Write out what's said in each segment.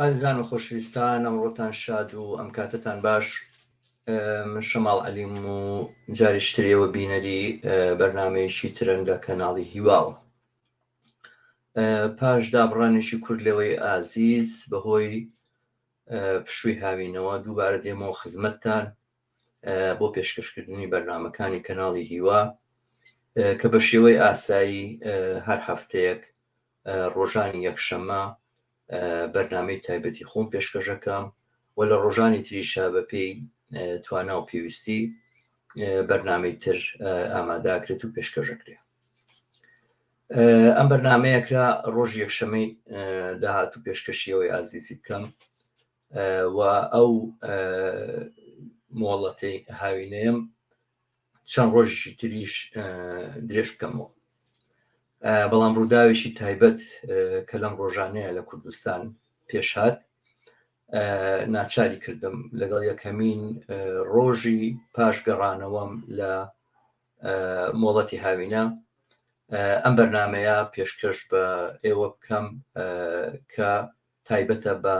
ئازیزان و خۆشەویستان، ئەمڕۆتان شاد و ئەم کاتتان باش. من شەماڵ عەلیم و جاریشترەوە بینەری بەرنامەیەکی ترن لە کەناڵی هیواوە. پاش دابڕانێکی کورد لەوەی ئازیز بەهۆی پشووی هاوینەوە دووبارە دێمەوە خزمەتتان بۆ پێشکەشکردنی بەرنامەکانی کەناڵی هیوا کە بە شێوەی ئاسایی هەر هەفتەیەک ڕۆژانی یەکشەمە بەرنامەی تایبەتی خۆم پێشکەشەکەم و لە ڕۆژانی تریشا بە پێی توانا و پێویستی بەرنامەی تر ئامادەکرێت و پێشکەشەکرێ. ئەم بەرنامەیەکرا ڕۆژ یەکشەمەی داهات و پێشکەشیەوەی ئازیزی بکەم و ئەو مۆڵەتەی هاوینەیەم چەند ڕۆژێکی تریش درێژ بکەمەوە. بەڵام ڕووداوێکی تایبەت کە لەم ڕۆژانەیە لە کوردستان پێشهات ناچاری کردم لەگەڵ یەکەمین ڕۆژی پاش گەڕانەوەم لە مۆڵەتی هاوینە ئەم بەرنامەیە پێشکەش بە ئێوە بکەم کە تایبەتە بە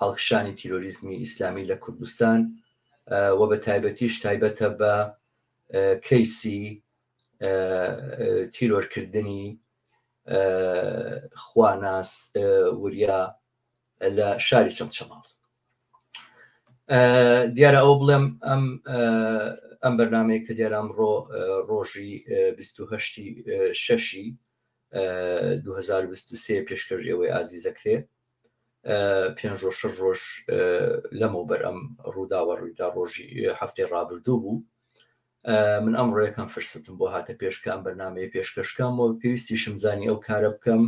هەڵکشانی تیرۆریزمی ئیسلامی لە کوردستان و بە تایبەتیش تایبەتە بە کەیسی تیرۆرکردنی خواناس وریا لە شاری چەمچەماڵ. دیارە ئەو بڵێم ئەم بەرنامەیە کە دیارە ئەمڕۆ ڕۆژی 28/6/2023 پێشکەشەوەی ئازیزەکرێ 5-6 ڕۆژ لەمەوبەر ئەم ڕووداوە ڕوویدا ڕۆژی هەفتەی ڕابردوو بوو. من ئەمڕۆ یەکەم فرسەتم بۆ هاتە پێشکەم بەرنامەیە پێشکەشکەم و پێویستیشم زانی ئەو کارە بکەم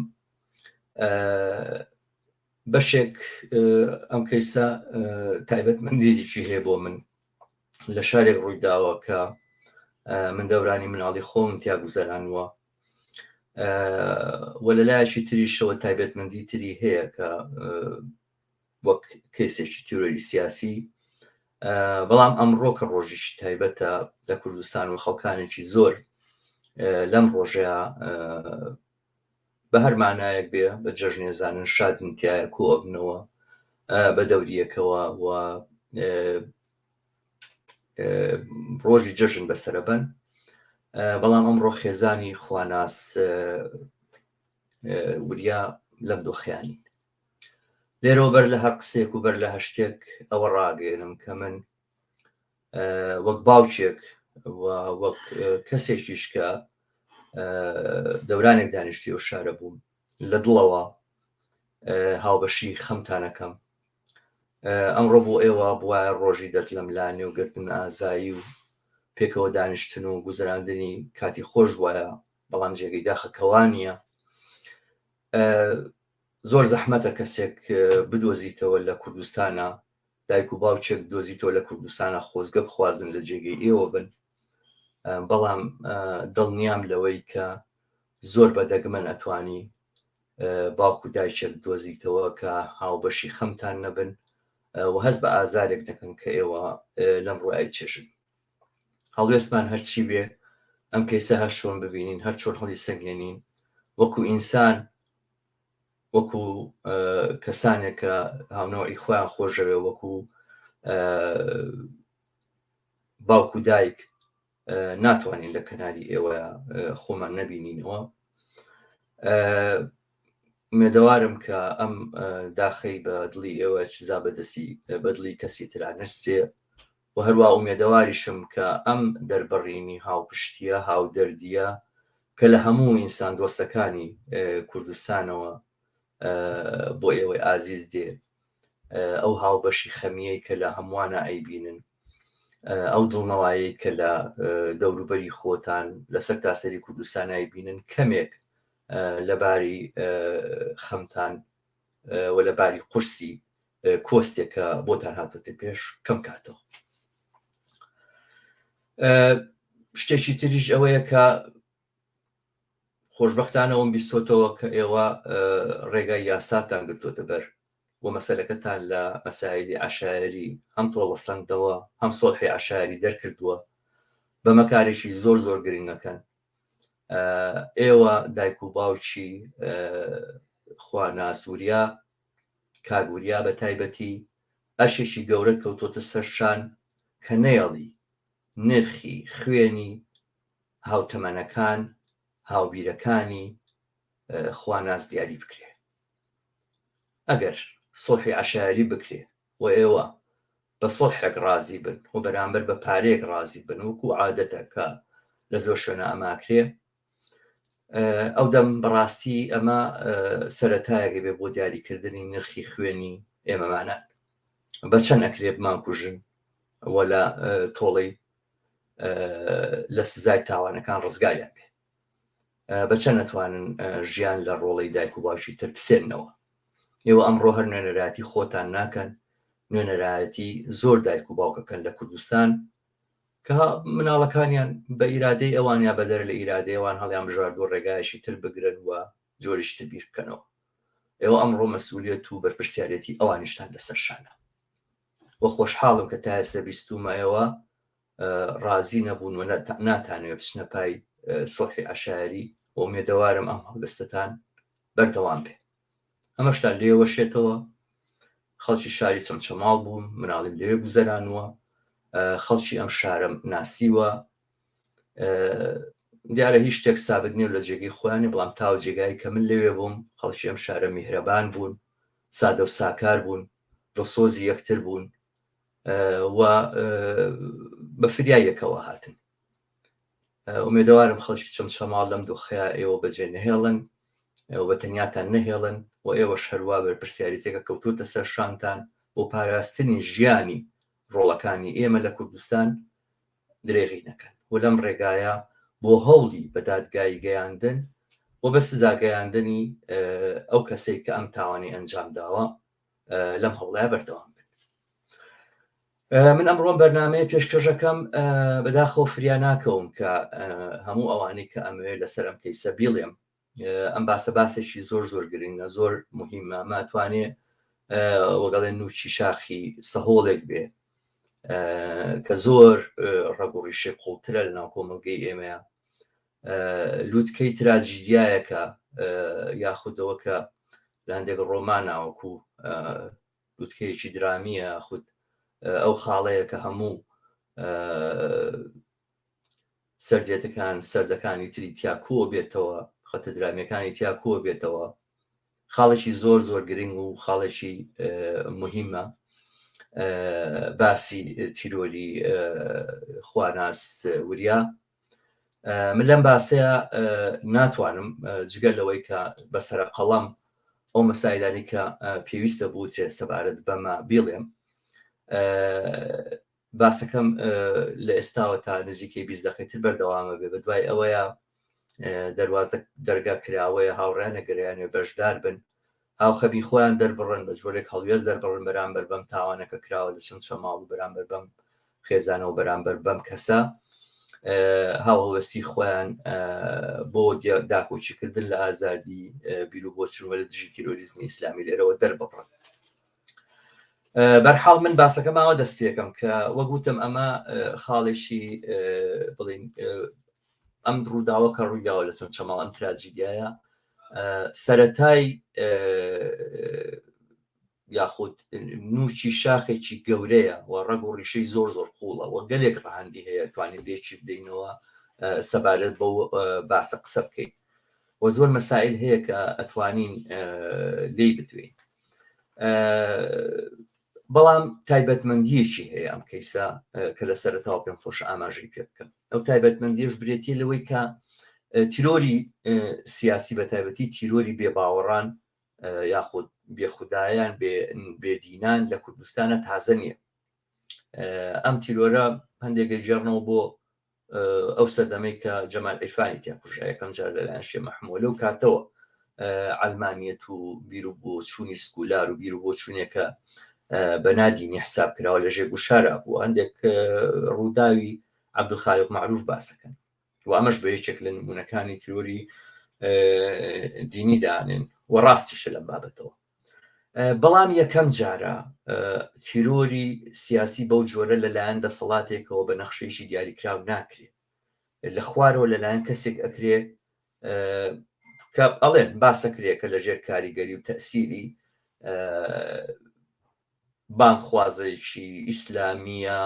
بەشێک ئەم کەیسە تایبەتمەندیێکی هەیە بۆ من لە شارێک ڕوویداوە کە من دەورانی مناڵی خۆم تیا گوزەرانوە و لەلایەکی تریشەوە تایبەتمەندی تری هەیە کە وەک کەیسێکی تیرۆری سیاسی، بەڵام ئەمڕۆ کە ڕۆژێکی تایبەتە لە کوردستان و خەڵکانێکی زۆر لەم ڕۆژەیە بە هەر مانایەک بێ بە جەژنێزانن شادن تایە کۆبنەوە بە دەوریەکەوە و ڕۆژی جەژن بەسەرەبەن. بەڵام ئەمڕۆ خێزانی خواناس وریا لەم دۆخیانی لێرەوە بەر لە هەر قسێک و بەر لە هەشتێک ئەوە ڕاگەێنم کە من وەک باوکێک و وەک کەسێکیش کە دەورانێک دانیشتی و شارە بووم لە دڵەوە هاوبەشی خەمتانەکەم. ئەمڕۆ بۆ ئێوە بواە ڕۆژی دەست لە ملانێ و گرتن ئازایی و پێکەوە دانیشتن و گوزەراندنی کاتی خۆش وایە، بەڵام جێگەی داخەکەوانیە. زۆر زەحمەتە کەسێک بدۆزیتەوە لە کوردستانە، دایک و باوچێک دۆزیتەوە لە کوردستانە خۆزگە بخوازن لە جێگەی ئێوە بن، بەڵام دڵنیام لەوەی کە زۆر بەدەگمەن ئەتوانی باوک و دایکێک دۆزیتەوە کە هاوبەشی خەمتان نەبن و هەست بە ئازارێک نەکەن کە ئێوە لەم ڕوای چێژن. هەڵوێستمان هەرچی بێ ئەم کەیسە هەر چۆن ببینین، هەر چۆن هەڵی سەنگێنین، وەکو ئینسان، وەکو کەسانێک کە هاونەوەی خۆیان خۆشەوێ، وەکو باوک و دایک ناتوانین لە کەناری ئێوە خۆمان نەبینینەوە. مێدەوارم کە ئەم داخەی بە دڵی ئێوە چزا بە دڵی کەسی ترا نەرسێ و هەروە ئومێدەواریشم کە ئەم دەربڕینی هاوپشتیە هاودەردیە کە لە هەموو ئینسان دۆستەکانی کوردستانەوە بۆ ئێوەی ئازیز دێ، ئەو هاوبەشی خەمیەی کە لە هەمووانە ئەیبینن، ئەو دڵنەوایی کە لە دەوروبەری خۆتان لەسەر تاسەری کوردستانایی بینن کەمێک لەباری خەمتان و لەباری قورسی کۆستێکە بۆتان هاتوتە پێش کەم کاتەوە. شتێکی تریش ئەوەیە کە خۆشبەختانەوەم بیستۆتەوە کە ئێوە ڕێگای یاساتان گرتوتە بەر و مەسەلەکەتان لە مەسایلی عەشایری هەم تۆڵەسەندەوە هەم سۆڵحی عەشایری دەرکردووە بە مەکارێکی زۆر زۆر گرنگەکەن. ئێوە دایک و باوکی خواناس وریا کاگوریا بە تایبەتی ئەشێکی گەورە کەوتۆتە سەرشان کە نەیەڵی نرخی خوێنی هاوتەمەنەکان هاوبیرەکانی خواناز دیاری بکرێ. ئەگەر سڵحی عەشایری بکرێ و ئێوە بە سڵحێک ڕازی بن و بەرامبەر بە پارەیەک ڕازی بن وەکو عادەتە کە لە زۆر شوێنە ئەماکرێ، ئەو دەم بەڕاستی ئەمە سەرەتایەکە بێ بۆ دیاریکردنی نرخی خوێنی ئێمەمانە. بە چەند ئەکرێ بمانکوژن وە لە تۆڵەی لە سزای تاوانەکان ڕزگاریان بێ، بە چەند ئەتوانن ژیان لە ڕۆڵەی دایک و باوکی تر بسێنەوە. ئێوە ئەمڕۆ هەر نوێنەرایەتی خۆتان ناکەن، نوێنەرایەتی زۆر دایک و باوکەکەن لە کوردستان کە مناڵەکانیان بە ئیرادەی ئەوان یا بەدەر لە ئیرادەی ئەوان هەڵیان بژاردووە ڕێگایشی تر بگرن و جۆریشتر بیر بکەنەوە. ئێوە ئەمڕۆ مەسئولیەت و بەرپرسیارەتی ئەوانیشتان لەسەر شانە. وە خۆشحاڵم کە تا ئێستا بیستومە ئێوە ڕازی نەبوون و ناتانەوێت بچنە پای سڵحی عەشایری و ئومێدەوارم ئەم هەڵوێستتان بەردەوام بێ. ئەمەشتان لێوە شێتەوە. خەڵکی شاری چەمچەماڵ بووم، مناڵیم لێوێ گوزەرانوە، خەڵکی ئەم شارم ناسیوە. دیارە هیچ شتێک سابت نییە لە جێگەی خۆیانی، بەڵام تاو جێگای کە من لەوێ بووم خەڵکی ئەم شارە میهرەبان بوون، سادە و ساکار بوون، دڵسۆزی یەکتر بوون و بە فریایەکەوە هاتن. ئومێدەوارم خەڵکی چەمچەماڵ لەم دۆخەیە ئێوە بەجێ نەهێڵن و بە تەنیاتان نەهێڵن و ئێوەش هەروە بەرپرسیاریتێکە کەوتوتە سەر شانتان بۆ پاراستنی ژیانی ڕۆڵەکانی ئێمە لە کوردستان درێغی نەکەن و لەم ڕێگایە بۆ هەوڵی بە دادگایی گەیاندن و بە سزاگەیاندنی ئەو کەسێک کە ئەم تاوانی ئەنجام داوە لەم هەوڵایە بەردەوام بن. من ئەمڕۆم بەرنامەیە پێشکەشەکەم بەداخەوە فریا ناکەوم کە هەموو ئەوانەی کە ئەمەوێت لەسەر ئەم کەیسە بیڵێم. ئەم باسە باسێکی زۆر زۆر گرنگە، زۆر موهیمە، ماتوانێ وەگەڵێ نوچی شاخی سەهۆڵێک بێ کە زۆر ڕەگوڕیشێ قوڵترە لە ناو کۆمەڵگەی ئێمەیە، لووتکەی تراجیدیایەکە یاخودەوە کە لە هەندێک ڕۆماناوەکو لووتکەیەکی درامیە، خود ئەو خاڵەیە کە هەموو سەردێتەکان سەردەکانی تری تیاکۆ بێتەوە، خەتە درامیەکانی تیاکۆ بێتەوە، خاڵێکی زۆر زۆر گرنگ و خاڵێکی موهیمە باسی تیرۆری خواناس وریا. من لەم باسەیە ناتوانم جگەل لەوەی کە بەسەرە قەڵەم ئەو مەسایلانی کە پێویستە بووترێ سەبارەت بەمە بیڵێم. باسەکەم لە ئێستاوە تا نزیکەی 20 دقیقەتر بەردەوامە بێ، بە دوای ئەوەیە دەواازە دەرگا کراوەیە هاوڕێنە گەریانێ بەشدار بن، هاوخەبی خۆیان دەربڕن، بە جۆرێک هەڵوێز دەربڕن بەرامبەر بەم تاوانەکە کراوە لە چەمچەماڵ و بەرامبەر بەم خێزانە و بەرامبەر بەم کەسە هاوهەوەستی خۆیان بۆ داکۆچیکردن لە ئازادی بیر و بۆچوونەوە لە دژی تیرۆریزمی ئیسلامی لێرەوە دەربڕن. بەرحاڵ من باسەکە ماوە دەست پێکەم کە وەگوتم ئەمە خاڵێکی بڵین ئەم ڕووداوە کە ڕوویداوە لە چەمچەماڵ ئەم تراجیدیایە سەرەتای یاخود نوچی شاخێکی گەورەیە و ڕەگ و ڕیشەی زۆر زۆر قوڵە و گەلێک ڕەهاندی هەیە توانین لێکی بدەینەوە سەبارەت بەو باسە قسە بکەین و زۆر مەسائل هەیە کە ئەتوانین لێی بتوێین. بەڵام تایبەتمەندیەکی هەیە ئەم کەیسە کە لە سەرەتاوە پێم خۆش ئاماژەی پێ بکەم. ئەو تایبەتمەندیش برێتی لەوەی کە تیرۆری سیاسی بە تایبەتی تیرۆری بێباوەڕان یاخود بێخودایان بێدینان لە کوردستانە تازە نییە. ئەم تیرۆرە هەندێک گەیژێڕنەوە بۆ ئەو سەردەمەی کە جەمال عیرفانی تیاکوژا یەکەم جار لەلایەن شێخ مەحموود لەو کاتەوە عەلمانیەت و بیر و بۆچوونی سکولار و بیر و بۆچوونێکە بە نادینی حساب کراوە لە ژێر گوشارە بوو. هەندێک ڕووداوی عەبدولخالق معروف باسەکەن و ئەمەش بە یەکێک لە نمونەکانی تیرۆری دینی دانێن و ڕاستیشە لەم بابەتەوە. بەڵام یەکەم جارە تیرۆری سیاسی بەو جۆرە لەلایەن دەسەڵاتێکەوە بە نەخشەیەکی دیاریکراو ناکرێت، لە خوارەوە لەلایەن کەسێک ئەکرێ کە ئەڵێن باسەکرێت کە لە ژێر کاریگەری و تەسیری بانخوازێکی ئیسلامیە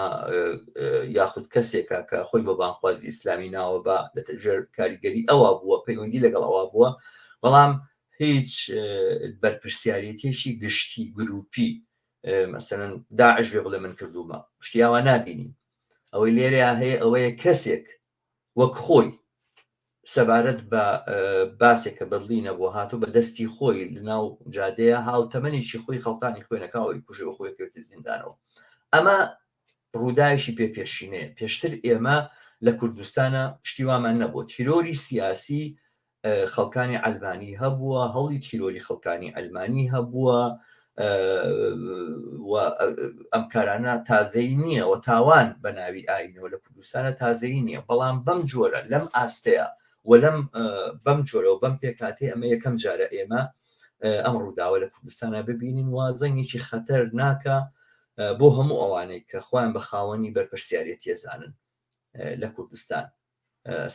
یاخود کەسێکە کە خۆی بە بانخوازی ئیسلامی ناوە بە لەژێر کاریگەری ئەوە بووە پەیوەندی لەگەڵ ئەوە بووە، بەڵام هیچ بەرپرسیارەتێکی گشتی گروپی مەسەرەن داعش بێ بڵێ من کردومە شتیاوە نابینی. ئەوەی لێرە هەیە ئەوەیە کەسێک وەک خۆی سەبارەت بە باسێکە بەدڵینە بۆ هاتو بە دەستی خۆی لەناو جادەیە هاوتەمەنێکی خۆی خەڵتانی خۆێنەکەەوەی کوژەوە خۆی کردی زیندانەوە. ئەمە ڕووداویشی پێشینەیە. پێشتر ئێمە لە کوردستانە شتیوامان نەبوو. تیرۆری سیاسی خەڵکانی ئەلمانی هەبووە، هەڵی تیرۆری خەڵکانی ئەلمانی هەبووە، ئەم کارانە تازەی نییە و تاوان بە ناوی ئاینەوە لە کوردستانە تازەی نییە، بەڵام بەم جۆرە لەم ئاستەیە و لەم بەم جۆرە و بەم پێکاتێ ئەمە یەکەم جارە ئێمە ئەم ڕووداوە لە کوردستانە ببینین و زەنگێکی خەتەر ناکە بۆ هەموو ئەوانەی کە خۆیان بە خاوەنی بەرپرسیارەت تێزانن لە کوردستان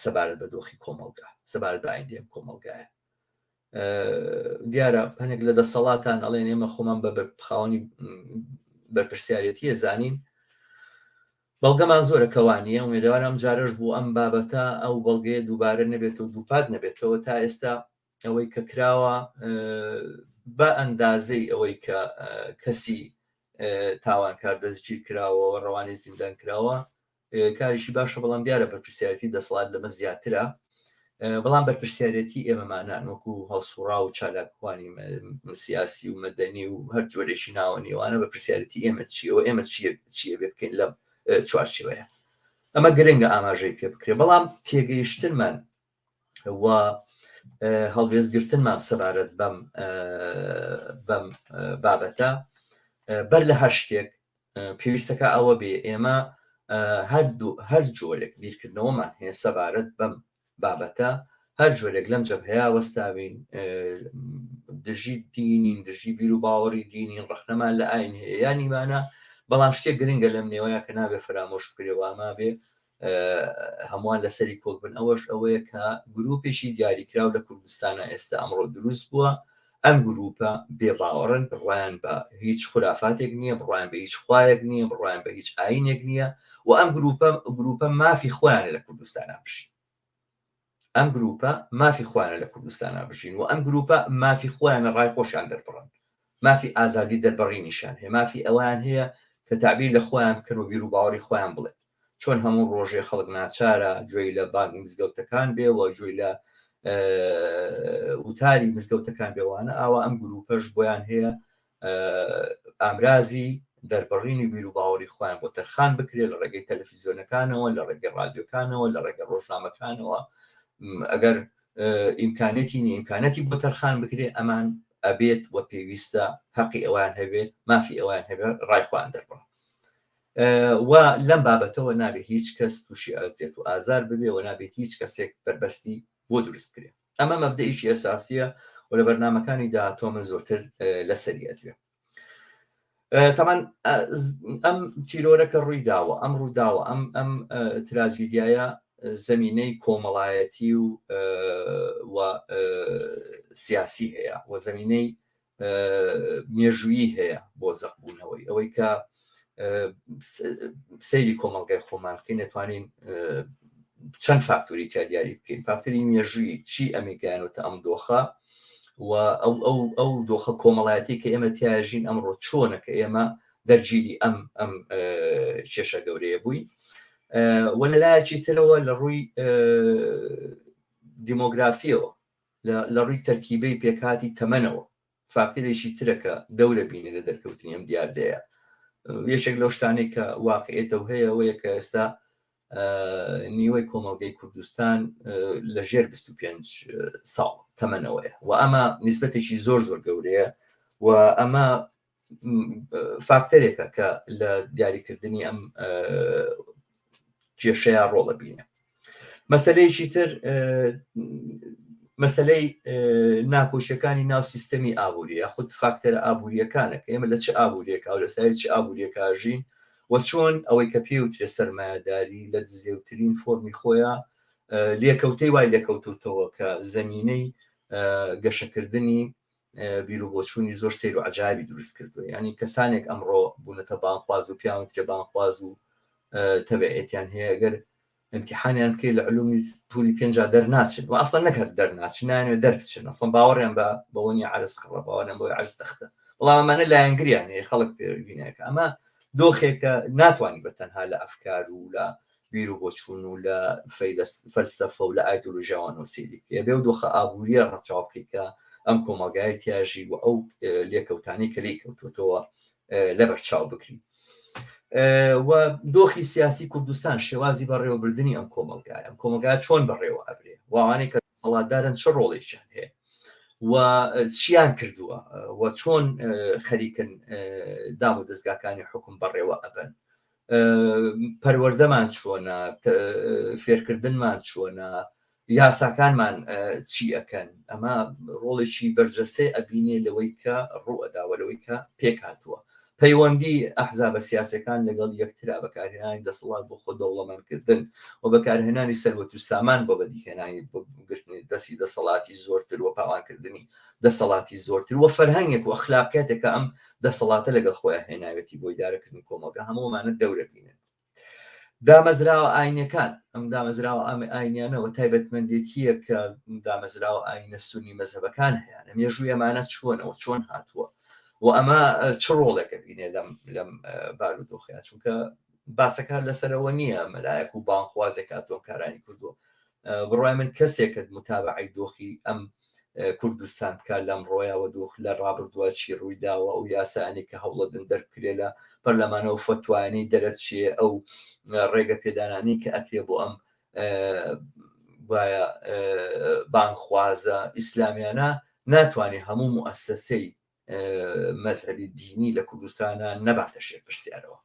سەبارەت بە دۆخی کۆمەڵگا، سەبارەت بە ئایندێم کۆمەڵگایە. دیارە هەنێک لە دەسەڵاتان ئەڵێن ئێمە خۆمان بە خاوەنی بەرپرسیارەتیە زانین. بەڵگەمان زۆرە کەوانیە وێدەوارم جارەش بوو ئەم بابەتە ئەو بەڵگەیە دووبارە نەبێتەوە دووپات نەبێتەوە تا ئێستا ئەوەی کە کراوە بە ئەندازەی ئەوەی کە کەسی تاوانکار دەستگیر کراوە و ڕەوانی زیندان کراوە کاریشی باشە، بەڵام دیارە بەرپرسیارەتی دەسەڵات لەمە زیاترە. بەڵام بەرپرسیارەتی ئێمەمانان وەکو هەڵسوڕا و چالاکوانی سیاسی و مەدەنی و هەر جۆرێکی ناوە نێوانە بەرپرسیارەتی ئێمە چیەوە ئێمە چیە بێ بکەین لەم چوارچێوەیە. ئەمە گرنگە ئاماژەی پێ بکرێ، بەڵام تێگەیشتنمان و هەڵوێزگرتنمان سەبارەت بەم بابەتە بەر لە هەر شتێک پێویستەکە ئەوە بێ ئێمە هەر جۆرێک بیرکردنەوەمان هەیە سەبارەت بەم بابەتە، هەر جۆرێک لەم جەبهەیە وەستاوین، دژی دینین، دژی بیر و باوەڕی دینین، ڕەخنەمان لە ئاین هەیە یانیمانە، بەڵام شتێک گرنگە لەم نێوەیە کە نابێ فرامۆش بکرێەوەما بێ هەمووان لەسەری کۆک بن. ئەوەش ئەوەیە کە گروپێکی دیاریکراو لە کوردستانە ئێستا ئەمڕۆ دروست بووە. ئەم گروپە بێباوەڕن، بڕوایان بە هیچ خورافاتێک نییە، بڕوایان بە هیچ خوایەک نییە، بڕوایان بە هیچ ئاینێک نییە و ئەم گروپە مافی خۆیانە لە کوردستانە بژین. ئەم گروپە مافی خوانە لە کوردستانە بژین و ئەم گروپە مافی خۆیانە ڕای خۆشیان دەربڕن، مافی ئازادی دەربڕینیشان هەیە، مافی ئەوان هەیە کە تعبیر لە خۆیان بکەن و بیر و باوەڕی خۆیان بڵێ. چۆن هەموو ڕۆژێ خەڵک ناچارە گوێی لە بانگی مزگەوتەکان بێ و گوێی لە وتاری مزگەوتەکان بێوانە، ئاوا ئەم گروپەش بۆیان هەیە ئامرازی دەربڕینی بیر و باوەڕی خۆیان بۆ تەرخان بکرێت لە ڕێگەی تەلەڤیزیۆنەکانەوە، لە ڕێگەی رادیۆکانەوە، لە ڕێگەی ڕۆژنامەکانەوە. ئەگەر ئیمکانەتی ئیمکانەتی بۆ تەرخان بکرێ ئەمان ئەبێت و پێویستە حەقی ئەوان هەبێت، مافی ئەوان هەبێت ڕایخواان دەربڕ و لەم بابەتەوە نابێ هیچ کەس تووشی ئازیێت و ئازار ببێ و نابێت هیچ کەسێک بەربەستی بۆ دروست کرێ. ئەمە مەبدەئیشی ئەساسیە و لە بەرنامەکانی داهاتوە من زۆرتر لەسەری ئەدوێ. تەمان ئەم تیرۆرەکە ڕووی داوە، ئەم ڕووداوە ئەم تراژیدیایە زەمینەی کۆمەڵایەتی و سیاسی هەیە و زەمینەی مێژویی هەیە بۆ زەقبوونەوەی ئەوەی کە سەیری کۆمەڵگای خۆمانکەی نەتوانین چەند فاکتۆری تا دیاری بکەین. فاکتۆری مێژویی چی ئەمیگەیانوتە ئەم دۆخە و ئەو دۆخە کۆمەڵایەتی کە ئێمە تیاژین ئەمڕۆ چۆنە کە ئێمە دەرگیری ئەم کێشە گەورەیە بووی و لەلایەکی ترەوە لە ڕووی دیمۆگرافیەوە، لە ڕووی تەرکیبەی پێکهاتی تەمەنەوە فاکتۆرێکی ترەکە دەورە بینێ لە دەرکەوتنی ئەم دیاردەیە. یەکێک لەو شتانەی کە واقعێتەوە هەیە ئەوەیە کە ئێستا نیوەی کۆمەڵگەی کوردستان لەژێر 25 ساڵ تەمەنەوەیە و ئەمە نیسبەتێکی زۆر گەورەیە و ئەمە فاکتەرێکە کە لە دیاریکردنی ئەم کێشەیە ڕۆڵە بینە. مەسەلەیەکی تر مەسەلەی ناکۆشیەکانی ناو سیستەمی ئابووری یاخود فاکتەرە ئابووریەکانە کە ئێمە لە چه ئابووریەکە و لە سایت چه ئابووریەکژین و چۆن ئەوەی کە پێوترێ سەرمایەداری لە دزێوترین فۆرمی خۆیان لێکەوتەی وای لێکەوتوتەوە کە زەمینەی گەشەکردنی بیر و بۆچوونی زۆر سیر و عجایبی دروست کردووە. ینی کەسانێک ئەمڕۆ بوونەتە بانخواز و پیاوە ترێ بانخواز و تەبعێتیان هەیە ئەگەر امتحانیان بکەی لە علومی توولی پێنجا دەرناچن و ئەسڵ نەکات دەرناچن نانوێت دەربچن ئەسڵ باوەڕیان بە بەوەنی عرس خڕە باوەڕیان بۆی عرس تەختە بەڵام ئەمانە لایەنگریان هەیە خەڵک پێبینێکە ئەمە دۆخێکە ناتوانانی بە تەنها لە ئەفکار و لە بیر و بۆچوون و لە فەلسەفە و لە ئایدۆلۆژیاوان وسیلی بێ و دۆخە ئابووریە ڕەچاو بکەیت کە ئەم کۆمەلگای تیاژی و ئەو لێکەوتانی کە لێی کەوتوتەوە لەبەرچاو بکرین. و دۆخی سیاسی کوردستان شێوازی بەڕێوەبردننی ئەم کۆمەلگای ئەم کۆمەلگای چۆن بەڕێوە ئەبرێ وانەی کە سەڵاتدارن چه ڕۆڵێکیان هەیە و چیان کردووە و چۆن خەریکن دام و دەستگاکانی حکوم بەڕێوە ئەبن پەروەردەمان چۆنە فێرکردنمان چۆنە یاساکانمان چی ئەەکەن ئەمە ڕۆڵێکی بەرجەستەی ئەبینێ لەوەی کە ڕوئەداوە لەوەی کە پێک هاتووە پەیوەندی ئەحزابە سیاسەکان لەگەڵ یەکترا بەکارهێنانی دەسەڵات بۆ خۆ دەوڵەمەندکردن و بەکارهێنانی سەروەت و سامان بۆ بەدیهێنانی گرتنی دەستی دەسەڵاتی زۆرتر و پاوانکردنی دەسەڵاتی زۆرتر و فەرهەنگێک و ئەخلاقیاتێکە ئەم دەسەڵاتە لەگەڵ خۆیان هێناوێتی بۆ ئیدارەکردنی کۆمەلگا هەموومانە دەورە بینن. دامەزراوە ئاینەکان ئەم دامەزراوە ئەم ئاینیانەوە تایبەتمەندێتیە کە دامەزراوە ئاینە سونی مەزهبەکان هەیە مێژووی ئەمانە چۆنەوە چۆن هاتووە و ئەمە چ ڕۆڵێکە بینێ لەم بارودۆخیان چونکە باسەکان لەسەرەوە نییە مەلایەک و بانخوازێک هاتۆ کارانی کردووە بڕای من کەسێکت متابعی دۆخی ئەم کوردستان بکار لەم ڕۆیاوە دۆخ لە ڕابردووە چی ڕوویداوە ئەو یاسانی کە هەوڵەدن دەرکرێ لە پەرلەمانەوە فەتوانی دەرەچێ ئەو ڕێگە پێدانانی کە ئەکرێ بۆ ئەم وایە بانخوازە ئیسلامیانە ناتوانێت هەموو موئەسسەسەی مەزهبی دینی لە کوردستانە نەباتە شێرپرسیارەوە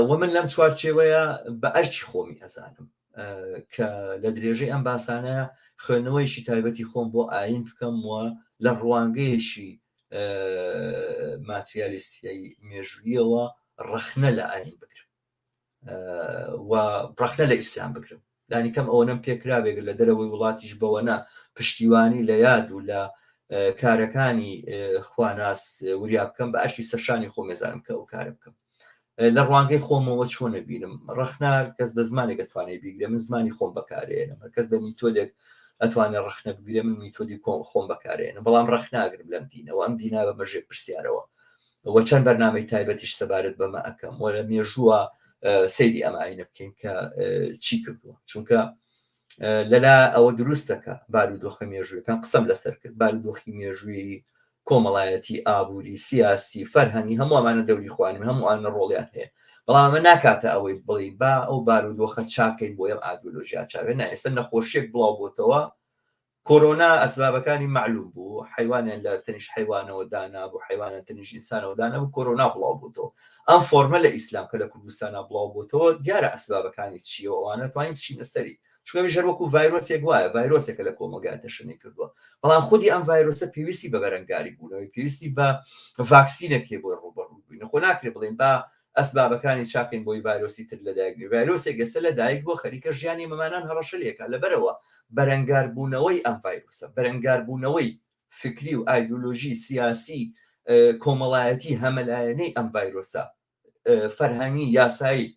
و من لەم چوارچێوەیە بە ئەرچی خۆمی ئەزانم کە لە درێژەی ئەم باسانە خوێنەوەیشی تایبەتی خۆم بۆ ئاین بکەم وە لە ڕوانگەیەشی ماتریالیستیایی مێژوویەوە ڕەخنە لە ئاین بکرم و ڕەخنە لە ئیسلام بکرم لانی کەم ئەوە نەم پێکرابێک لە دەرەوەی وڵاتیش بەوەنە پشتیوانی لە یاد و لە کارەکانی خواناس وریا بکەم بە ئەشی سەرشانی خۆ مێزانم کە ئەو کارە بکەم لە ڕوانگەی خۆمەوە چۆنە بینم ڕەخنار کەس بە زمانێک دەتوانێت بیگرێ من زمانی خۆم بەکارێنم کەس بە میتۆدێک ئەتوانێت ڕەخنە بگرێ من میتۆدی خۆم بەکارێنم بەڵام ڕەخناگرم لەم دینەوە ئەم دینا بە مەژێ پرسیارەوە وە چەند بەرنامەی تایبەتیش سەبارەت بەمە ئەەکەم وە لە مێژووە سەیری ئەماینە بکەین کە چی کردووە چونکە لەلا ئەوە دروستەکە بارودۆخە مێژوویەکان قسەم لەسەر کرد بارودۆخی مێژووی کۆمەڵایەتی ئابووری سیاسی فەرهەنگی هەموو ئەمانە دەوری خوانیم هەموو ئەمانە ڕۆڵیان هەیە بەڵام ئەمە ناکاتە ئەوەی بڵین با ئەو بارودۆخە چاکەین بۆ ئەم ئایدۆلۆژیا چاوێ نا ئێستا نەخۆشیێک بڵاو بۆتەوە کۆرۆنا ئەسبابەکانی معلوم بوو حیوانیان لە تەنیش حیوانەوە دانا بوو حیوانە تەنیش ئینسانەوە دانا بوو کۆرۆنا بڵاو بووتەوە ئەم فۆرمە لە ئیسلام کە لە کوردستانە بڵاو بووتەوە دیارە ئەسبابەکانی چیەوە ئەوانە توانین چینە سەری چونکە ژەر وەکو ڤایرۆسێک وایە ڤایرۆسێکە لە کۆمەلگا تەشەنی کردووە بەڵام خودی ئەم ڤایرۆسە پێویستی بە بەرەنگاری بوونەوەی پێویستی بە ڤاکسینێکی بۆ ڕوبەڕوو بووین خۆ ناکرێت بڵێن با ئەسبابەکانی چاکەین بۆی ڤایرۆسی تر لەدایک ڤایرۆسێک ئێستا لەدایک بۆ خەریکە ژیانی مەمانان هەڕەشەلێکە لەبەرەوە بەرەنگاربوونەوەی ئەم ڤایرۆسە بەرەنگاربوونەوەی فکری و ئایدۆلۆژی سیاسی کۆمەڵایەتی هەمەلایەنەی ئەم ڤایرۆسە فەرهەنگی یاسایی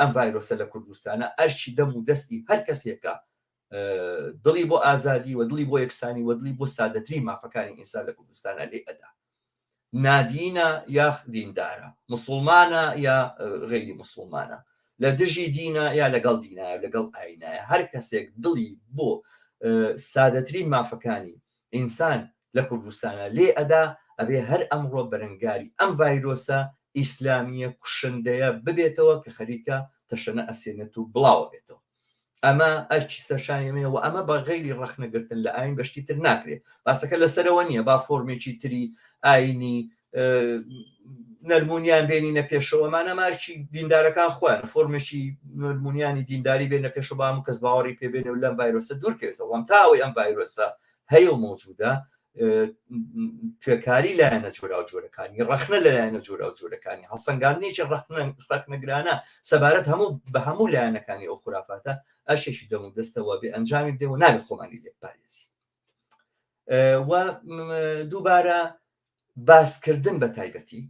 ئەم ڤایرۆسە لە کوردستانە ئەرچی دەم و دەستی هەر کەسێکە دڵی بۆ ئازادی و دڵی بۆ یەکسانی و دڵی بۆ سادەتری مافەکانی ئینسان لە کوردستانە لێ ئەدا نادینە یا دیندارە مسلمانە یا غەیری مسلمانە لە دژی دینە یا لەگەڵ دینایە لەگەڵ ئاینایە هەر کەسێک دڵی بۆ سادەترین مافەکانی ئینسان لە کوردستانە لێ ئەدا ئەبێ هەر ئەمڕۆ بەرەنگاری ئەم ڤایرۆسە ئیسلامیە کوشندەیە ببێتەوە کە خەریکە تەشەنە ئەسێنێت و بڵاوە بێتەوە ئەمە ئەرچی سەرشانیەوە ئەمە بە غەیری ڕەخنەگرتن لە ئاین بەشتی تر ناکرێت باسەکە لەسەرەوە نییە با فۆرمێکی تری ئاینی نەرمونیان بێنینە پێشەوەمانە مارکی دیندارەکان خۆیان فۆرمێکی نەرمونیانی دینداری بێنە پێشەوە بام و کەس باوەڕی پێبێنێ و لەم ڤایرۆسە دوورکەوێتەوە ئەم تاوەی ئەم ڤایرۆسە هەیە و موجودە توێکاری لایەنە جۆرا و جۆرەکانی ڕەخنە لەلایەنە جۆرا و جۆرەکانی هەڵسەنگاندنیی ڕەخنەگرانە سەبارەت بە هەموو لایەنەکانی ئەو خورافاتە ئەشێکی دەم و دەستەوە بێ ئەنجامی دێەوە نابێت خۆمانی لێ پارێزی و دووبارە باسکردن بە تایبەتی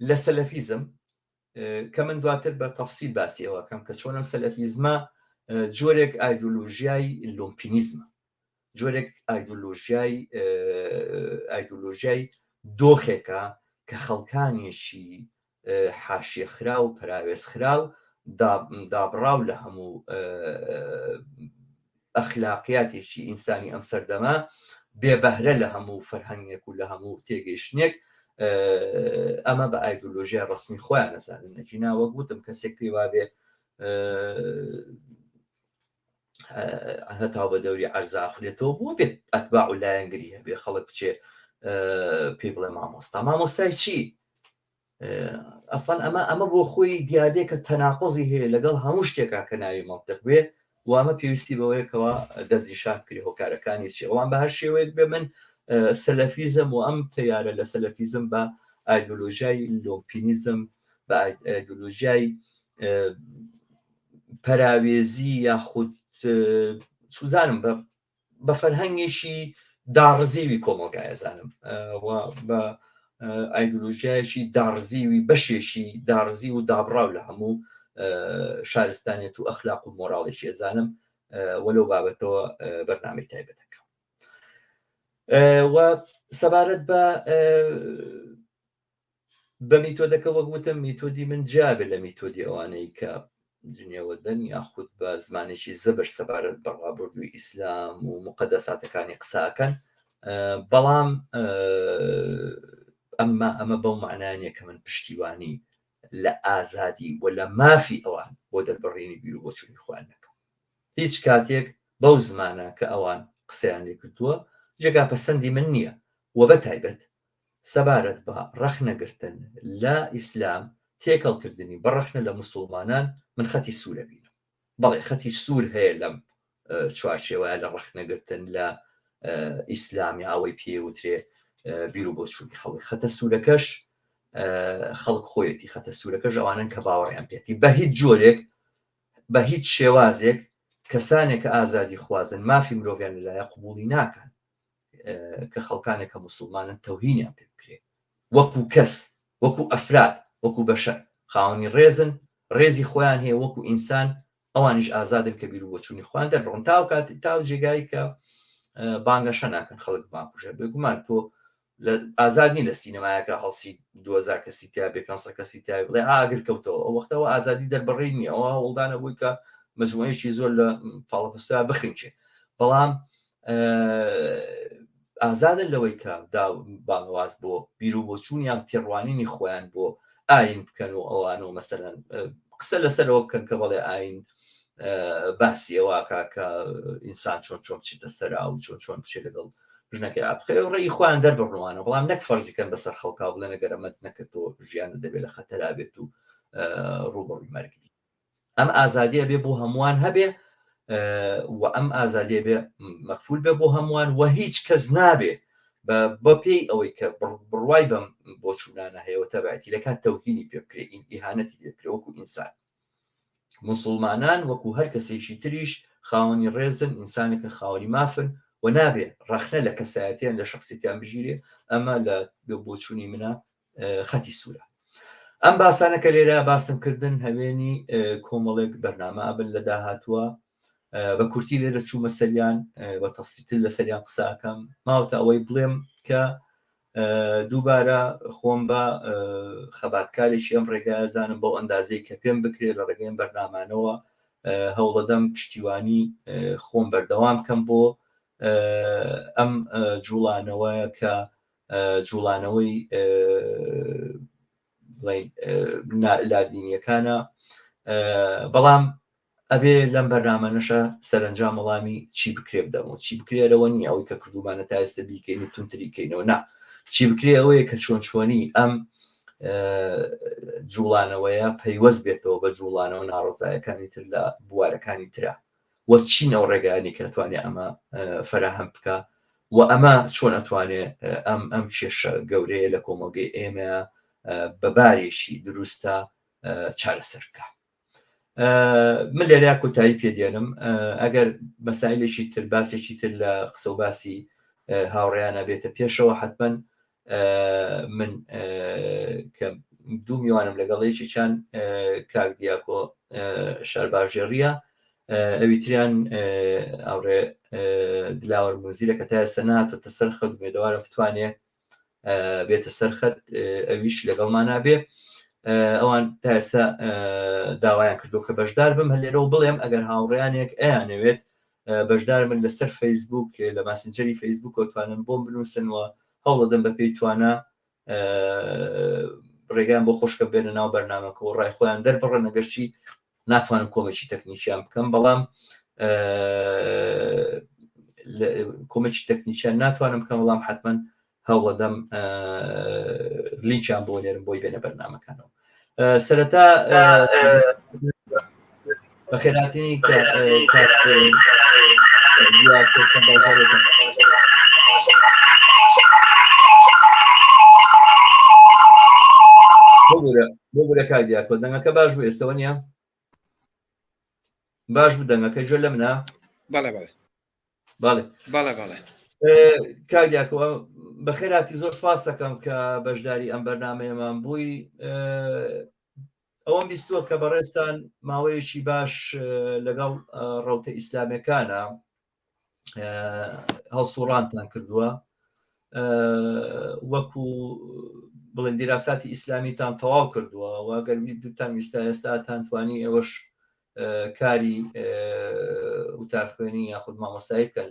لە سەلەفیزم کە من دواتر بە تەفسیل باسی ئەوەکەم کە چۆنم سەلەفیزمە جۆرێک ئایدۆلۆژیای لۆمپینیزمە، جۆرێک ئایدۆلۆژیای دۆخێکە کە خەڵکانێکی حاشیەخرا و پراوێزخرا و دابڕاو لە هەموو ئەخلاقیاتێکی ئینسانی ئەم سەردەما بێبەهرە لە هەموو فەرهەنگێک و لە هەموو تێگەیشتنێک ئەمە بە ئایدۆلۆژیا ڕسمی خۆیان نەزانن نەکی ناوە گوتم کەسێک پێی وابێ هەتاو بە دەوری عەرزاخلێتەوە بۆ بێت ئەتباع و لایەنگری هەبێ خەڵک بچێ پێی بڵێ مامۆستای چی ئەسڵان ئەمە بۆ خۆی دیادێک کە تەناقۆزی هەیە لەگەڵ هەموو شتێکا کە ناوی مەنتیق بێ و ئەمە پێویستی بەوەیەکەوە دەستنیشان کردی هۆکارەکانی چێوان بە هەر شێوەیەک بێ من سەلەفیزم و ئەم تەیارە لە سەلەفیزم بە ئایدۆلۆژیای لۆمپینیزم بە ئایدۆلۆژیای پەراوێزی یاخود سوزانم بە فەرهەنگێکی داڕزیوی کۆمەلگایەزانم بە ئایدۆلۆژیایەکی داڕزیوی بەشێکی داڕزی و دابڕاو لە هەموو شارستانێت و ئەخلاق و مۆراڵێکی ئێزانم وەلەو بابەتەوە بەرنامەی تایبەتەکە و سەبارەت بە میتۆدەکە وەگوتم میتۆدی من جیابێت لە میتۆدی ئەوانەی کە دنیاوەدەن یاخود بە زمانێکی زەبر سەبارەت بە ڕابردووی ئیسلام و مقەدەساتەکانی قساکەن بەڵام ئەمە بەو معنانیە کە من پشتیوانی لە ئازادی و لە مافی ئەوان بۆ دەربڕینی بیر و بۆچوونی خوان نەکەم هیچ کاتێک بەو زمانە کە ئەوان قسەیان لێ کردووە جێگا پەسەندی من نییە و بەتایبەت سەبارەت بە ڕەخنەگرتن لە ئیسلام تێکەڵکردنی بەڕەخنە لە مسلمانان من خەتی سوورە بینم بەڵێ خەتی سوور هەیە لەم چوارچێوەیە لە ڕەخنەگرتن لە ئیسلامی ئەوەی پێوترێ بیر و بۆچوونی خەڵک خەتە سوورەکەش خەڵک خۆیەتی خەتە سوورەکەش ئەوانن کە باوەڕیان پێێتی بە هیچ جۆرێک بە هیچ شێوازێک کەسانێک کە ئازادی خوازن مافی مرۆڤیان لەلایە قبوڵی ناکەن کە خەڵکانێکە مسلمانن تەوهینیان پێ بکرێ وەکو کەس وەکو ئەفراد وەکو بەشەر خاوەنی ڕێزن ڕێزی خۆیان هەیە وەکو ئینسان ئەوانیش ئازادن کە بیر و بۆچوونی خۆیان دەڕۆن تاو جێگایی کە بانگەشە ناکەن خەڵک باکوژە بێگومان تۆ ئازادی لە سینەمایەکە هەڵسی 2000 کەسی تیا بێ 500 کەسی تیا بڵێ ئاگر کەوتەوە ئەو وەختەوە ئازادی دەربڕی نییە ئەوە وڵدانە بووی کە مەجموعەیەکی زۆر لە تاڵەپستە بخینچێ بەڵام ئازادن لەوەی کە بانگواز بۆ بیر و بۆچوونیان تێڕوانینی خۆیان بۆ ئاین بکەن و ئەوانەوە مەسەرەن قسە لەسەرەوە بکەن کە بەڵێ ئاین باسی ئەوواکە کە ئینسان چۆن بچێتە سەرا و چۆن بچێت لەگەڵ ژنەکە ئاخێ ڕێی خۆیان دەربڕوانە بەڵام نەک فەرزیکەن بەسەر خەڵکا بڵێ نەگەرەمەت نەکردەوە ژیانە دەبێت لە خەتەرا بێت و ڕوبەڕووی مەرگی ئەم ئازادیە بێ بۆ هەمووان هەبێ و ئەم ئازادیە بێ مەخفول بێ بۆ هەمووان و هیچ کەس نابێ بە پێی ئەوەی کە بڕوای بەم بۆچوونانە هەیەوە تەبعەتی لە کات تەوهینی پێ بکرێ ئیهانەتی پێ بکرێ وەکو ئینسان مسلمانان وەکو هەر کەسێکی تریش خاوەنی ڕێزن ئینسانێکن خاوەنی مافن و نابێ ڕەخنە لە کەسایەتیان لە شخصیتیان بژیرێ ئەمە لە بۆچوونی منە خەتی سوورە ئەم باسانەکە لێرە باسمکردن هەوێنی کۆمەڵێک بەرنامە ئەبن لە داهاتووە بە کورتی لێرە چوومە سەریان بە تەفسیلتر لە سەریان قساکەم ماوەتە ئەوەی بڵێم کە دووبارە خۆم بە خەباتکارێکی ئەم ڕێگایزانم بۆ ئەندازەی کە پێم بکرێت لە ڕێگەیم بەرنامانەوە هەوڵەدەم پشتیوانی خۆم بەردەوام کەم بۆ ئەم جوڵانەوەیە کە جوڵانەوەی لادینیەکانە بەڵام ئەبێ لەم بەرنامەنەشە سەرنجام وەڵامی چی بکرێ بدەمەوە چی بکرێرەوە نیە ئەوەی کە کردومانە تا ئێستا بیکەین تونتریکەینەوە نا چی بکرێ ئەوەیە کە چۆنی ئەم جوڵانەوەیە پەیوەست بێتەوە بە جوڵانەوە ناڕزایەکانی تر لە بوارەکانی ترە وە چین ئەو ڕێگانی کە ئەتوانێت ئەمە فەراهەم بکە و ئەمە چۆن ئەتوانێت ئەم کێشە گەورەیە لە کۆمەڵگەی ئێمە بەبارێکی دروستە چارەسەرکە من لێرە کۆتایی پێدێنم ئەگەر مەسایلێکی تر باسێکی تر لە قسە و باسی هاوڕێیانە بێتە پێشەوە حتمما من کە دوو میوانم لەگەڵێکی چند کاک دیاکۆ شارباژێڕیە ئەوی تریان ئەوڕێ دلاوەر موزیرە کە تا ئێستا نهاتۆتە سەر خەت بێدەوارە بتوانێت بێتە سەرخەت ئەویش لەگەڵمان نابێ ئەوان تا ئێستا داوایان کردو کە بەشدار بم هەلێرەوە بڵێم ئەگەر هاوڕێیانێک ئەیانەوێت بەشدار من لەسەر فەیسبوک لە ماسنجەری فەیسبوک توانن بۆم بنووسنەوە هەوڵەدەم بە پێی توانە ڕێگەیان بۆ خۆشکە بێنە ناو بەرنامەکە و ڕای خۆیان دەربڕە نەگەرچی ناتوانم کۆمەکی تەکنیکیان بکەم بەڵام کۆمەکی تەکنیکیان ناتوانم بکەم بەڵام حتمما هەوڵەدەم لینکیان بۆ لێرم بۆی بێنە بەرنامەکانەوە سەرەتا بە خێراتنی بۆ بورە کاک دیاکۆ دەنگەکە باش بوو ئێستەوە نییە باش بوو دەنگەکەی جۆ لە منە بەڵێ کاک دیاکۆ بە خێراتی زۆر سپاس دەکەم کە بەشداری ئەم بەرنامەیەمان بووی ئەوەم بیستووە کە بەڕێستان ماوەیەکی باش لەگەڵ ڕەوتە ئیسلامیەکانە هەڵسوڕانتان کردووە وەکو بڵێن دیراساتی ئیسلامیتان تەواو کردووە واگەر دوتان ویستا ئێستاتان توانی ئێوەش کاری وتارخوێنی یاخود مامۆستایی بکەن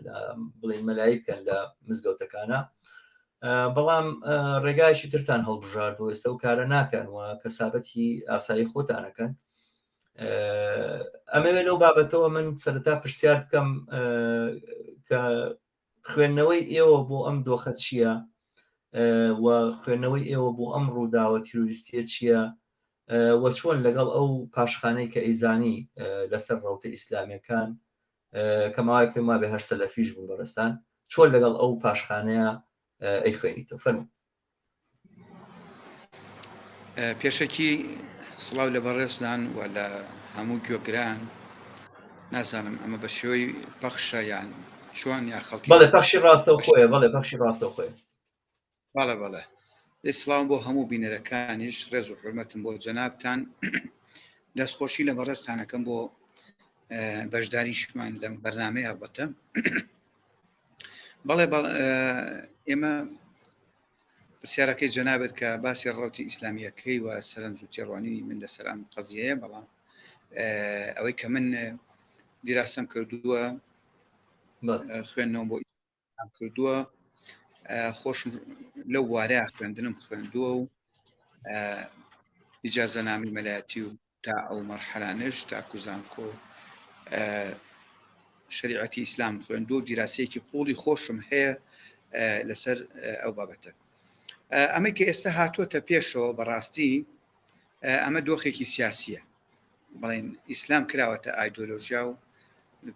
بڵێن مەلایی بکەن لە مزگەوتەکانە بەڵام ڕێگایشی ترتان هەڵبژاردووە ئێستا و کارە ناکەنەوە کەسابەتی ئاسایی خۆتانەکەن ئەمەوێ لەو بابەتەوە من سەرەتا پرسیار بکەم کە خوێندنەوەی ئێوە بۆ ئەم دۆخە چییە و خوێندنەوەی ئێوە بۆ ئەم ڕووداوە تیرۆریستیە چییە وە چۆن لەگەڵ ئەو پاشخانەی کە ئەیزانی لەسەر ڕەوتە ئیسلامیەکان کە ماوەیەک پێم وابێ هەر سەلەفیش بوون بەڕێستان چۆن لەگەڵ ئەو پاشخانەیە ئەی خوێنیتەوە فەرموو پێشەکی سڵاو لە بەڕێزدان و لە هەموو گوێگران نازانم ئەمە بە شێوەی پەخشە یان چۆن یا خەڵکی بەڵێ پەخشی ڕاستە خۆیە بەڵێ پەخشی ڕاستە خۆیە بەڵێ ئیسلام بۆ هەموو بینەرەکانیش ڕێز و حورمەتم بۆ جەنابتان دەستخۆشی لە بەڕێزتانەکەم بۆ بەشداریشمان لەم بەرنامەیە هەڵبەتە بەڵێ ئێمە پرسیارەکەی جەنابێت کە باسی ڕەوتی ئیسلامیەکەی و سەرنج و تێڕوانی من لەسەر ئەم قەزیەیە بەڵام ئەوەی کە من دیراسەم کردووە خوێندنەوە بۆ ئیسلام کردووە خۆشم لەو وارەیە خوێندنم خوێندووە و ئیجازەنامی مەلایەتی و تا ئەو مەرحەلانەش تاکو زانکۆ شریعەتی ئیسلام خوێندووە و دیراسەیەکی قوڵی خۆشم هەیە لەسەر ئەو بابەتە ئەمەی کە ئێستا هاتووەتە پێشەوە بەڕاستی ئەمە دۆخێکی سیاسیە بڵێن ئیسلام کراوەتە ئایدۆلۆژیا و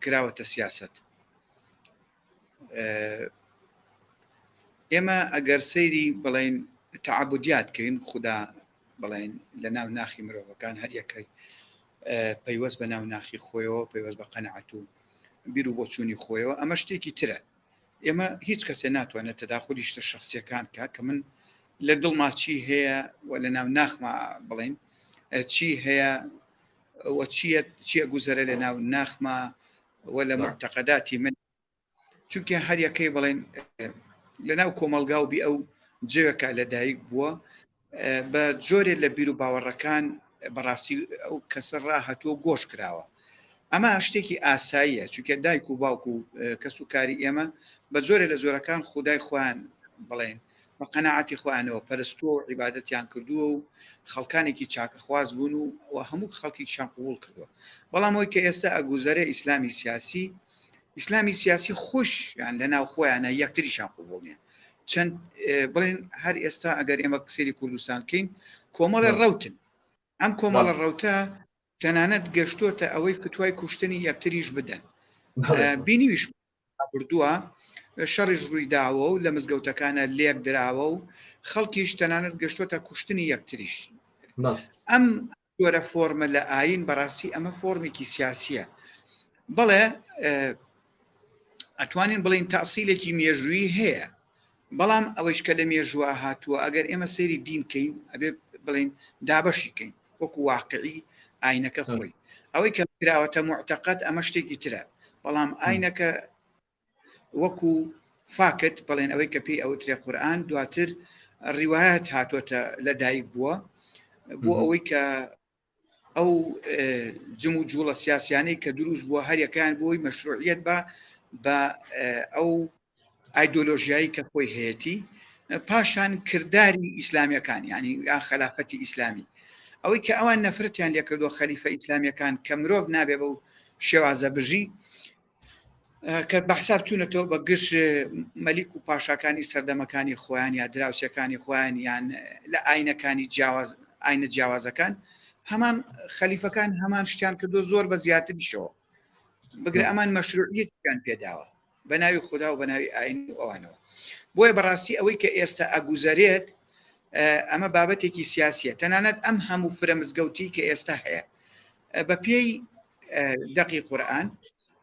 کراوەتە سیاست ئێمە ئەگەر سەیری بڵێن تەعابودیات کەین خوددا بڵێن لە ناو ناخی مرۆڤەکان هەر یەکەی پەیوەست بە ناو ناخی خۆیەوە پەیوەست بە قەنەعەت و بیر و بۆچوونی خۆیەوە ئەمە شتێکی ترە ئێمە هیچ کەسێ ناتوانێت تەداخلی شتە شخصیەکان بکە کە من لە دڵما چی هەیە و لە ناو ناخما بڵێن چی هەیە و چیە گوزەرە لە ناو ناخما و لە معتەقەداتی من چونکە هەر یەکەی بڵێن لە ناو کۆمەلگا و بی ئەو جێوەکە لەدایک بووە بە جۆرێ لە بیر و باوەڕەکان بەڕاستی ئەو کەسە ڕاهەتووە گۆش کراوە ئەمە شتێکی ئاساییە چونکە دایک و باوک و کەس و کاری ئێمە بە جۆرێ لە جۆرەکان خودای خۆیان بڵێن بە قەنەعەتی خۆیانەوە پەرستووە و عیبادەتیان کردووە و خەڵکانێکی چاکە خواز بوون و هەموو خەڵکیشان قبوڵ کردووە بەڵام ئەوەی کە ئێستا ئەگوزەرە ئیسلامی سیاسی خوش یان لە ناو خۆیانە یەکتریشان قبوڵ نییە چەند بڵێن هەر ئێستا ئەگەر ئێمە سێری کوردستان کەین کۆمەڵە ڕەوتن ئەم کۆمەڵە ڕەوتە تەنانەت گەشتووەتە ئەوەی فتوای کوشتنی یەکتریش بدەن بینیویش بردووە شەڕیش ڕووی داوە و لە مزگەوتەکانە لێک دراوە و خەڵکیش تەنانەت گەشتووەتە کوشتنی یەکتریش ئەم جۆرە فۆرمە لە ئاین بەڕاستی ئەمە فۆرمێکی سیاسیە بەڵێ ئەتوانین بڵین تەسیلێکی مێژووی هەیە بەڵام ئەوەیش کە لە مێژووە هاتووە ئەگەر ئێمە سەیری دینکەین ئەبێ بڵین دابەشیکەین وەکو واقعی ئاینەکە خۆی ئەوەی کە کراوەتە معتەقەد ئەمە شتێکی ترە بەڵام ئاینەکە وەکو فاکت بڵێن ئەوەی کە پێی ئەوترێ قورئان دواتر ڕیوایەت هاتوۆتە لەدایک بووە بۆ ئەوەی کە ئەو جم و جوڵە سیاسیانەی کە دروست بووە هەریەکان بۆی مەشروعیت بە ئەو ئایدۆلۆژیایی کە خۆی هەیەی پاشان کردداری ئیسلامیەکان ینی یان خلافەتی ئیسلامی ئەوەی کە ئەوان نەفرەتیان لێکردووە خەلیفە ئیسلامیەکان کە مرۆڤ نابێ بە و شێوازە بژی کە بەحساب چوونەتەوە بە گشت مەلیک و پاشاکانی سەردەمەکانی خۆیان یا دراوسەکانی خۆیان یان لە ئاینەکانی ئاینە جیاوازەکان هەمان خەلیفەکان هەمان شتیان کردو زۆر بە زیاتریشەوە بگرە ئەمان مەشروعیەتیان پێداوە بە ناوی خوددا و بە ناوی ئاین و ئەوانەوە بۆیە بەڕاستی ئەوەی کە ئێستا ئەگوزارێت ئەمە بابەتێکی سیاسیە تەنانەت ئەم هەموو فرە مزگەوتی کە ئێستا هەیە بە پێی دەقی قورئان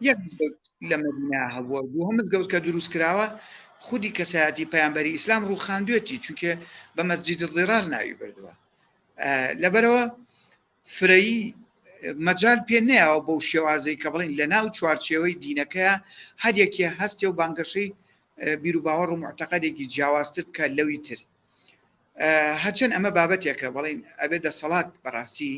یەک مزگەوت لە مەدینە هەبووە بوو هەم مزگەوت کە دروست کراوە خودی کەسایەتی پەیامبەری ئیسلام ڕووخاندوێتی چونکە بە مەسجید الضرار ناوی بردووە لەبەرەوە فرەیی مەجال پێ نەیەوە بەو شێوازەی کە بڵین لە ناو چوارچێوەی دینەکەیە هەر یەکێ هەستێ و بانگەشەی بیر و باوەڕ و معتەقەدێکی جیاوازتر بکە لەوی تر هەرچەند ئەمە بابەتێکە بەڵین ئەبێ دەسەڵات بەڕاستی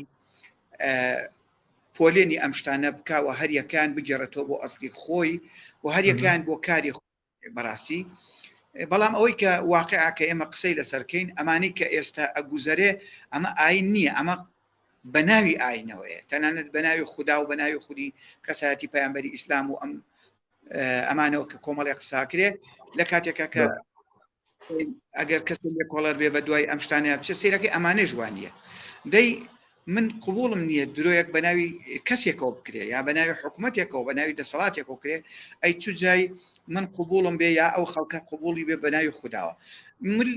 پۆلێنی ئەم شتانە بکە و هەر یەکان بگێڕێتەوە بۆ ئەسلی خۆی و هەر یەکان بۆ کاری بەڕاستی بەڵام ئەوەی کە واقعا کە ئێمە قسەی لەسەرکەین ئەمانەی کە ئێستا ئەگوزەرێ ئەمە ئاین نییە ئەمە بەناوی ئاینەوەیە تەنانەت بەناوی خوددا و بەناوی خودی کەسایەتی پەیامبەری ئیسلام و ئەمانەوە کە کۆمەڵی قساکرێ لە کاتێکە کە ئەگەر کەس لێ کۆڵەر بێ بە دوای ئەم شتانەیە بچێ سیرەکەی ئەمانەی جوانیە دەی من قبولم نییە درۆیەک بە ناوی کەسێکەوە بکرێ یا بە ناوی حکوومەتێکەوە بە ناوی دەسەڵاتێکەوە کرێ ئەی چجای من قبولم بێ یا ئەو خەڵکە قبولی بێ بە ناوی خودداوە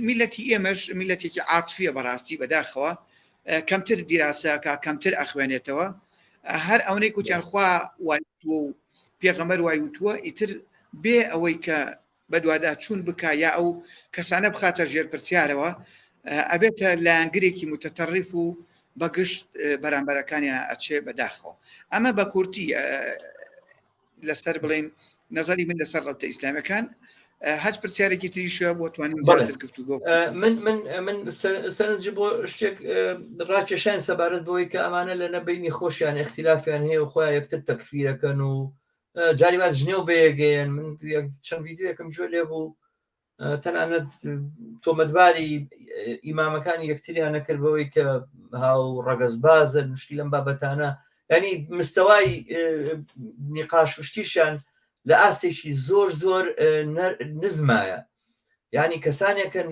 میلەتی ئێمەش میلەتێکی عاتفیە بەڕاستی بەداخەوە کەمتر دیراسەکە کەمتر ئەخوێنێتەوە هەر ئەوەی کوتیان خوا وایتووە و پێغەمبەر وایوتووە ئیتر بێ ئەوەی کە بەدوادا چوون بکە یا ئەو کەسانە بخاتە ژێر پرسیارەوە ئەبێتە لایەنگرێکی متتەڕیف و بەگشت بەرامبەرەکانیان ئەچێ بەداخەوە ئەمە بە کورتی لەسەر بڵێن نظری من لەسەر ڕەوتە ئیسلامیەکان هەچ پرسیارێکی تریشە بۆ توانین زیاتر گفتوگۆ من سەرنجی بۆ شتێک ڕاکێشان سەبارەت بەوەی کە ئەمانە لە نەبینی خۆشیان اختلافیان هەیە و خۆیان یەکتر تەکفیرەکەن و جاری واز ژنێو بەیەگەیەن من چەند ڤیدیۆیەکەم گوێ لێ بوو تەنانەت تۆمەتباری ئیمامەکانی یەکتریان نەکرد بەوەی کە هاو ڕەگەزبازن شتی لەم بابەتانە ینی مستەوای نیقاش و شتیشان لە ئاستێکی زۆر زۆر نزمایە ینی کەسانێکن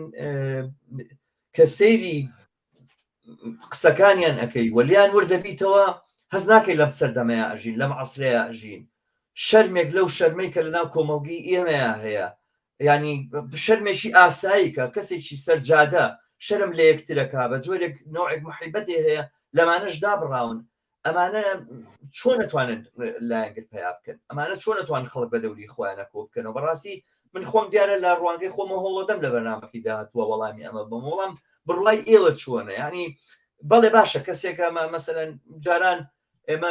کە سەیری قسەکانیان ئەەکەی وەلیان وردەبیتەوە هەز ناکەی لەم سەردەمەیە ئەژین لەم عەسرەیە ئەژین شەرمێک لەو شەرمەی کە لەناو کۆمەڵگی ئێمەیە هەیە ینی شەرمێکی ئاسایی کە کەسێکی سەرجادە شەرم لە یەکترەکە بە جۆرێک نوعێک محیبەتێ هەیە لەمانەش دابڕاون ئەمانە چۆن نەتوانن لایەنگر پیا بکەن ئەمانە چۆن نەتوانن خەڵک بە دەوری خۆیانە کۆ بکەنەوە بەڕاستی من خۆم دیارە لە ڕوانگەی خۆمە هەوڵەدەم لە بەرنامەکەی داهاتووە وەڵامی ئەمە بم وەڵام بڕوای ئێوە چۆنە ینی بەڵێ باشە کەسێکە مەسەلەن جاران ئێمە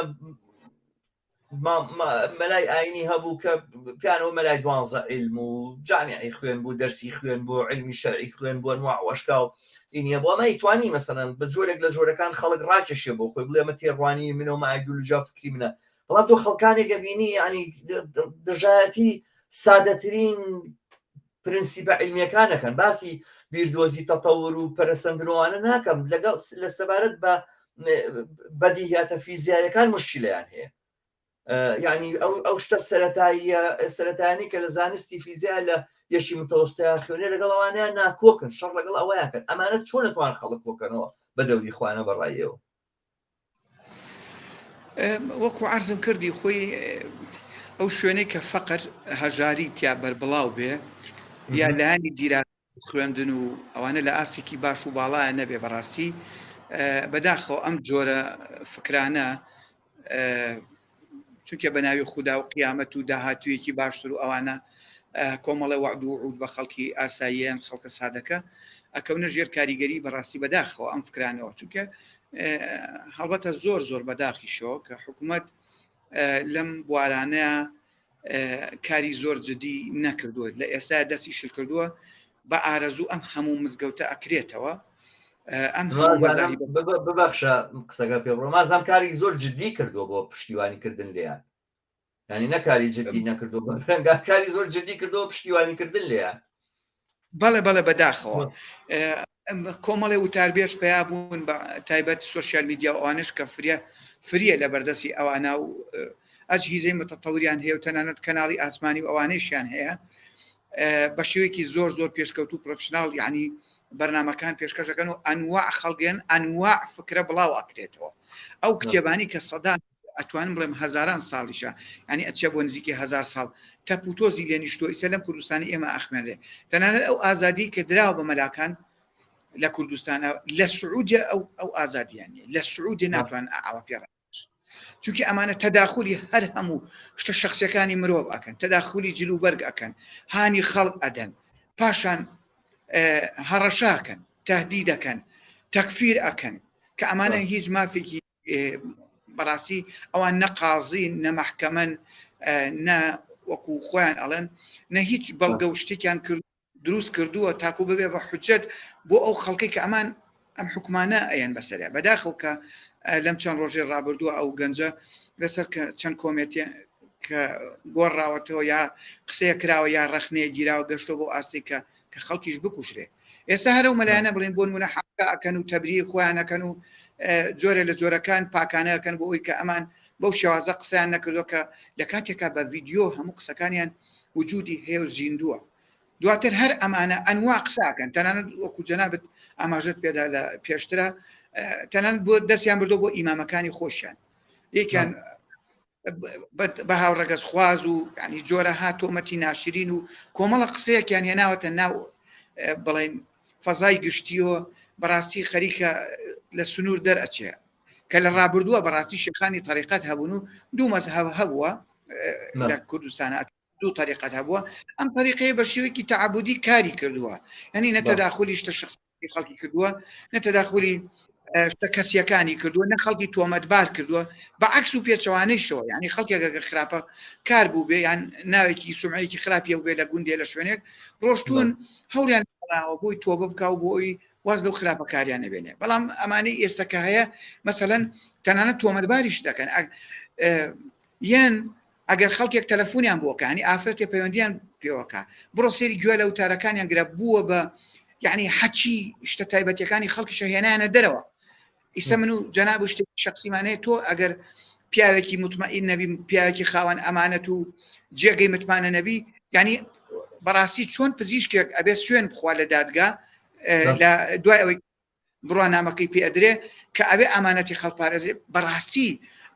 مەلای ئاینی هەبوو کە پیانەوە مەلای 12 علم و جامیعی خوێن بوو دەرسی خوێن بۆ علمی شەرعی خوێن بۆ ئەنواع وەشکاو اینە بۆ ئەمە ئیتوانی مەسەلەن بە جۆرێک لە جۆرەکان خەڵک ڕاکێشێ بۆ خۆی بڵێ ئەمە تێڕوانی منەوە ئایدۆلۆژیا فکری منە بەڵام تۆ خەڵکانێکە بینی ینی دژایەتی سادەترین پرینسیپە علمیەکانەکەن باسی بیردۆزی تەتەور و پەرەسەندنەوەوانە ناکەم لەگەڵ لە سەبارەت بە بەدیهیاتە فیزیایەکان مشکلەیان هەیە یعنی ئەو شتە سەرەتایانی کە لە زانستی فیزیا لە یەشی متەوەستەیە خوێنێ لەگەڵ ئەوانەیە ناکۆکن شەڕ لەگەڵ ئەوەیەکەن ئەمانە چۆن نەتوان خەڵک کۆکەنەوە بە دەوری خوانە بەڕایەوە وەکو عەرزم کردی خۆی ئەو شوێنەی کە فەقر هەژاری تیا بەربڵاو بێ یا لایانی دیرا خوێندن و ئەوانە لە ئاستێکی باش و باڵایە نەبێ بەڕاستی بەداخەوە ئەم جۆرە فکرانە چونکە بە ناوی خوددا و قیامەت و داهاتوویەکی باشتر و ئەوانە کۆمەڵی وعد و وعود بە خەڵکی ئاساییان خەڵکە سادەکە ئەکەونە ژێر کاریگەری بەڕاستی بەداخەوە ئەم فکرانەوە چونکە هەڵبەتە زۆر بەداخیشەوە کە حکوومەت لەم بوارانەیە کاری زۆر جدی نەکردووە لە ئێستا دەستی شل کردووە بە ئارەزوو ئەم هەموو مزگەوتە ئەکرێتەوە ئەم ببەخشە قسەکە پێ بڕۆ مازام کاری زۆر جدی کردووە بۆ پشتیوانیکردن لێیان ینی نەکاری جدی نەکردو بەرەنگا کاری زۆر جدی کردەوە پشتیوانیکردن لێیان بەڵێ بەداخەوە کۆمەڵی وتاربێش پیا بوون بە تایبەت سوۆسیال میدیا ئەوانش کە فریە لە بەردەستی ئەوانە و ئەجهیزەی متەتەوریان هەیە و تەنانەت کەناڵی ئاسمانی و ئەوانەیشیان هەیە بە شێوەیەکی زۆر پێشکەوت و پرۆفشناڵ یعنی بەرنامەکان پێشکەشەکەن و ئەنواع خەڵگەن ئەنواع فکرە بڵاو ئەکرێتەوە ئەو کتێبانی کە سەدان ئەتوانم بڵێم هەزاران ساڵیشە ینی ئەچە بۆ نزیکی 1000 ساڵ تەپوتۆزی لێ نیشتۆ ئیسە لەم کوردستانی ئێمە ئەخمێنرێ تەنانەت ئەو ئازادی کە دراوە بە مەلاکان لە کوردستانە لە سعودی ئەو ئازادیانە لە سعودی ناتوان ئاوا پێڕ چونکە ئەمانە تەداخلی هەر هەموو شتە شخصیەکانی مرۆڤ ئەکەن تەداخلی جلوبەرگ ئەکەن هانی خەڵق ئەدەن پاشان هەڕەشاکەن تهدید ئەکەن تەکفیر ئەکەن کە ئەمانە هیچ مافێکی بەڕاستی ئەوان نەقازین نەمەحکەمەن نە وەکو خۆیان ئەڵێن نە هیچ بەڵگە و شتێکیان کرد دروست کردووە تاکو ببێ بە حجەت بۆ ئەو خەڵکی کە ئەمان ئەم حکومانە ئەیان بەسەرە بەداخڵ کە لەم چەند ڕۆژێ ڕابردووە ئەو گەنجە لەسەر چەند کۆمێتی کە گۆڕاوەتەوە یا قسەیە کراوە یا ڕەخنەیە گیراوە گەشتۆ بۆ ئاستی کە خەڵکیش بکوشرێ ئێستا هەرو مەلایەنە بڵێن بۆ نمونە حەقا ئەکەن و تەبری خۆیانەکەن و جۆرە لە جۆرەکان پاکانەکەن بۆ ئەوی کە ئەمان بەو شێوازە قسەیان نەکردو کە لە کاتێکا بە ڤیدیۆ هەموو قسەکانیان وجودی هەیە و زیندووە دواتر هەر ئەمانە ئەنواع قساکەن تەنانەت وەکو جەنابەت ئاماژەت پێدا لە پێشترە تەنانەت بۆ دەستیان بردو بۆ ئیمامەکانی خۆشیان یەکیان بە هاوڕەگەز خواز و ینی جۆرە هاتۆمەتی ناشرین و کۆمەڵە قسەیەکیان هێناوەتە ناو بڵێن فەزای گشتیەوە بەڕاستی خەریکە لە سنوور دەرئەچێ کە لە ڕابردووە بەڕاستی شێخانی تەریقەت هەبوون و دوو مەزهەب هەبووە لە کوردستانە دوو طریقەت هەبووە ئەم طریقەیە بە شێوەیەکی تەعەبودی کاری کردووە ینی نەتەداخلی شتە شخصی خەڵکی کردووە نەتەداخلی شتە کەسیەکانی کردووە نە خەڵکی تۆمەتبار کردووە بەعکس و پێچەوانەیشەوە ینی خەڵکێکە خراپە کار بوو بێ یان ناوێکی سومعەیەکی خراپی و بێ لە گوندێ لە شوێنێک ڕۆشتون هەوڵیان بۆی تۆبە بکاو بۆی واز لەو خراپەکاریان نەبێنێ بەڵام ئەمانەی ئێستاکە هەیە مەسەلەن تەنانەت تۆمەتباریش دەکەن یان ئەگەر خەڵکێک تەلەفۆنیان بۆکانی ئافرەتێ پەیوەندیان پێوەکە بڕۆ سێری گوێ لە وتارەکانیان گرە بووە بە یعنی حەچی شتە تایبەتیەکانی خەڵکیشە هێنانە دەرەوە ئیسە من و جەناب و شتێکی شخصیمانەیە تۆ ئەگەر پیاوێکی مطمئین نەبی پیاوێکی خاوەن ئەمانەت و جێگەی متمانە نەبی ینی بەڕاستی چۆن پزیشکێک ئەبێ سوێن بخوا لە دادگا لە دوای ئەوەی بڕوا نامەکەی پێ ئەدرێ کە ئەبێ ئەمانەتی خەڵپارێزێ بەڕاستی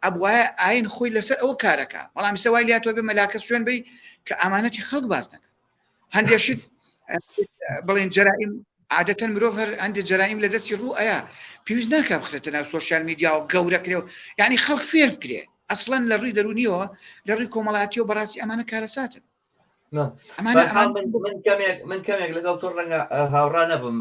ئەبوایە ئاین خۆی لەسەر ئەوە کارەکە بەڵام سەوای لاتۆ بێ مەلاکە سوێن بی کە ئەمانەتی خەڵک باز نەکە هەندێشت بڵێن جەرائیم عادەتەن مرۆڤ هەر هەندێک جەرائیم لە دەستی ڕوو ئەیە پێویست ناکە بخرێتە ناو سۆشیال میدیا و گەورەکرێ و یعنی خەڵک فێر بکرێ ئەسڵەن لە ڕووی دەرونیەوە لە ڕووی کۆمەڵاتیەوە بەڕاستی ئەمانە کارەساتن من کەمێک لەگەڵ تۆ ڕەنگە هاوڕا نەبم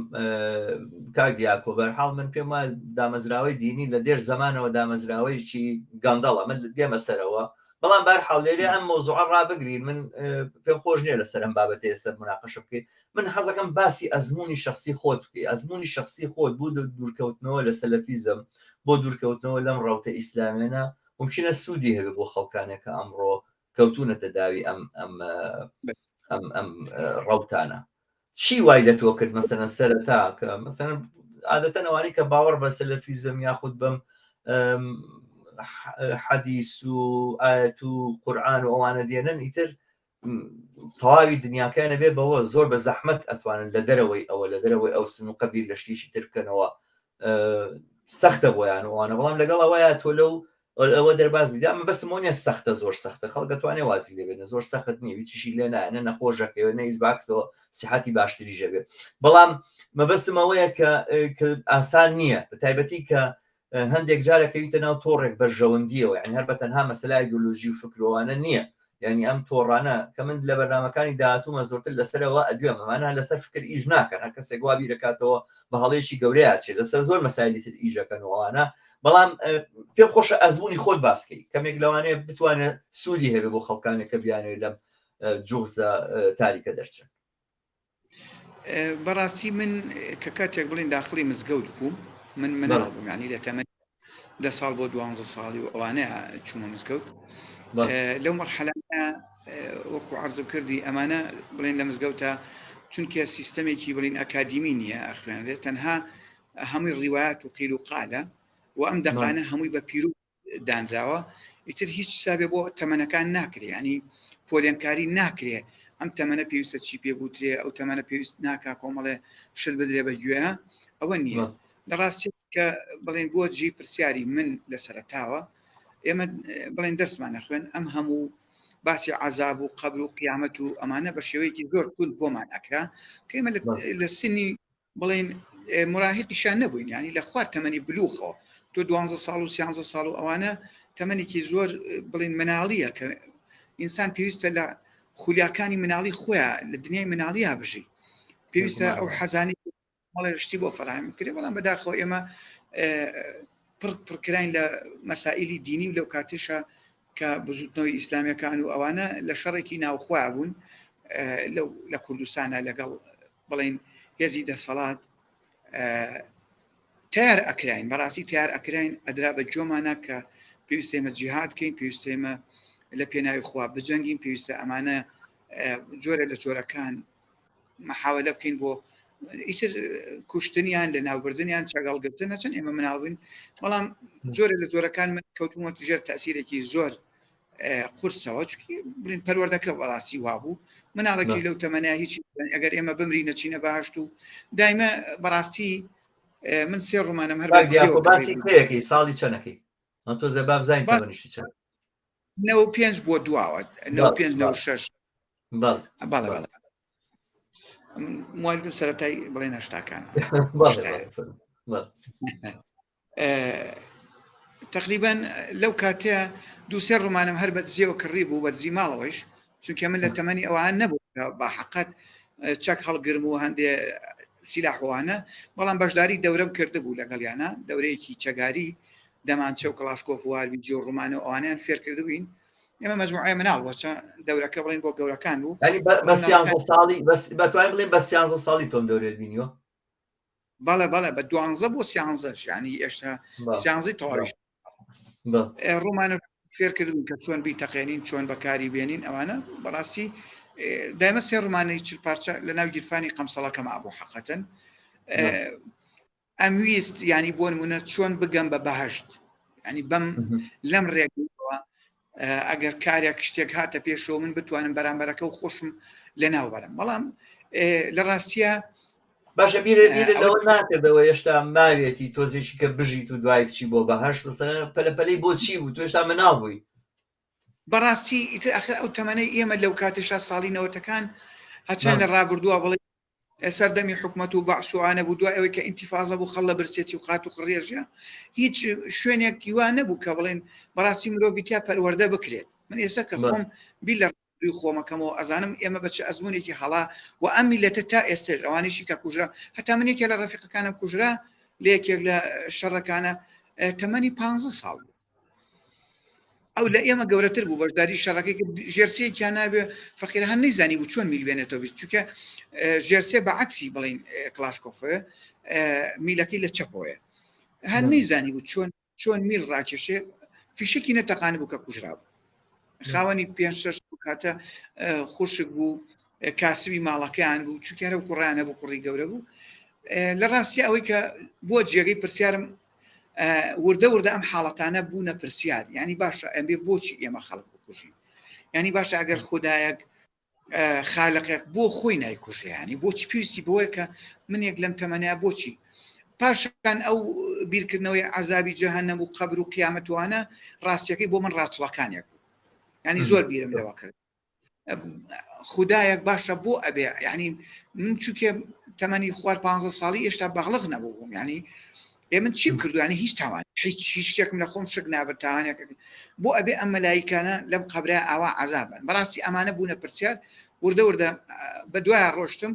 کاک دیاکۆ بەرحاڵ من پێم وایە دامەزراوەی دینی لە دێر زەمانەوە دامەزراوەیەکی گەندەڵە من دێمە سەرەوە بەڵام بەرحاڵ لێرێ ئەم مۆزوعە ڕابگرین من پێم خۆش نییە لەسەر ئەم بابەتەیە سەر مناقەشە بکەین من حەزەکەم باسی ئەزمموی شخصی خۆت بکەی ئەزمموی شخصی خۆت بوو دوورکەوتنەوە لە سەلەفیزم بۆ دوورکەوتنەوە لەم ڕەوتە ئیسلامێنە ممکنە سوودی هەبێ بۆ خەڵکانێکە ئەمڕۆ کەوتونەتە داوی ئەم ڕەوتانە چی وای لە تۆ کرد مەسەلەن سەرەتا کە مەسەلەن عادەتەن ئەوانەی کە باوەڕ بە سەلەفیزم یاخود بەم حەدیث و ئایەت و قورئان و ئەوانە دێنن ئیتر تەواوی دنیاکانە بێ بەوە زۆر بە زەحمەت ئەتوانن لە دەرەوەی ئەوە لە دەرەوەی ئەو سن و قەبیل لە شتیشی تر بکەنەوە سەختە بۆیان وانە بەڵام لەگەڵ ئەوەیە تۆ لەو ئەوە دەرباز بیدا من بەسم وانە سەختە زۆر سەختە خەڵک دەتوانێت وازی لێبێنە زۆر سەخت نییە هیچیشی لێ نایە نەخۆشەکەوە نەیز باکسەوە سیحەتی باشتری ژەبێ بەڵام مەبەستم ئەوەیە کە ئاسان نییە بە تایبەتی کە هەندێک جارەکەویتە ناو تۆڕێک بەرژەوەندیەوە، یعنی هەر بە تەنها مەسەلای ئایدۆلۆژی و فکرۆوانە نییە، یعنی ئەم تۆڕانە کە من لە بەرنامەکانی داهاتوومە زۆرتر لەسەرەوە ئەدوێم ئەمانە لەسەر فکر ئیش ناکەن، هەر کەسێک وا بیرەکاتەوە بە هەڵەیەکی گەورەیە چێت لەسەر زۆر مەسایلی تر ئیژەکەنەوەوانە، بەڵام پێم خۆشە ئەزمموی خۆت باسکەی کەمێک لەوانەیە بتوانێت سوودی هەبێ بۆ خەڵکانێک کە بیانێت لەم جوغزە تاریکە دەرچن. بەڕاستی من کە کاتێک بڵین داخلی مزگەوت بووم من مناڵ بووم، ینی لە تەمەنی 10 ساڵ بۆ 12 ساڵی و ئەوانەیە چوومە مزگەوت. لەو مەرحەلانە وەکو عەرزم کردی ئەمانە بڵین لە مزگەوتە چونکە سیستەمێکی بڵین ئەکادیمی نییە ئەخوێنرێت، تەنها هەمووی ڕیوایەت و قیل و قالە و ئەم دەقانە هەمووی بە پیرۆ دانراوە، ئیتر هیچ حسابێ بۆ تەمەنەکان ناکرێ، ینی پۆلێنکاری ناکرێ ئەم تەمەنە پێویستە چی پێ بوترێ، ئەو تەمەنە پێویست ناکا کۆمەڵێ شل بدرێ بە گوێ، ئەوە نییە. لە ڕاستی کە بڵێن بۆ جی پرسیاری من لە سەرەتاوە ئێمە بڵێن دەرسمان نەخوێن، ئەم هەموو باسی عەزاب و قەبر و قیامەت و ئەمانە بە شێوەیەکی زۆر کورد بۆمان ئەکرا کە ئێمە لە سنی بڵێن مراهقیشان نەبووین، ینی لە خوار تەمەنی بلوغەوە تۆ 12 ساڵ و 13 ساڵ و ئەوانە تەمەنێکی زۆر بڵێن مناڵیە کە ئینسان پێویستە لە خولیاکانی مناڵی خۆیان لە دنیای مناڵیە بژی، پێویستە ئەو حەزانی مەڵێ شتی بۆ فەرهەم کرێ، بەڵام بەداخەوە ئێمە پڕکراین لە مەسائلی دینی و لەو کاتێشە کە بزوتنەوەی ئیسلامیەکان و ئەوانە لە شەڕێکی ناوخوا بوون لە کوردستانە لەگەڵ بڵێن هێزی دەسەڵات تیار ئەکراین، بەڕاستی تیار ئەکراین ئەدرا بە جۆمانە کە پێویستە ئێمە جیهاد بکەین، پێویستە ئێمە لە پێناوی خوا بجەنگین، پێویستە ئەمانە جۆرە لە جۆرەکان محاولە بکەین بۆ ئیتر کوشتنیان لە ناوبردنیان چاگەڵگرتن نەچەند ئێمە مناڵبووین، بەڵام جۆرە لە جۆرەکان من کەوتومە توژێر تەسیرێکی زۆر قورسەوە چونکی بڵین پەروەردەکە بەڕاستی وابوو مناڵێکی لەو تەمەنای هیچی ئەگەر ئێمە بمری نەچینە بەهەشت و دایمە بەڕاستی من سێ ڕۆمانم هەر باسی ساڵی چەندەکەی تۆ زەباب زین تەمەنیشی چەند 95 بۆ دواوە 95 بەڵێ موالدم سەرەتای بڵێن هەشتاکان تقریبا لەو کاتەیە دووسێ ڕۆمانم هەر بەدزیەوە کڕی بوو بەدزی ماڵەوەیش، چونکە من لە تەمەنی ئەوان نەبوو بە حەقەت چەک هەڵگرم و هەندێ سیلاحوانە، بەڵام بەشداری دەورەم کرده بوو لەگەڵیانە، دەورەیەکی چەگاری دەمانچە و کلاشکۆف و هارویجی و ڕۆمانە و ئەوانیان فێر کرده بووین، ئێمە مەجموعەیە مناڵ وەچە دەورەکە بڵین بۆ گەورەکان بوو، بە 13 ساڵی بەتوانین بڵێن بە 13 ساڵی تۆم دەورێت بینیوە؟ بەڵێ بە 12 بۆ 13 ینی ئێشتا 13 تەواویش ڕۆمانە فێر کردبوون کە چۆن بیتەقێنین، چۆن بەکاری بێنین، ئەوانە بەڕاستی دایمە سێ ڕۆمانەی چل پارچە لە ناو گیرفانی قەمسەڵەکەم ئابوو حەقەتەن ئەمویست ینی بۆ نمونە چۆن بگەم بە بەهەشت، ینی بەم لەم ڕێگەوە ئەگەر کارێک شتێک هاتە پێشەوە من بتوانم بەرامبەرەکە و خۆشم لە ناو بەرم، بەڵام لە ڕاستیە باشە بیرە لەوە ناکردەوە هێشتا ماوێتی تۆزێکی کە بژیت و دوای بچی بۆ بەهەشت پەلەپەلەی بۆ چی بوو تۆ هێشتا مناڵ بووی؟ بەڕاستی ئیتر ئەخر ئەو تەمەنەی ئێمە لەو کاتێشا ساڵی نەوەتەکان هەچەند لە ڕابردووە بڵێ سەردەمی حکومەت و بەعسوانە بوو، دوای ئەوەی کە ئینتیفاضە بوو خەڵە برسێتی و قات و قڕێژە هیچ شوێنێکی وا نەبوو کە بڵێن بەڕاستی مرۆڤی تیا پەروەردە بکرێت. من ئێستا کە خۆم بی لە خۆمەکەمەوە ئەزانم ئێمە بەچ ئەزمونێکی هەڵا و ئەم میلەتە تا ئێستش ئەوانیشی کە کوژرا، هەتا منێکە لە ڕەفیقەکانم کوژرا لە یەکێک لە شەڕەکانە تەمەنی 15 ساڵ بوو، ئەو لە ئێمە گەورەتر بوو بەشداری شەڕەکەی ژێرسەیەکیان نابێ فەقیر هەن نەیزانی بوو چۆن میل بێنێتەوە بیست، چونکە ژێرسێ بەعەکسی بڵین کلاشکۆفە میلەکەی لە چەپۆیە هەن نەیزانی بوو چۆن میل ڕاکێشێ، فیشکی نەتەقانە بوو کە کوژرا بوو، خاوەنی 5-6 کاتە خوشک بوو کاسبی ماڵەکەیان بوو، چونکە هەرە کوڕیانە بوو کوڕی گەورە بوو. لە ڕاستی ئەوەی کە بۆ جێگەی پرسیارم وردە ئەم حاڵەتانە بوونە پرسیار، ینی باشە ئەمبێ بۆچی ئێمە خەڵک بکوژین، ینی باشە ئەگەر خودایەک خالقێک بۆ خۆی نایکوژێ، ینی بۆچی پێویستی بۆیە کە منێک لەم تەمەنیا بۆچی پاشان ئەو بیرکردنەوەی عەزابی جەهەنەم و قەبر و قیامەتوانە ڕاستیەکەی بۆ من ڕاچڵەکانێک بوو، ینی زۆر بیرم لەوە کرد خودایەک باشە بۆ ئەبێ، ینی من چونکە تەمەنی خوار 15 ساڵی ئێشتا بەغڵق نەبووم، ینی من چیم کردو ینی هیچ تاوان هیچ شتێکم لە خۆم شک نابێت تاوانێک بۆ ئەبێ ئەم مەلایکانە لەم قەبرە ئاوا عەزابن بەڕاستی ئەمانە بوونە پرسیار وردە بە دوایە ڕۆشتم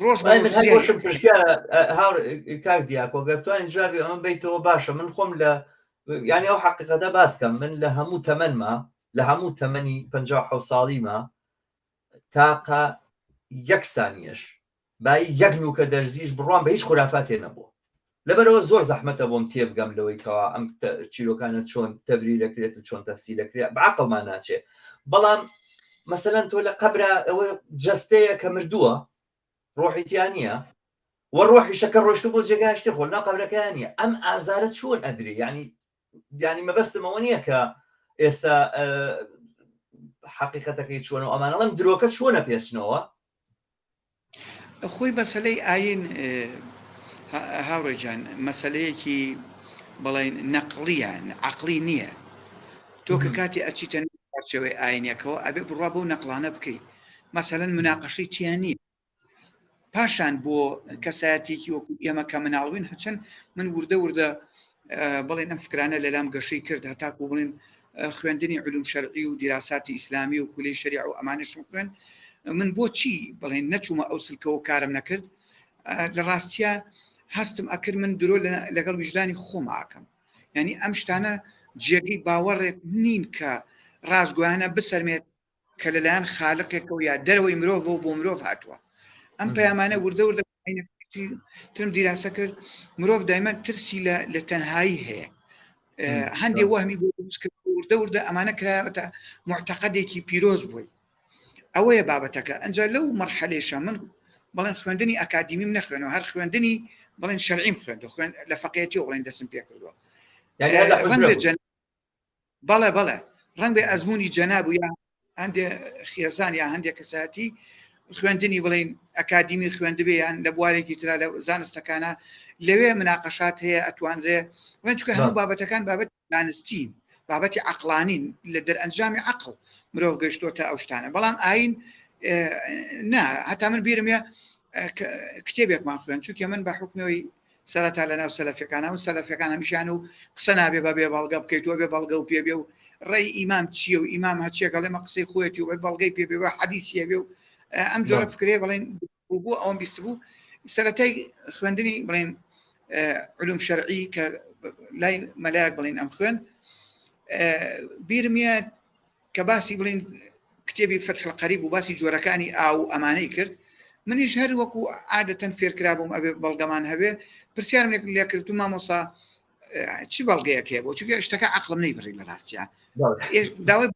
ڕۆژ هەرۆشم پرسیارە هاوڕ کاک دیاکۆ گەفتوانی جوابی ئەمە بیتەوە باشە من خۆم لە ینی ئەو حەقیقەتە باسکەم من لە هەموو تەمەنما لە هەموو تەمەنی 57 ساڵیمە تاقە یەک سانیەش بای یەک نوکە دەرزیش بڕوان بە هیچ خورافاتێ نەبووە لەبەرەوە زۆر زەحمەتە بۆم تێبگەم لەوەی کەوا ئەم چیرۆکانە چۆن تەبری دەکرێت و چۆن تەفسیر دەکرێت بەعەقڵمان ناچێت بەڵام مەسەلەن تۆ لە قەبرە ئەوە جەستەیە کە مردووە ڕۆحیتیان نییە وە ڕۆحی شەکە ڕۆشت بۆ جێگاشتی خۆ ناو قەبرەکەیان نییە ئەم ئازارە چۆن ئەدرێ ینی مەبەستمەوە نییە کە ئێستا حقیقەتەکەی چۆنەوە ئەمانەڵم درۆکە چۆنە پێچنەوە خۆی بەسەلەی ئاین هاوڕێجان مەسەلەیەکی بەڵێن نەقلیان عەقلی نییە تۆ کە کاتی ئەچیتە پارچەوەی ئاینەکەەوە ئەبێ بڕوا بەو نەقلانە بکەیت مەسەلەن مناقەشەی تیان نییە پاشان بۆ کەسایەتێکی وەکو ئێمە کە مناڵوین هەچەند من وردە بڵێن ئەم فکرانە لەلام گەشەی کرد هەتاکو بڵێن خوێندنی علوم شەرعی و دیراساتی ئیسلامی و کولەی شەریع و ئەمانەشم خوێن من بۆچی بڵێن نەچوومە ئەو سلکەوە کارم نەکرد لە ڕاستیە هەستم ئەکرد من درۆ لەگەڵ ویژدانی خۆم ئاکەم ینی ئەم شتانە جێگەی باوەڕێک نین کە ڕازگویانە بسەرمێت کە لەلایەن خالقێکەوە یا دەرەوەی مرۆڤەوە بۆ مرۆڤ هاتووە ئەم پەیامانە وردە ترم دیراسە کرد مرۆڤ دایمەن ترسی لە تەنهایی هەیە هەندێ وەهمی بۆ وردە ئەمانە کرایەوەتە معتەقەدێکی پیرۆز بووی ئەوەیە بابەتەکە ئەنجا لەو مەرحەلێشە من بەڵێن خوێندنی ئەکادیمیم نەخوێنەوە هەر خوێندنی بڵێن شەرعیم خوێندەوە خوێن لە فەقێتی و بڵێن دەستم پێ کردووە بەڵێ ڕەنگ بێ ئەزمموی جەناب و یا هەندێ خێزان یا هەندێک کەساتی خوێندنی بڵێن ئەکادیمی خوێندبێ یان لە بوارێکی ترا لە زانستەکانە لەوێ مناقەشات هەیە ئەتوانرێ بڵێن چونکە هەموو بابەتەکان بابەت دانستین بابەتی عەقلانین لە دەرئەنجامی عەقڵ مرۆڤ گەیشتۆتە ئەو شتانە بەڵام ئاین نا هەتا من بیرمە کتێبێکمان خوێن چونکە من بە حکمەوەی سەرەتا لەناو سەلەفیەکانە و سەلەفیەکان هەمیشیان و قسە نابێ بەبێ بەڵگە بکەیتەوە بێ بەڵگە و پێبێ و ڕێی ئیمام چییە و ئیمام هەچێکە لێمە قسەی خۆیەتی و بە بەڵگەی پێبێ و حەدیثیە بێ و ئەم جۆرە فکرێ بڵێن بوو ئەوم بیست بوو سەرەتای خوێندنی بڵێن علوم شەرعی کە لای مەلایەک بڵێن ئەم خوێن بیرمە کە باسی بڵێن کتێبی فتح القەریب و باسی جۆرەکانی ئاو ئەمانەی کرد منیش هەر وەکو عادەتەن فێرکرا بووم ئەبێ بەڵگەمان هەبێ پرسیارم لێ کرد و مامۆسا چی بەڵگەیەک هەیە بۆ چونکە شتەکە عەقڵم نەیبڕی لە ڕاستیە داوای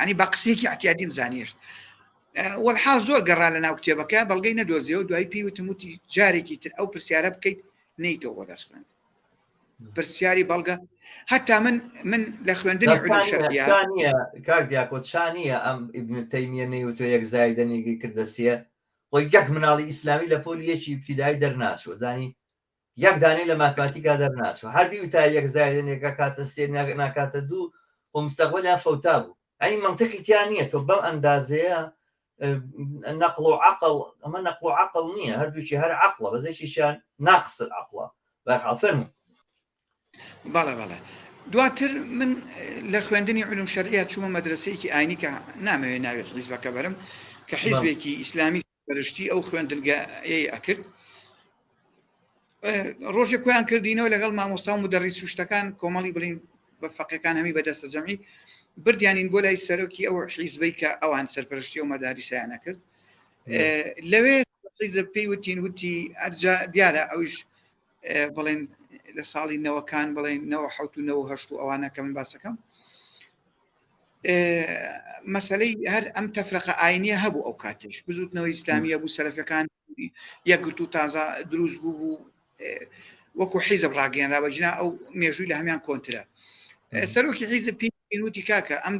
ینی بە قسەیەکی احتیاطیم زانیش والحال زۆر گەڕا لە ناو کتێبەکە بەڵگەی نەدۆزیەوە دوای پێیوتم وتی جارێکی تر ئەو پرسیارە بکەیت نەیتەوە بۆ دەست خوێند پرسیاری بەڵگە هەتا من لە خوێندنی علوم شەرعیە کاک دیاکۆ چانیە ئەم ئیبن تەیمیە نەیوتۆ یەک زایدەنێکی کردەسیە خۆی یەک مناڵی ئیسلامی لە پۆلی یەکی ابتیدایی دەرناچوە زانی یەک دانەی لە ماتماتیکا دەرناچوە هەردی وتا یەک زایدەنێکە کاتە سێ ناکاتە دوو بۆ مستەقبەلیان فەوتا بوو ئەنی منطقی تیان نییە تۆ بەم ئەندازەیە نەقڵ و عەقڵ ئەمە نەقڵ و عەقڵ نییە هەردووکی هەر عەقڵە بەزێکیشیان ناقص العەقڵە بەرحاڵ فەرموو بەڵێ دواتر من لە خوێندنی علوم شەرعیە چوومە مەدرسەیەکی ئاینی کە نامەوێت ناوێت حیزبەکە بەرم کە حیزبێکی ئیسلامی بەرشتی ئەو خوێندنگەیە ئەکرد ڕۆژێک کۆیان کردینەوە لەگەڵ مامۆستا و مدەڕیس و شتەکان کۆمەڵی بڵین بە فەقێکان هەمی بەدەستە جەمعی بردیانین بۆ لای سەرۆکی ئەو حیزبەی کە ئەوان سەرپەرشتی و مەداریسیانە کرد لەوێ حیزب پێی وتین وتی ئەرجا دیارە ئەوش بڵێن لە ساڵی نەوەکان بڵێن 1970 و ئەوانە کە من باسەکەم مەسەلەی هەر ئەم تەفرەقە ئاینیە هەبوو ئەو کاتش بزوتنەوەی ئیسلامیە بوو سەلەفیەکان یەکگرت و تازە دروست بوو وەکو حیزب ڕاگەیاندرا بەجنا ئەو مێژووی لە هەمان کۆنترە سەرۆکی حیزب پێی وتی کاکە ئەم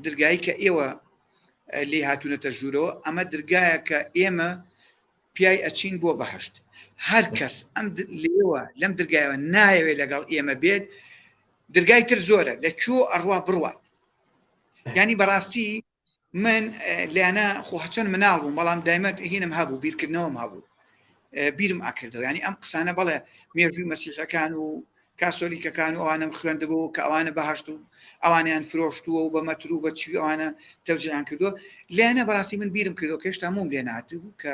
دەرگایی کە ئێوە لێ هاتوونەتە ژوورەوە ئەمە دەرگایە کە ئێمە پیای ئەچین بۆ بەهەشت هەر کەس ئەم لێوە لەم دەرگایەوە نایەوێت لەگەڵ ئێمە بێت دەرگای تر زۆرە لە کوێ ئەڕوا بڕوات ینی بەڕاستی من لێانە خۆ هەچەند مناڵ بووم بەڵام دایمەت هینم هەبوو بیرکردنەوەم هەبوو بیرم ئاکردەوە ینی ئەم قسانە بەڵێ مێژووی مەسیحەکان و کاسۆلیکەکان و ئەوانە خوێندبوو کە ئەوانە بەهشت و ئەوانیان فرۆشتووە و بە مەتر و بەچوی ئەوانە تەوجیان کردووە لێنە بەڕاستی من بیرم کردو کە هێشتا موم لێ ناتبوو کە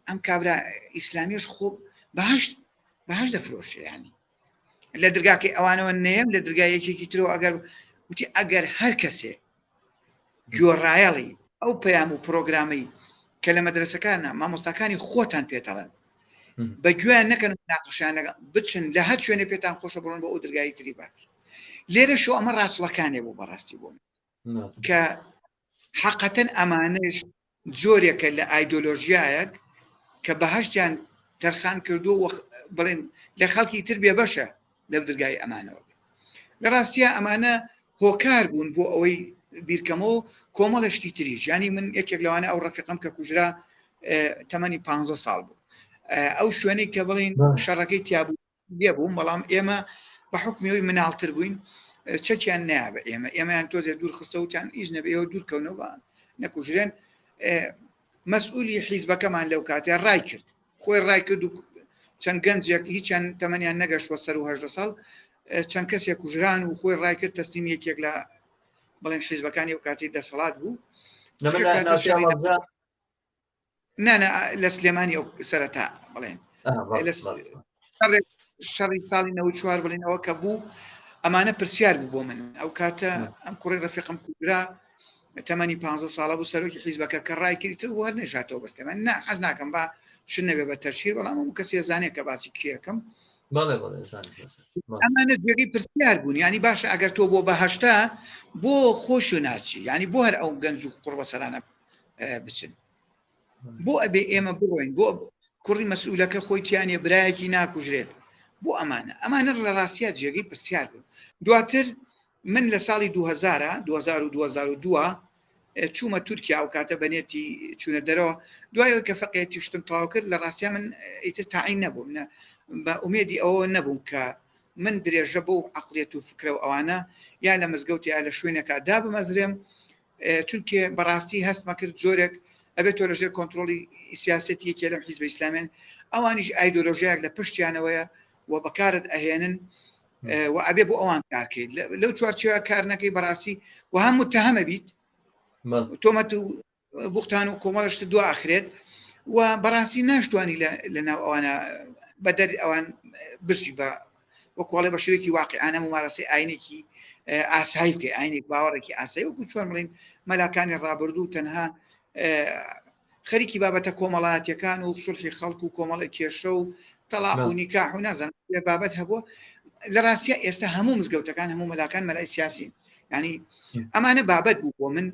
ئەم کابرا ئیسلامیش خۆ بەهشت دەفرۆشێ ینی لە دەرگاکەی ئەوانەوە نێم لە دەرگایەکێکی ترەوە ئەگەر وتی ئەگەر هەر کەسێ گۆڕایەڵی ئەو پەیام و پرۆگرامی کە لە مەدرسەکانە مامۆستاکانی خۆتان پێتەڵێن بەگویان نەکەن ناقشیان لەگە بچن لە هەر شوێنێ پێتان خۆشە بڕۆن بە ئەو دەرگایی تری باش لێرە شو ئەمە ڕاستڵەکانێ بوو بەڕاستی بووم کە حقەتەن ئەمانش جۆرێکە لە ئایدۆلۆژیایەک کە بەهشتیان تەرخان کردو بڵێن لە خەڵکی تر بێ بەشە لەو دەرگای ئەمانەوە لە ڕاستیە ئەمانە هۆکار بوون بۆ ئەوەی بیرکەمەوە کۆمەڵە شتی تریش ینی من یەکێک لەوانە ئەو ڕەفیقم کە کوژرا تەمەنی 15 ساڵ بوو ئەو شوێنەی کە بڵین شەڕەکەی تیابوو بێ بووم بەڵام ئێمە بە حکمیەوەی مناڵتر بووین چەکیان نایە ئێمەیان تۆزێ دوور خستەوتیان هیچ نەبێەوە دوورکەونەوە نەکوژرێن مەسئولی حیزبەکەمان لەو کاتێ ڕای کرد خۆی ڕای کرد و چەند گەنجێک هیچیان تەمەنیان نەگەشتوە سەر و 18 ساڵ چەند کەسێک کوژران و خۆی ڕای کرد تەسلیم یەکێک لە بڵێن حیزبەکانی ئەو کاتی دەسەڵات بوو نانە لە سلێمانی ئەو سەرەتا بڵێن شەڕی ساڵی 94 بڵێنەوە کە بوو ئەمانە پرسیار بوو بۆ من ئەو کاتە ئەم کوڕی ڕەفیقم کوژرا تەمەنی 15 ساڵە بوو سەرۆکی حیزبەکە کە ڕای کردی وەر نێژاتەوە بەستێمە نه حەز ناکەم با شن نەبێ بە تەشیر بەڵام ئەم کەسێ زانێ کە باسی کێکم ئەمانە دوێگەی پرسیار بوون ینی باشە ئەگەر تۆ بۆ بەهشتا بۆ خۆش و ناچی ینی بۆ هەر ئەو گەنج و قوڕ بەسەرانە بچن بۆ ئەبێ ئێمە بڕۆین بۆ کوڕی مەسئولەکە خۆی تیانێ برایەکی ناکوژرێت بۆ ئەمانە لە ڕاستیە جێگەی پرسیار بوون دواتر من لە ساڵی 2002 چوومە تورکیا و کاتە بەنێتی چوونە دەرەوە دوایەوە کە فەقێتی شتم تەواو کرد لە ڕاستیە من ئیتر تاعین نەبووم بە ئومێدی ئەوە نەبووم کە من درێژە بۆ عەقڵیەت و فکرە و ئەوانە یا لە مزگەوت یا لە شوێنێکا دا بمەزرێم چونکە بەڕاستی هەستمە کرد جۆرێک ئەبێت تۆ لەژێر کۆنتترۆلی سیاسەتی یەکێ لەم حیزبە ئیسلامیان ئەوانیش ئایدۆلۆژیایەک لە پشتیانەوەیە و بەکارت ئەهێنن و ئەبێ بۆ ئەوان کارکەیت لەو چوارچێوە کار نەکەی بەڕاستی و هەم متهەمە بیت تۆمەت و بوختان و کۆمەڵشت دو ئاخرێت و بەڕاستی ناشتوانی لەناو ئەوانە بەدەر ئەوان برسی بە وەکوڵێ بە شێوەیەکی واقعانە ممارەسەی ئاینێکی ئاسایی بکەی ئاینێک باوەڕێکی ئاسایی وەکو چۆن بڵین مەلاکانی ڕابردوو تەنها خەریکی بابەتە کۆمەڵایەتیەکان و سولحی خەڵک و کۆمەڵی کێشە و تەلاق و نیکاح و نازانم لە بابەت هەبووە لە ڕاستیە ئێستا هەموو مزگەوتەکان هەموو مەلاکان مەلای سیاسین ینی ئەمانە بابەت بوو بۆ من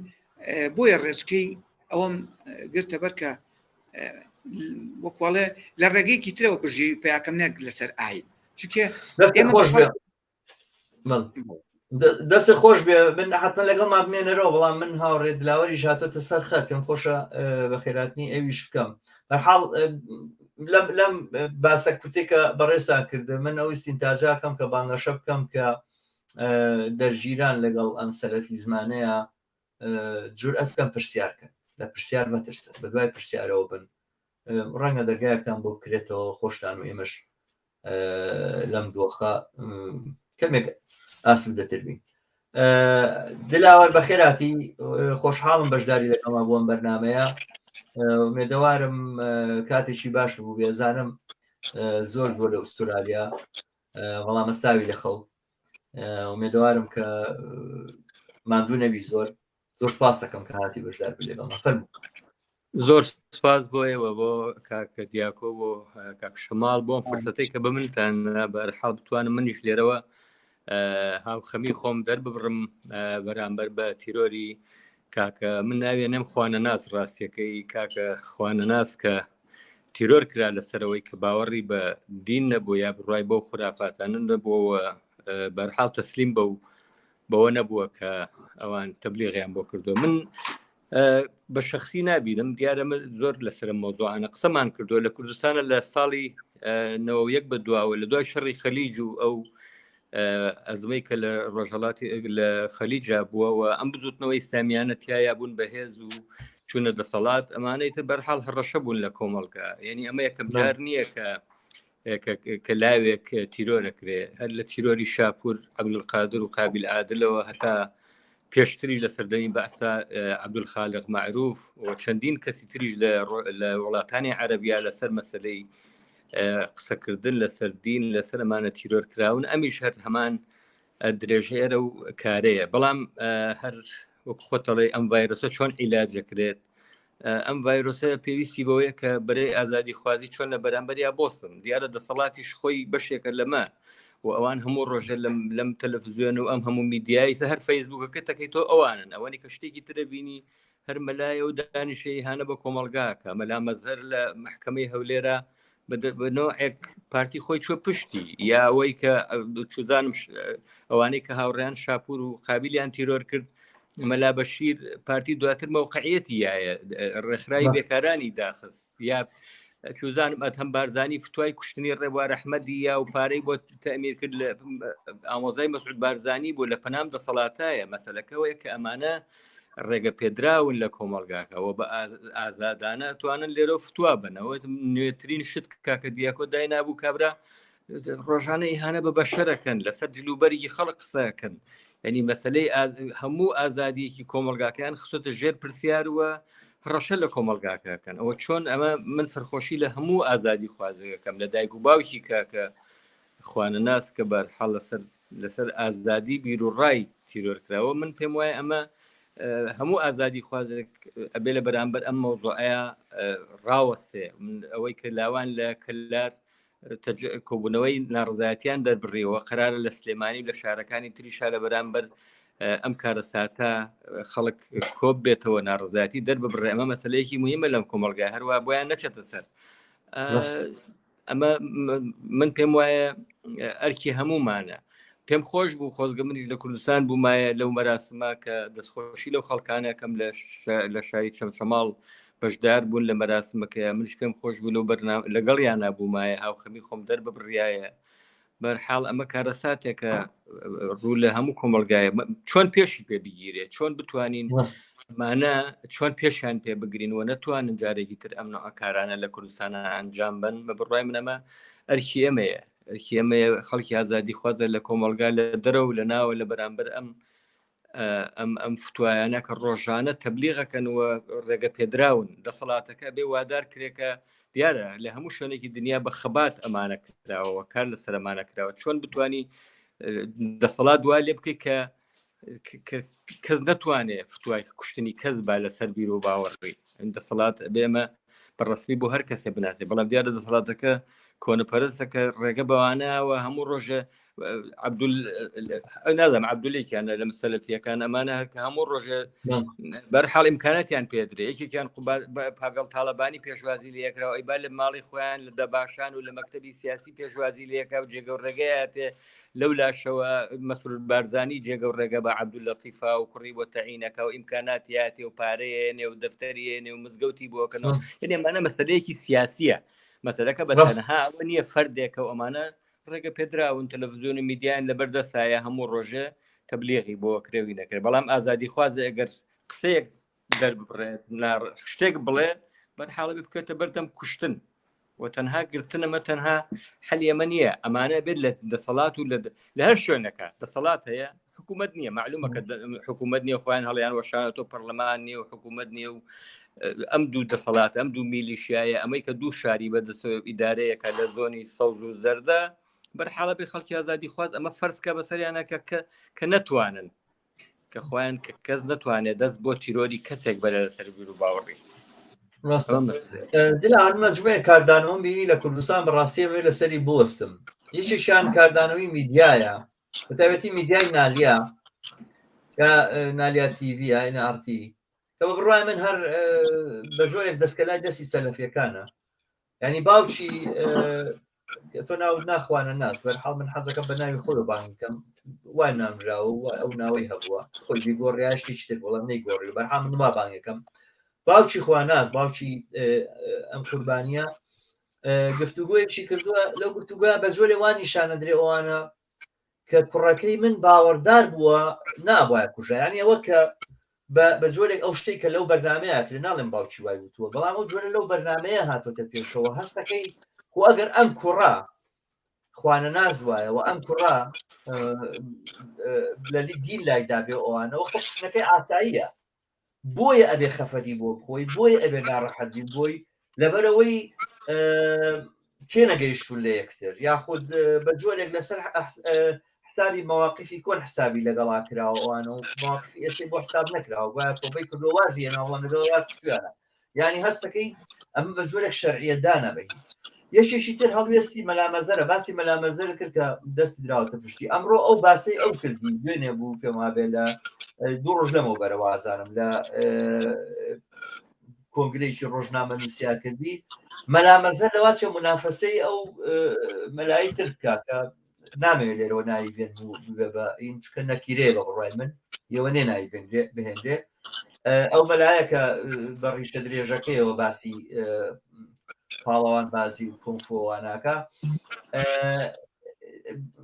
بۆیە ڕێچکەی ئەوەم گرتە بەر کە وەکوڵێ لە ڕێگەیەکی ترەوە بژێوی پیاکەم نەک لەسەر ئاین چونکە دەست خۆش بێ من حتما لەگەڵ ما بمێنەرەوە بەڵام من هاوڕێ دلاوەری ژاتۆتە سەر خەکەم خۆشە بە خێراتنی ئەویش بکەم بەرحاڵ لەم باسە کوتێکە بەڕێسان کردە من ئەو ئیستینتاجاکەم کە بانگەشە بکەم کە دەرگیران لەگەڵ ئەم سەلەفی زمانەیە جورئەت بکەم پرسیارکەن لە پرسیار مەترسن بە دوای پرسیارەوە بن ڕەنگە دەرگایەکان بۆ بکرێتەوە خۆشتان و ئێمەش لەم دۆخە کەمێک ئاسم دەتربین دلاوەر بە خێراتی خۆشحاڵم بەشداری لەگەڵما بۆم بەرنامەیە مێدەوارم کاتێکی باش بوو بێزانم زۆر بۆ لە ئوسترالیا وەڵامەستاوی لە خەڵ مێدەوارم کە ماندوو نەبی زۆر سپاس دەکەم کە هاتی بەشدار لەگەڵما فەرموو زۆر سپاس بۆ ئێوە بۆ کاکە دیاکۆ بۆ کاک شەماڵ بۆم فرسەتەی کە بە منتان بەرحاڵ بتوانم منیش لێرەوە هاوخەمی خۆم دەرببڕم بەرامبەر بە تیرۆری کاکە من ناوێنێم خوانەناس ڕاستیەکەی کاکە خوانەناس کە تیرۆر کرا لەسەرەوەی کە باوەڕی بە دین نەبوو یا بڕای بۆ خورافاتانە نەبووەوە بەرحاڵ تەسلیم بەوە نەبووە کە ئەوان تەبلیغیان بۆ کردو من بە شخصی نابینم دیارەمە زۆر لەسەر مۆزوعانە قسەمان کردووە لە کوردستانە لە ساڵی 91 بە دواوە لە دوای شەڕی خەلیج و ئەو ئەزمەی کە لە ڕۆژهەڵاتی لە خەلیجا بووەوە ئەم بزوتنەوەی ئیسلامیانە تایە بوون بەهێز و چونە دەسەڵات ئەمانەی تر بەرحاڵ هەڕەشە بوون لە کۆمەڵگا یعنی ئەمە یەکەم جار نییە کە لاوێک تیرۆرەکرێ هەر لە تیرۆری شاپور عەبدولقادر و قابیل عادلەوە هەتا پێشتری لە سەردەمی بەعسا عەبدولخالق معروف و چەندین کەسی تریش لە وڵاتانی عەرەبیا لەسەر مەسەلەی قسەکردن لەسەر دین لەسەر ئەمانە تیرۆرکراون ئەمیش هەر هەمان درێژێرە و کارەیە بەڵام هەر وەک خۆتەڵێ ئەم ڤایرۆسە چۆن عیلاجەکرێت ئەم ڤایرۆسە پێویستی بەوەیە کە بەرەی ئازادی خوازی چۆن لە بەرامبەریا بۆستن دیارە دەسەڵاتیش خۆی بەشێکە لەمە و ئەوان هەموو ڕۆژە لەم تەلەڤیزیۆن و ئەم هەموو میدیایی هەر فەیسبووکەکە تەکەی تۆ ئەوانن ئەوەنی کە شتێکی ترە بینی هەر مەلایە و دانیشەی هانە بە کۆمەڵگاکە مەلا مەزهەر لە محکەمەی هەولێرە بنۆعێک پارتی خۆی چوە پشتی یا ئەوەی کە چوزانم ئەوانەی کە هاوڕێیان شاپور و قابلیان تیرۆر کرد مەلا بەشیر پارتی دواتر مەوقعیەتی یایە ڕێکخراوی بێکارانی داخست یا چوزانم ئەتەم بارزانی فتوای کوشتنی ڕێبوار ئەحمەدی یا و پارەی بۆ تەمیر کرد لە ئامۆزای مەسعود بارزانی بۆ لە پەنام دەسەڵاتایە مەسەلەکەوەیە کە ئەمانە ڕێگە پێدراون لە کۆمەڵگاکەەوە بە ئازادانە توانن لێرە فتووا بنەوە نوێترین شت کاکە دیاکۆ دای نابوو کابرا ڕۆژانە ئیهانە بە بەشەرەکەن لەسەر جلوبەرێکی خەڵق قسەکەن ینی مەسلەی هەموو ئازادیەکی کۆمەڵگاکەیان خستۆتە ژێر پرسیارەوە ڕەشە لە کۆمەڵگاکەکەن ئەوە چۆن ئەمە من سەرخۆشی لە هەموو ئازادی خوازەکەم لە دایک و باوکی کاکە خوانە ناس کە بەرحاڵ لەسەر ئازادی بیر و ڕای تیرۆرکراوە من پێم وایە ئەمە هەموو ئازادی خوازێک ئەبێ لە بەرامبەر ئەم مەوزوعەیە ڕاوەسێ ئەوەی کە لاوان لە کەلار کۆبوونەوەی ناڕزایەتیان دەربڕیەوە قرارە لە سلێمانی لە شارەکانی تریشا لە بەرامبەر ئەم کارە ساتە خەڵک کۆب بێتەوە ناڕزایەتی دەرببڕێ ئەمە مەسلەیەکی مهمە لەم کۆمەڵگای هەروە بۆیان نەچێتە سەر ئەمە من پێم وایە ئەرکی هەمومانە پێم خۆش بوو خۆزگە منیش لە کوردستان بوومایە لەو مەراسمە کە دەستخۆشی لەو خەڵکانەکەم لە شاری چەمچەماڵ بەشدار بوون لە مەراسمەکە منش پێم خۆش بوو لەو لەگەڵیان نبوومایە هاوخەمی خۆم دەرببڕایە بەرحاڵ ئەمە کارە ساتێکە ڕوو لە هەموو کۆمەڵگایە چۆن پێشی پێ بگیرێت چۆن بتوانین مانە چۆن پێشیان پێ بگرینەوە نەتوانن جارێکی تر ئەم کارانە لە کوردستانە ئەنجام بن بە بڕای منەمە ئەرکی ئەمەیە خەڵکی ئازادی خوازە لە کۆمەڵگا لە دەرە و لە ناوە لە بەرامبەر ئەم فتوایانە کە ڕۆژانە تەبلیغەکەنەوە ڕێگە پێدراون دەسەڵاتەکە بێ وادار کرێکە دیارە لە هەموو شوێنێکی دنیا بە خەبات ئەمانە کراوە کار لە سەرمانە کراوە چۆن بتانی دەسەڵات دوای لێ بکەیت کە کەس نەتوانێت فتوای کوشتنی کەس با لەسەر بیر و باوەڕی دەسەڵات بێمە بەڕسمی بۆ هەر کەسێ بناسێ بەڵام دیارە دەسەڵاتەکە کۆنەپەرستەکە ڕێگە بەوانەوە هەموو ڕۆژە نازم عەبدولێکیانە لە مستەلەفیەکان ئەمانە کە هەموو ڕۆژە بەرحاڵ ئیمکاناتیان پێدرێ یەکێکیان پاگەڵ تاڵەبانی پێشوازی لەکراوە ئەیبا لە ماڵی خۆیان لە دەباشان و لە مەکتەبی سیاسی پێشوازی لەکە و جێگە و ڕێگەیەتێ لەو لاشەوە مەسعود بارزانی جێگە و ڕێگە بە عەبدولەتیفا و کوڕی بۆ تەعینەکە و ئیمکاناتیاتی و پارەیەنێ و دەفتەریێنێ و مزگەوتی بۆکەنەوە یعنی ئەمانە مەسەلەیەکی سیاسیە مەسەلەکە بە تەنها ئەوە نییە فەردێکە و ئەمانە ڕێگە پێدراون تەلەڤیزیۆن و میدیان لەبەردەسایە هەموو ڕۆژە تەبلیغی بۆ کرێوی نەکرد بەڵام ئازادی خوازە ئەگەر قسەیەک دەربڕێت شتێک بڵێ بەرحاڵە بکەتە بەردەم کوشتن و تەنها گرتن ئەمە تەنها حەل ئەمە نییە ئەمانە بێت لە دەسەڵات و لە هەر شوێنەکە دەسەڵات هەیە حکوومەت نییە معلومەکە حکوومەت نییە خۆیان هەڵیان وەشانەوە پەرلەمان نییە و حکوومەت نییە و ئەم دوو دەسەڵات ئەم دوو میلیشیایە ئەمەی کە دوو شاری بەدەست ئیدارەیەکە لە زۆنی سەوز و زەردە بەرحاڵە بێ خەڵکی ئازادی خوازە ئەمە فەرزکە بەسەریانەکە کە نەتوانن کە خۆیان کە کەس نەتوانێت دەست بۆ تیرۆری کەسێک بەرە لەسەر بیر و باوەڕی دلا مەجموعە کاردانەوەم بینی لە کوردستان بەڕاستی ئەمە لەسەری بوەستم یەکێکیان کاردانەوەی میدیایە بەتایبەتی میدیای نالیا کە نالیا تیڤی NRT کە بە بڕای من هەر بە جۆرێک دەستکەلای دەستی سەلەفیەکانە ینی باوکی تۆ ناو ناخوانە ناس بەرحاڵ من حەزەکەم بە ناوی خۆی بانکەم وای نامراوە ئەو ناوەی هەبووە خۆی بیگۆڕیاشتی چتر بڵم نەیگۆڕی بەرحاڵ من وا بانگەکەم باوکی خواناس باوکی ئەم قوربانیە گفتوگۆیەکی کردووە لەو گفتوگویە بە جۆرێ وانی شانە درێ ئەوانە کە کوڕەکەی من باوەڕدار بووە نابواە کوژە ینی ئەوە کە بە جۆرێک ئەو شتێک کە لەو بەرنمەیە کرد ناڵێن باوکی وای وتووە بەڵام ئەو جۆرە لەو بەرنمەیە هاتۆتە پێشەوە هەستەکەی خۆ ئەگەر ئەم کوڕا خوانە نازوایە و ئەم کوڕا لەلی دین لایدا بێ ئەوانەوە خۆ قشنەکەی ئاساییە بۆیە ئەبێ خەفەتی بۆ خۆی بۆیە ئەبێ ناڕەحەتی بۆی لەبەرەوەی تێنەگەیشتون لە یەکتر یاخود بە جۆرێک لەسەر حسابی مواقفی کۆن حسابی لەگەڵا کراوە ئەوانە و مواقفی ئێستا بۆ حساب نەکراوە وایە تۆبەی کردووازیە ناوڵان لەگەڵات کوێنە یعنی هەستەکەی ئەمە بە جۆرێک شەرعیە دانەبێت یەکێکی تر هەڵوێستی مەلامەزەرە باسی مەلامەزەر کرد کە دەستی دراوەتە پشتی ئەمڕۆ ئەو باسی ئەو کردی دوێنێ بوو پێم وابێ لە 2 ڕۆژ لەمەوە بەرەوازانم لە کۆنگرەیەکی ڕۆژنامە نووسیا کردی مەلامەزەر لەواچە منافەسەی ئەو مەلایی تر بکە کە نامەوێت لێرەوە ناوی بێن بە ئین چکە نەکیرێ بە بڕای من ئێوە نێ ناوی بهێنرێ ئەو مەلایە کە بە ڕیشتە درێژەکەیەوە باسی پاڵەوان بازی و کۆنفۆواناکە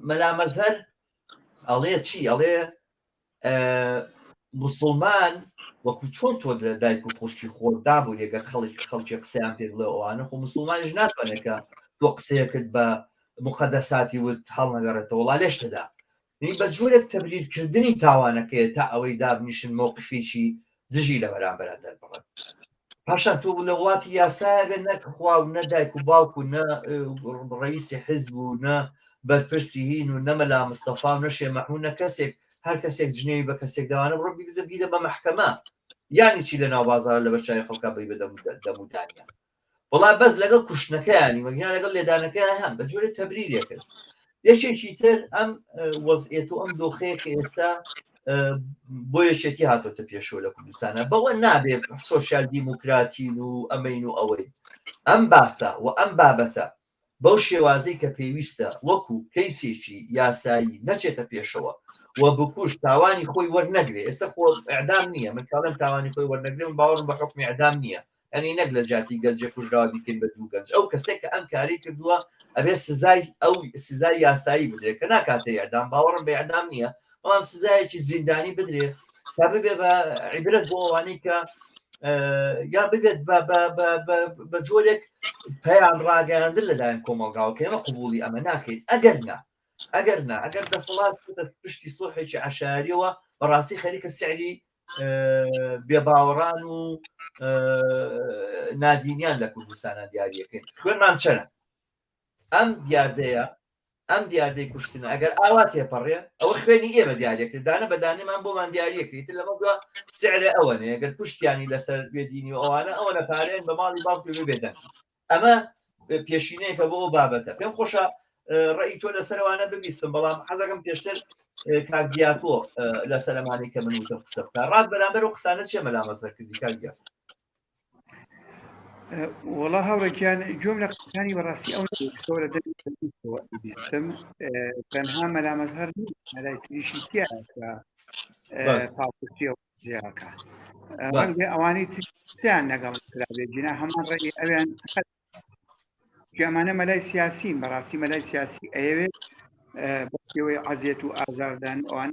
مەلامەزەر ئەڵێ چی ئەڵێ موسڵمان وەکو چۆن تۆ دایک و خوشتی خۆردا بوو لێگە خەڵکی قسەیان پێ بڵێ ئەوانە خۆ موسڵمانیش ناتوانێت کە تۆ قسەیەکت بە مقەدەساتی وت هەڵ نەگەڕێتەوە وڵا لێشتدا بە جۆرێک تەبلیغکردنی تاوانەکەیە تا ئەوەی دابنیشن مووقفێکی دژی لە بەرامبەرە دەربڕن پاشان تۆ لە وڵاتی یاسایە بێن نەکخوا و نە دایک و باوک و نە ڕئیسی حیزب و نە بەرپرسی هین و نەمەلا مستەفا و نەشێ مەحموود نە کەسێک هەر کەسێک جنێوی بە کەسێک داوانە بڕۆ بیدە بە مەحکەمە یانی چی لە ناو بازار لە بەرچای خەڵکا بی بە دەمودانیا وڵا بەس لەگەڵ کوشتنەکەیانی وەگیان لەگەڵ لێدانەکەی هەم بە جۆرە تەبریرێ کرد یەکێکی تر ئەم وەزعێت و ئەم دۆخەیە کە ئێستا بۆ یەکێتی هاتۆتە پێشەوە لە کوردستانە بەوە نابێت سۆشیال دیموکراتین و ئەمەین و ئەوەی ئەم باسە و ئەم بابەتە بەو شێوازەی کە پێویستە وەکو کەیسێکی یاسایی نەچێتە پێشەوە و بکوش تاوانی خۆی وەرنەگرێ ئێستا خۆ ئەعدام نییە من کاڵم تاوانی خۆی وەرنەگرێ من باوەڕم بە حکمی ئەعدام نییە ئەنی نەک لە جاتی گەنجە کوژراوە بیکەین بە دوو گەنج ئەو کەسێک کە ئەم کاری کردووە ئەبێ سزای ئەو سزای یاسایی بدرێت کە ناکاتە ئەعدام باوەڕم بە ئەعدام نییە بەڵام سزایەکی زیندانی بدرێ تا ببێ بە عیبرەت بۆ ئەوانەی کە یا ببێت بە جۆرێک پەیان ڕاگەیاندن لەلایەن کۆمەڵگاوە کە ئێمە قبوڵی ئەمە ناکەین ئەگەر دەسەڵات پشتی سۆحێکی عەشایریەوە بەڕاستی خەریکە سعری بێباوەڕان و نادینیان لە کوردستانە دیاریەکەین خوێنمان چەنە ئەم دیاردەی کوشتنە ئەگەر ئاوا تێپەڕێ ئەوە خوێنی ئێمە دیارەکردانە بەدانێمان بۆمان دیارەکەیت لەمە سعرە ئەوەنێ ئەگەر پشتیانی لەسەر بێدینی و ئەوانە ئەوەنە پارێن بە ماڵی باوکی بێدەن ئەمە پێشینەیەکە بۆ ئەو بابەتە پێم خۆشە ڕێی تۆ لەسەرەوانە ببیستم بەڵام حەزەکەم پێشتر کاکدیاتۆ لە سەرمانی کە من وتم قسە بکە ڕات بەرامبەر و قسانە چێ مەلامەزەر کردی کاکدیا وڵا هاوڕێکیان جۆم لە قسەکانی بەڕاستی ئەو لە دەبیستم تەنها مەلامەزهەر مەلای تریشی تیا کە پاپورتیە زیاکە ڕەنگە ئەوانەی ترسیان لەگەڵ کرابێ جینا هەمان ڕێی ئەویان ئەمانە مەلای سیاسین بەڕاستی مەلای سیاسی ئەوێت بەوەی عەزیەت و ئازاردان ئەوان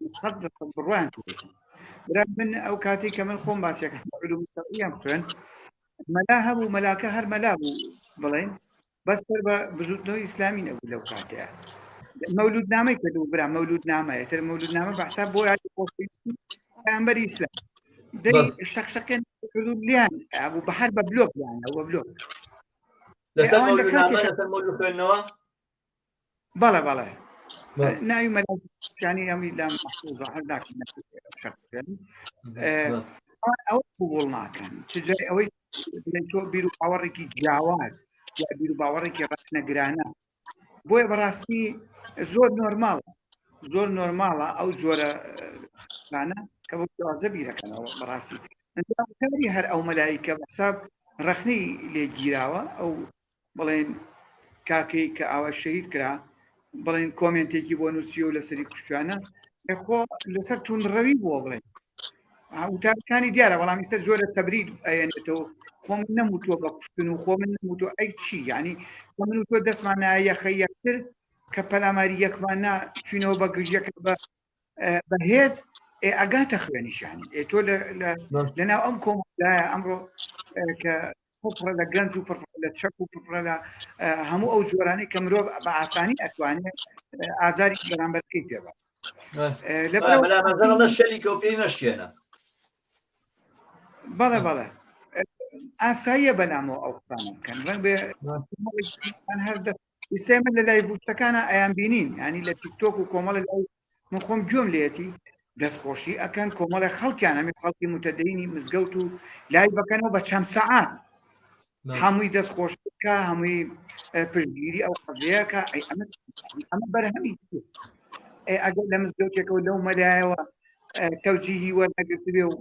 بڕوان برا من ئەو کاتی کە من خۆم باسیەکە علوم شەرعیان خوێن مەلا هەبوو مەلاکە هەر مەلا بوو بڵێن بەس بە بزوتنەوەی ئیسلامی نەبوو لەو کاتەیە مەولودنامەی کردو برا مەولودنامە ئێتر مەولودنامە بەحساب بۆ یادی خۆشویستی پەیامبەری ئیسلام دەری شەقشەقێن کردو لیان بوو بە هەر بە بلۆک یان ئەوە بلۆک لەسەر مەولود خوێندنەوە بەڵێ ناوی مەلایانی ئەمی لام زاهر ناکەن شەقشەقێن ئەوە قبوڵ ناکەن چجای ئەوەی تۆ بیر و باوەڕێکی جیاواز یا بیر و باوەڕێکی ڕەتنەگرانە بۆیە بەڕاستی زۆر نۆرماڵە ئەو جۆرە خانە کە بۆ جوازە بیرەکەنەوە بەڕاستی کاری هەر ئەو مەلایکە بەحساب ڕەخنەی لێگیراوە ئەو بڵێن کاکەی کە ئاوا شەهید کرا بڵێن کۆمنتێکی بۆ نووسیە و لەسەری کوشتوانە خۆ لەسەر توندڕەوی بووە بڵێن وتارەکانی دیارە بەڵام ئێستا زۆرە تەبرید ئەێنێتەوە خۆ من نەموتووە بە کوشتن و خۆ من نەموتووە ئەی چی یعنی خۆ من و تۆ دەستمانە یەخەی یەکتر کە پەلاماری یەکمان چوینەوە بە گژیەکە بە هێز ئەگاتە خوێنیشانی تۆ لەناو ئەم کۆمەلایە ئەمڕۆ کە پڕە لە گەنج و لە چەک و پڕە لە هەموو ئەو جۆرانەی کە مرۆڤ بە ئاسانی ئەتوانێت ئازاری بەرامبەرکەی پێبە لە شەلی کەوپی مەشتێنە بەڵێ ئاساییە بەنامەوە ئەو قسانە بکەن ڕەنگ بێ هەر ئیسێ من لە لای وشتەکانە ئەیان بینین ینی لە تیکتۆک و کۆمەڵە لای من خۆم گوێم لێتی دەستخۆشی ئەکەن کۆمەڵە خەڵکیان ئەمێ خەڵکی متەدەینی مزگەوت و لای بەکەنەوە بە چەند سەعات هەمووی دەستخۆشکە هەمووی پشتگیری ئەو قەزەیەکە ئەمە بەرهەمی ئەگەر لە مزگەوتێکەوە لەو مەلایەوە تەوجیهی وەرنەگرتبێ و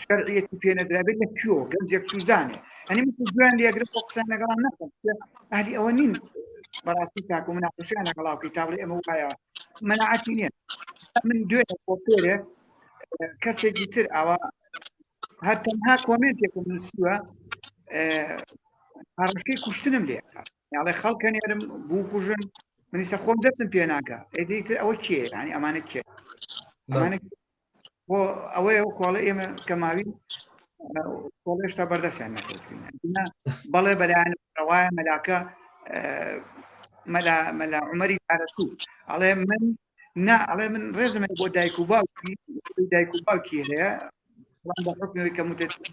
شەرعیەتی پێنەدرابێت لە کوێ گەنجێک سوزانێ ئەنی من گویان لێگرێت بۆ قسە لەگەڵام نەکەم ئەهلی ئەوە نین بەڕاستی تاکو مناقەشەیان لەگەڵاوکەی تاڵێ ئەمە وایە مەناعەتی نییە من دوێ بۆ پێرێ کەسێکی تر ئەوە هەر تەنها کۆمنتێکم نووسیوە هەڕشکەی کوشتنم لێ یاڵێ خەڵکەنێرم بوو کوژن منیسە خۆم دەچم پێ ناکە ئێدیتر ئەوە کێ ینی ئەمانە کێ بۆ ئەوەیە کۆڵە ئێمە کە ماوی کۆڵێشتا بەردەستیان نەکەوتین بەڵێ بەلایەن ڕەوایە مەلاکە مەلا عومەری دارەتوو ئەڵێ ئەڵێ من ڕێزمە بۆ دایک و باوکی هەیە بە حکمەوەی کە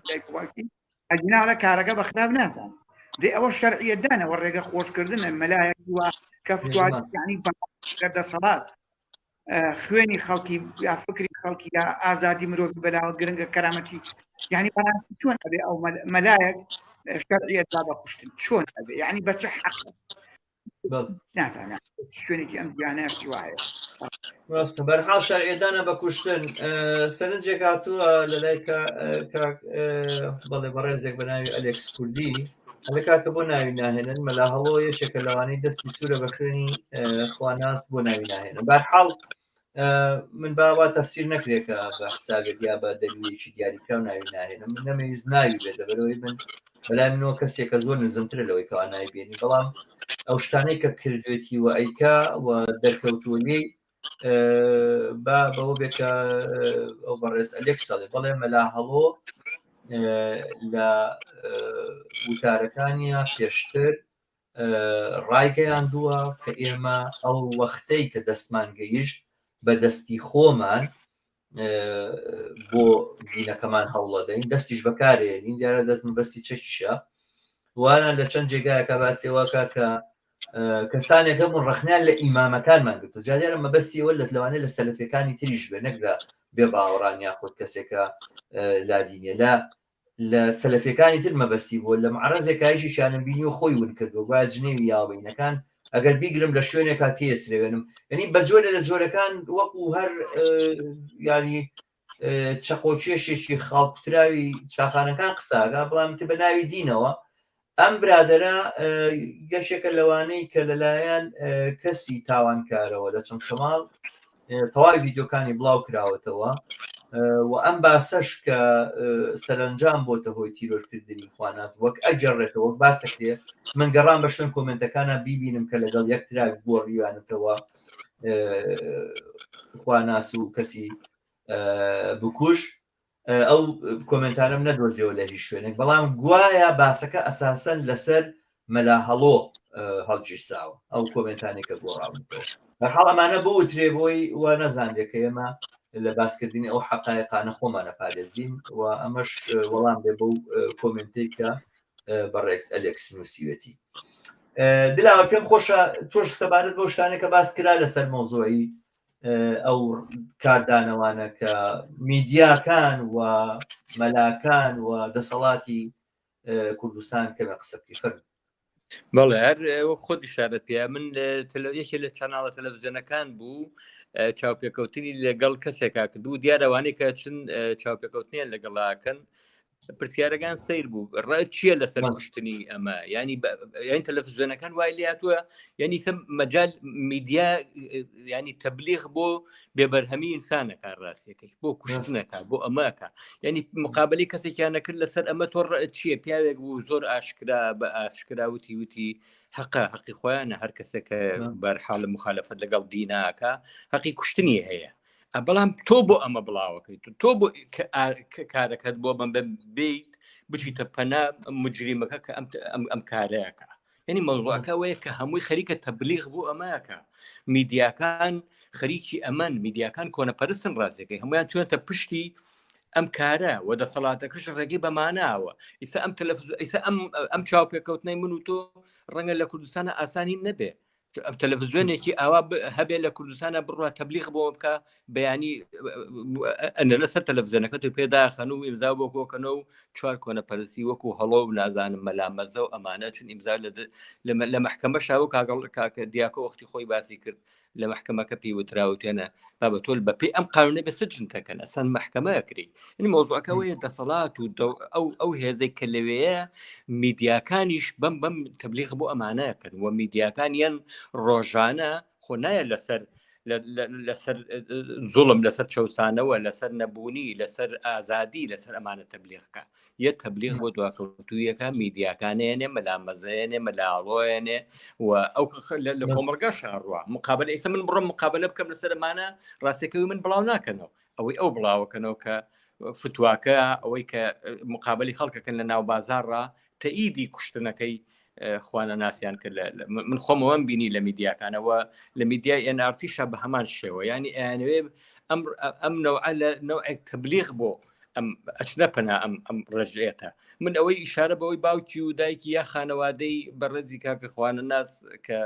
دایک و باوکی ئەجناڵە کارەکە بە خراپ نازان دێ ئەوە شەرعیە دانەوە ڕێگە خۆشکردنە مەلایەک وە کە فتوانی دەسەڵات خوێنی خەڵکی یا فکری خەڵکی یا ئازادی مرۆڤی بەلاوە گرنگە کەرامەتی یعنی چۆن ئەبێ ئەو مەلایەک شەرعیە دا بە کوشتن چۆن ئەبێ یعنی بە چه حەق نازانە شوێنێکی ئەم دیانەیەکی وایە ڕاستە بەرحاڵ شەرعیەدانە بە کوشتن سەرنجێک هاتووە لە لای بەڵێ بەڕێزێک بە ناوی ئەلێکس کوردی ئەلە کاکە بۆ ناوی ناهێنن مەلا هەڵۆ یەکێکە لەوانەی دەستی سوورە بە خوێنی خواناس بۆ ناوی ناهێنن بەرحاڵ من باوا تەفسیر نەکرێکە بە حسابێک یا بە دەلیلێکی دیاریکرا و ناوی ناهێنم من نەمەویست ناوی بێت دەبەرەوەی من بەلای منەوە کەسێکە زۆر نزمترە لەوەی کەوا ناوی بێنی بەڵام ئەو شتانەی کە کردوێتی و ئەیکا و دەرکەوتووەی بەوە بێکە ئەو بەڕێز ئەلێکس سەڵێ بەڵێ مەلا هەڵۆ لە وتارەکانیە پێشتر ڕایگەیاندووە کە ئێمە ئەو وەختەی کە دەستمان گەیشت بە دەستی خۆمان بۆ دینەکەمان هەوڵەدەین دەستیش بەکارێنین دیارە دەست بەستی چەکیشە وانە لە چەند جێگایەکە باسێواکە کە کەسانێکە بوون ڕخنیان لە ئیمامەکانمان گرت جادێرە مەبەستیەوە لە لەوانەیە لە سەلەفەکانی تریش بێ نەک لە بێ باوەڕان یاخود کەسێکە لادینێ لە سەلەفەکانی تر مەبەستی بووە لە معرەزێکایشی شانم بینی و خۆی ون کردو باید جنێوی یاوبینەکان ئەگەر بیگرم لە شوێنێکا تێسرێنم ینی بە جۆرە لە جۆرەکان وەکو هەر ینی چەقۆکێشێکی خاڵکوتراوی چاخانەکان قساگا بەڵام تە بە ناوی دینەوە ئەم برادرە گەشێکە لەوانەی کە لەلایەن کەسی تاوانکارەوە لە چەند چەماڵ تەواوی ڤیددیۆکانی بڵاو کراوەتەوە و ئەم باسەش کە سەرنجام بۆتە هۆی تیرۆرکردنی خواناز وەک ئەجێڕێتەوە باسەکرێ من گەڕام بە شوێن کۆمنتەکانە بیبینم کە لەگەڵ یەکتراک بۆ ڕیوانێتەوە خواناس و کەسی بکوش ئەو کۆمنتانم نەدۆزیەوە لە هیچ شوێنێک بەڵام گوایە باسەکە ئەساسەن لەسەر مەلا هەڵۆ هەڵگیرساوە ئەو کۆمنتانێکە بۆ ڕاوتەوە بەرحاڵ ئەمانە بۆ وترێ بۆی وە نەزانێکە ئێمە لە باسکردنی ئەو حەقایقانە خۆمانە پارێزین و ئەمەش وەڵام بێ بەو کۆمنتێک کە بەڕێکس ئەلێکس نووسیوەتی دلاوە پێم خۆشە تۆش سەبارەت بۆ شتانێکە باس کرا لەسەر مۆزۆی ئەو کاردانەوانە کە میدیاکان و مەلاکان و دەسەڵاتی کوردستان کەمە قسەبی فەرم بەڵێ هەر خۆت ئیشارەت پێ من یەکێ لە چەناڵە تەلەڤیزیۆنەکان بوو چاوپێکەوتنی لەگەڵ کەسێکا کردو دیارەوانەی کە چن چاوپێکەوتنیان لەگەڵاکەن پرسیارەکان سیر بوو ڕای چییە لەسەر کوشتنی ئەمە ینی تەلەڤیزیۆنەکان وای لێ هاتووە ینی مەجال میدیا ینی تەبلیغ بۆ بێبەرهەمی ئینسانەکە ڕاستیەکەی بۆ کوشتنەکە بۆ ئەمەکە ینی مقابلی کەسێکیان نەکرد لەسەر ئەمە تۆ چییە پیاوێک بوو زۆر ئاشکرا بە ئاشکرا وتی حەقی خۆیانە هەر کەسێکە بەرحاڵ مخالەفەت لەگەڵ دیناکە حەقی کوشتنی هەیە بەڵام تۆ بۆ ئەمە بڵاوەکەیت تۆ بۆ کارەکەت بۆ بم بیت بچیتە پەنا مجریمەکە کە ئەم کارەیەکە یعنی مەوضوعەکە وەیە کە هەمووی خەریکە تەبلیغ بۆ ئەمەکە میدیاکان خەریکی ئەمەن میدیاکان کۆنەپەرستن ڕاستەکەی هەمویان چونەتە پشتی ئەم کارە و دەسەڵاتەکەش ڕێگەی بەماناوە ئیسا ئەم تەلەڤیزیۆن ئیسا ئەم چاوپێکەوتنەی من و تۆ ڕەنگە لە کوردستانە ئاسانی نەبێ ئەم تەلەڤیزیۆنێکی ئاوا هەبێ لە کوردستانە بڕوا تەبلیغ بۆ بکە بەیانی ئەنە لەسەر تەلەڤیزیۆنەکە تو پێداخەن و ئیمزا بۆ کۆکەنەوە و چوار کۆنەپەرستی وەکو هەڵۆ و نازانم مەلامەزە و ئەمانە چون ئیمزا لە مەحکەمە شاو کاکە دیاکۆ وەختی خۆی باسی کرد لە محکەمەکە پێی وتراوتێنە بابە تۆ بەپێی ئەم قانونە بە سجن تەکەن ئەسان محکەمەکری این مۆزوعەکەوەیە دەسەڵات و ئەو هێزەی کە لەوەیە میدیاکانیش بەم تەبلیغ بۆ ئەمانەکەن و میدیاکانیان ڕۆژانە خۆ نایە لەسەر زوڵم لەسەر چەسانەوە لەسەر نەبوونی لەسەر ئازادی لەسەر ئەمانە تەبلیغەکە یە تەبلیغ بۆ دواکەوتویەکە میدیاکانێنێ مەلامەزێنێ مەلاڵۆێنێ و ئەو لە کۆمەڵگا شاڕوە مقابل ئیسە من بڕم مقابلە بکەم لەسەر ئەمانە ڕاستەکەوی من بڵاو ناکەنەوە ئەوەی ئەو بڵاوەکەنەوە کە فتواکە ئەوەی کە مقابلی خەڵکەکەن لە ناو بازارڕا تەئیدی کوشتنەکەی خوانە ناسیان کرد من خۆمەوەم بینی لە میدیاکانەوە لە میدیای ئێنارتیشە بە هەمان شێوە ینی ئەیانوێ ئەم نەوعێک تەبلیغ بۆ ئەم ئەچنە پەنا ئەم ڕێژێتە من ئەوەی ئیشارە بەوەی باوکی و دایکی یا خانەوادەی بەڕێزی کاکە خوانە ناس کە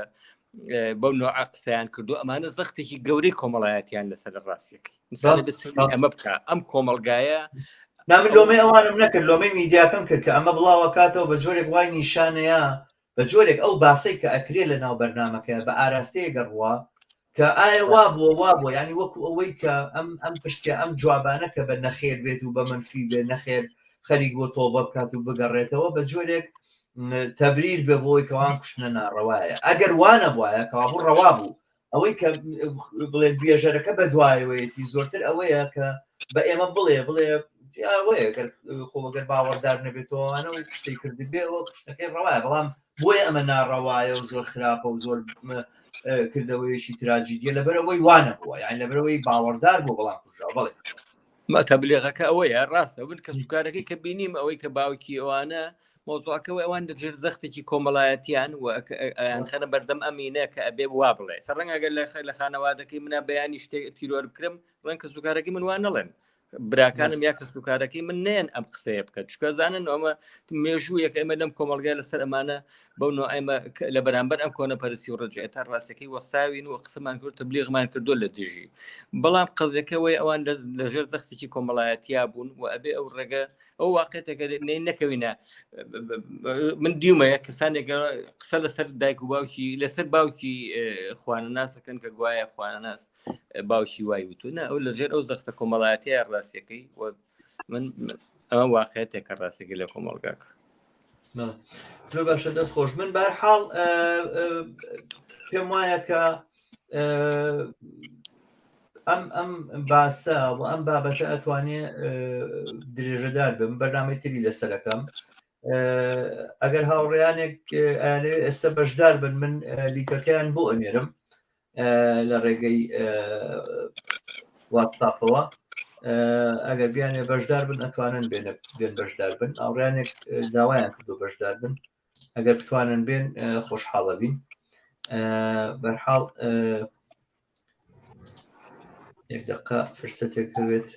بەو نوع قسەیان کردو ئەمانە زەختێکی گەورەی کۆمەڵایەتیان لەسەر ڕاستیەکەی ئەمە بکە ئەم کۆمەڵگایە نامن لۆمەی ئەوانم نەکرد لۆمەی میدیاکەم کرد کە ئەمە بڵاوەکاتەوە بە جۆرێک وای نیشانەیە بە جۆرێک ئەو باسی کە ئەکرێ لە ناو بەرنامەکە بە ئاراستەیە گەڕوە کە ئایا وابووە ینی وەکو ئەوەی کە ئەم پرسیە ئەم جوابانە کە بە نەخێر بێت و بە منفی بێ نەخێر خەریک بۆ تۆبە بکات و بگەڕێتەوە بە جۆرێک تەبریر بێ بۆی کەوان کوشتنە ناڕەوایە ئەگەر وانە بواە کەوابوو ڕەوا بوو ئەوەی کە بڵێن بێژەرەکە بە دوایەوەیەتی زۆرتر ئەوەیە کە بە ئێمە بڵێ خۆگەر باوەڕدار نەبێتەوەوانە و قسەی کرد بێەوە کوشتەکەی ڕەوایە بەڵام بۆیە ئەمە ناڕەوایە و زۆر خراپە و زۆر کردەوەیەکی تراژیدیە لەبەرەوەی وانە بووە یان لەبەرەوەی باوەڕدار بۆ بەڵام کوژرا بڵێ تەبلیغەکە ئەوەیە ڕاستە بن کە سوکارەکەی کە بینیم ئەوەی کە باوکی ئەوانە مۆزوعەکەەوە ئەوان دەژێر زەختێکی کۆمەڵایەتیان و ئەیان خەنە بەردەم ئەمینە کە ئەبێ وا بڵێ سەرڕەنگ ئەگەر لە خانەوادەکەی منە بەیانی شتێک تیرۆر بکرم ڕەنگ کە سوکارەکەی من وان نەڵێن براکانم یا کە سوکارەکەی من نێن ئەم قسەیە بکەن چکە زانن ئەمە مێژوو یەکە ئێمە لەم کۆمەڵگای لەسەر ئەمانە بەو نوع ئێمە لە بەرامبەر ئەم کۆنەپەرستی و ڕجعێتە ڕاستەکەی وەستاوین و قسەمان کرد تەبلیغمان کردو لە دژی بەڵام قەزەکەوەی ئەوان لەژێر زەختێکی کۆمەڵایەتیا بوون و ئەبێ ئەو ڕێگە ئەو واقعێتەکە نەکەوینە من دیومەیە کەسانێک قسە لەسەر دایک و باوکی لەسەر باوکی خوانە ناسەکەن کە گوایە خوانە ناس باوکی وای وتونە ئەو لەژێر ئەو زەختە کۆمەڵایەتیە ڕاستیەکەی من ئەمە واقعێتێکە ڕاستەکەی لە کۆمەڵگاکە زۆر باشە دەست خۆش من بەرحاڵ پێم وایە کە ئەم باسە و ئەم بابەتە ئەتوانێت درێژەدار بم بەرنامەی تری لەسەرەکەم ئەگەر هاوڕێیانێک ئێستا بەشدار بن من لیکەکەیان بۆ ئەنێرم لە ڕێگەی واتساپەوە ئەگەر بیانێ بەشدار بن ئەتوانن بێن بەشدار بن ئاوڕیانێک داوایان کردو بەشدار بن ئەگەر بتوانن بێن خۆشحاڵە بین بەرحاڵ یەک دقیقە فرسەتێک هەوێت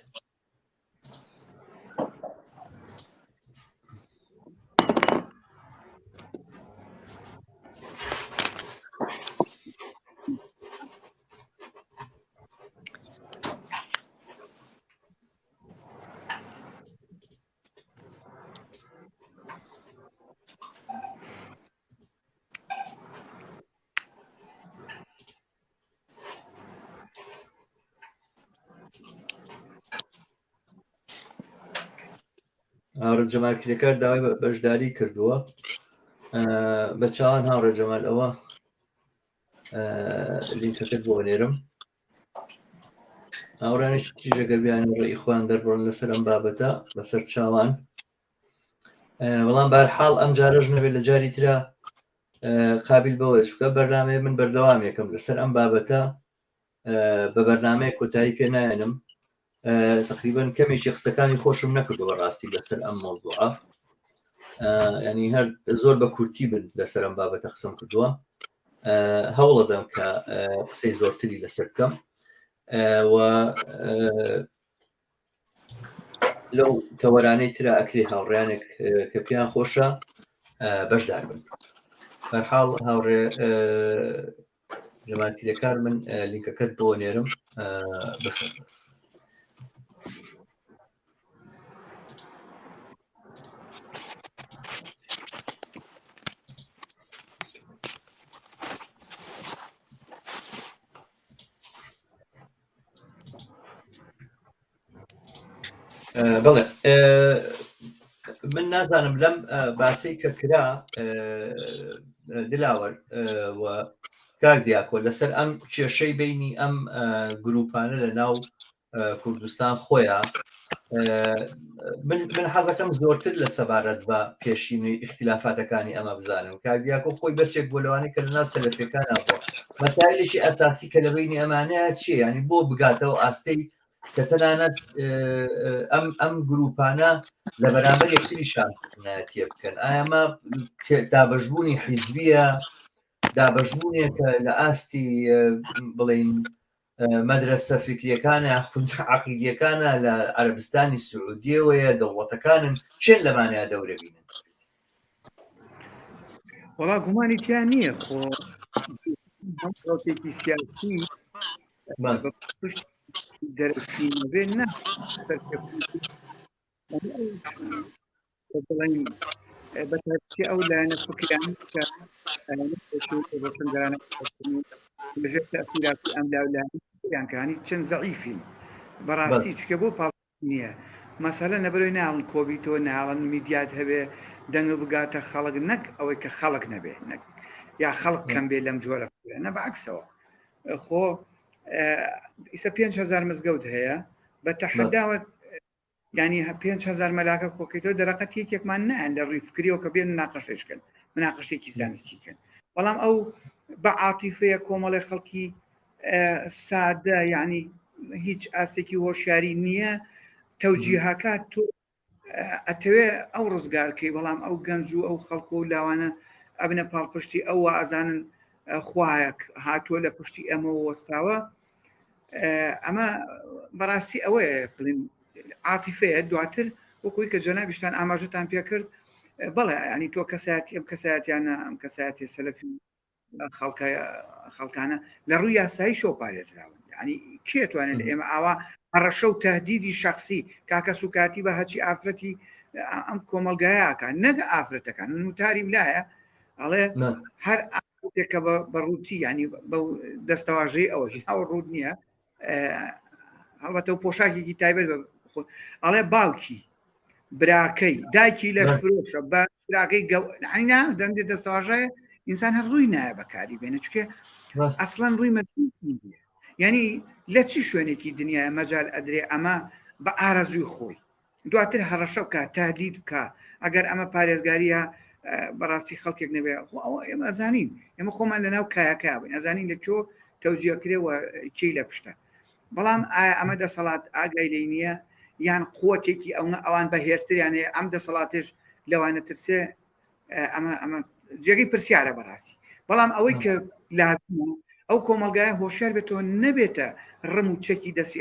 هاوڕێ جەمال کرێکار داوای بەشداری کردووە بە چاوان هاوڕێ جەمال ئەوە لینکەکەت بۆ نێرم هاوڕانێکی تریژەگەر بیان ڕێی خوان دەربڕن لەسەر ئەم بابەتە بەسەر چاوان بەڵام بەرحاڵ ئەم جارەژ نەبێت لە جاری ترا قابل بەوە چکە بەرنامەیە من بەردەوام یەکەم لەسەر ئەم بابەتە بە بەرنامەیە کۆتایی پێ نایەنم تقریبا کەمێکی قسەکانی خۆشم نەکردو بەڕاستی لەسەر ئەم مۆڵدوعە ینی هەر زۆر بە کورتی بن لەسەر ئەم بابەتە قسەم کردووە هەوڵ دەدەم کە قسەی زۆرتری لەسەر بکەم و لەو تەوەرانەی ترە ئەکرێ هاوڕێیانێک کە پێیان خۆشە بەشدار بن بەرحاڵ هاوڕێ جەمالکرێکار من لینکەکەت بۆ نێرم بفرمێ بەڵێ من نازانم لەم باسی کە کرا دلاوەر و کاک دیاکۆ لەسەر ئەم کێشەی بینی ئەم گروپانە لە ناو کوردستان خۆیان من حەزەکەم زۆرتر لە سەبارەت بە پێشینی اختلافاتەکانی ئەمە بزانم کاک دیاکۆ خۆی بەسێک بۆ لەوانەی کە لەناو سەلەفیەکان بۆ مەسایلێکی ئەساسی کە لە بینی ئەمانەیە چیە ینی بۆ بگاتەوە ئاستەی کە تەنانەت ئەم گروپانە لە بەرامبەر یەکتریشان تێ بکەن ئایامە دابەشبوونی حیزبیە دابەشبوونێکە لە ئاستی بڵین مەدرسە فکریەکانە عەقیدیەکانە لە عەرەبستانی سعودیەوەیە دەوڵەتەکانن چێن لەمانەیە دەورە بینن وەڵا گومانی تیان نییە خۆ هەمڕۆکێکی سیاسی دەرەچینەبێ نە بڵین بەتابەتی ئەو لایەنە فکریان کە ڕۆشنگارانە لەژێر تەئثیراتی ئەم لاولایەنیان کەانی چەند زەعیفین بەڕاستی چکە بۆ پاڵ نییە مەسەلە نەبەرەوەی ناڵن کۆبیتۆ ناڵن میدیات هەبێ دەنگ بگاتە خەڵک نەک ئەوەی کە خەڵک نەبێ نەک یا خەڵک کەم بێ لەم جۆرە نە بەعکسەوە خۆ ئیسە 5,000 مزگەوت هەیە بە تەحەداوت ینی 5,000 مەلاکە کۆکەیتەوە دەرەقەت یەکێکمان نایەن لە ڕوویفکریەوە کە بێن مناقەشەکەن مناقەشێکی زانستیکەن بەڵام ئەو بە عاتیفەیە کۆمەڵی خەڵکی سادە ینی هیچ ئاستێکی هۆشیاری نییە تەوجیهاکات تۆ ئەتەوێ ئەو ڕزگارکەی بەڵام ئەو گەنج و ئەو خەڵکۆ و لاوانە ئەبنە پاڵپشتی ئەو ئازانن خوایەک هاتووە لە پشتی ئەمە وەستاوە ئەمە بەڕاستی ئەوەیە بڵین عاتیفەیە دواتر وەکوی کە جەنابیشتان ئاماژەتان پێ کرد بەڵێ ینی تۆ کەسایەتی ئەم کەسایەتیانە ئەم کەسایەتی سەلەفی خەڵکانە لە ڕووی یاسایی شۆ پارێزراون ینی کێ توانێت لە ئێمە ئاوا هەڕەشە و تەهدیدی شخصی کاکە سوکاتی بە هەچی ئافرەتی ئەم کۆمەلگایەکە نەگە ئافرەتەکان من وتاریم لایە ئەڵێ هەر ئافرەتێکە بەڕووتی ینی بەو دەستەواژەی ئەوەژی هاو ڕوود نییە هەڵبەتە و پۆشاکێکی تایبەت ئەڵێ باوکی براکەی دایکی لە فرۆشە بە براکەی عینا دەندێت دەستەواژەیە ئینسان هەر ڕووی نایە بەکاری بێنە چکە ئەسڵەن ڕووی مەدووی ینی لە چی شوێنێکی دنیای مەجال ئەدرێ ئەمە بە ئارەزوی خۆی دواتر هەڕەشە بکە تهدید بکە ئەگەر ئەمە پارێزگاریە بەڕاستی خەڵکێک نەبێ ئێمە ئەزانین ئێمە خۆمان لەناو کایەکە بووین ئەزانین لە کۆ تەوجیهکرێەوە کەی لە پشتە بەڵام ئایا ئەمە دەسەڵات ئاگای لێ نییە یان قوتێکی ئەوان بەهێزتریانەیە ئەم دەسەڵاتش لەوانە ترسێ ئەمە جێگەی پرسیارە بەڕاستی بەڵام ئەوەی کە لازمە ئەو کۆمەلگایە هۆشیار بێتەوە نەبێتە ڕم و چەکی دەستی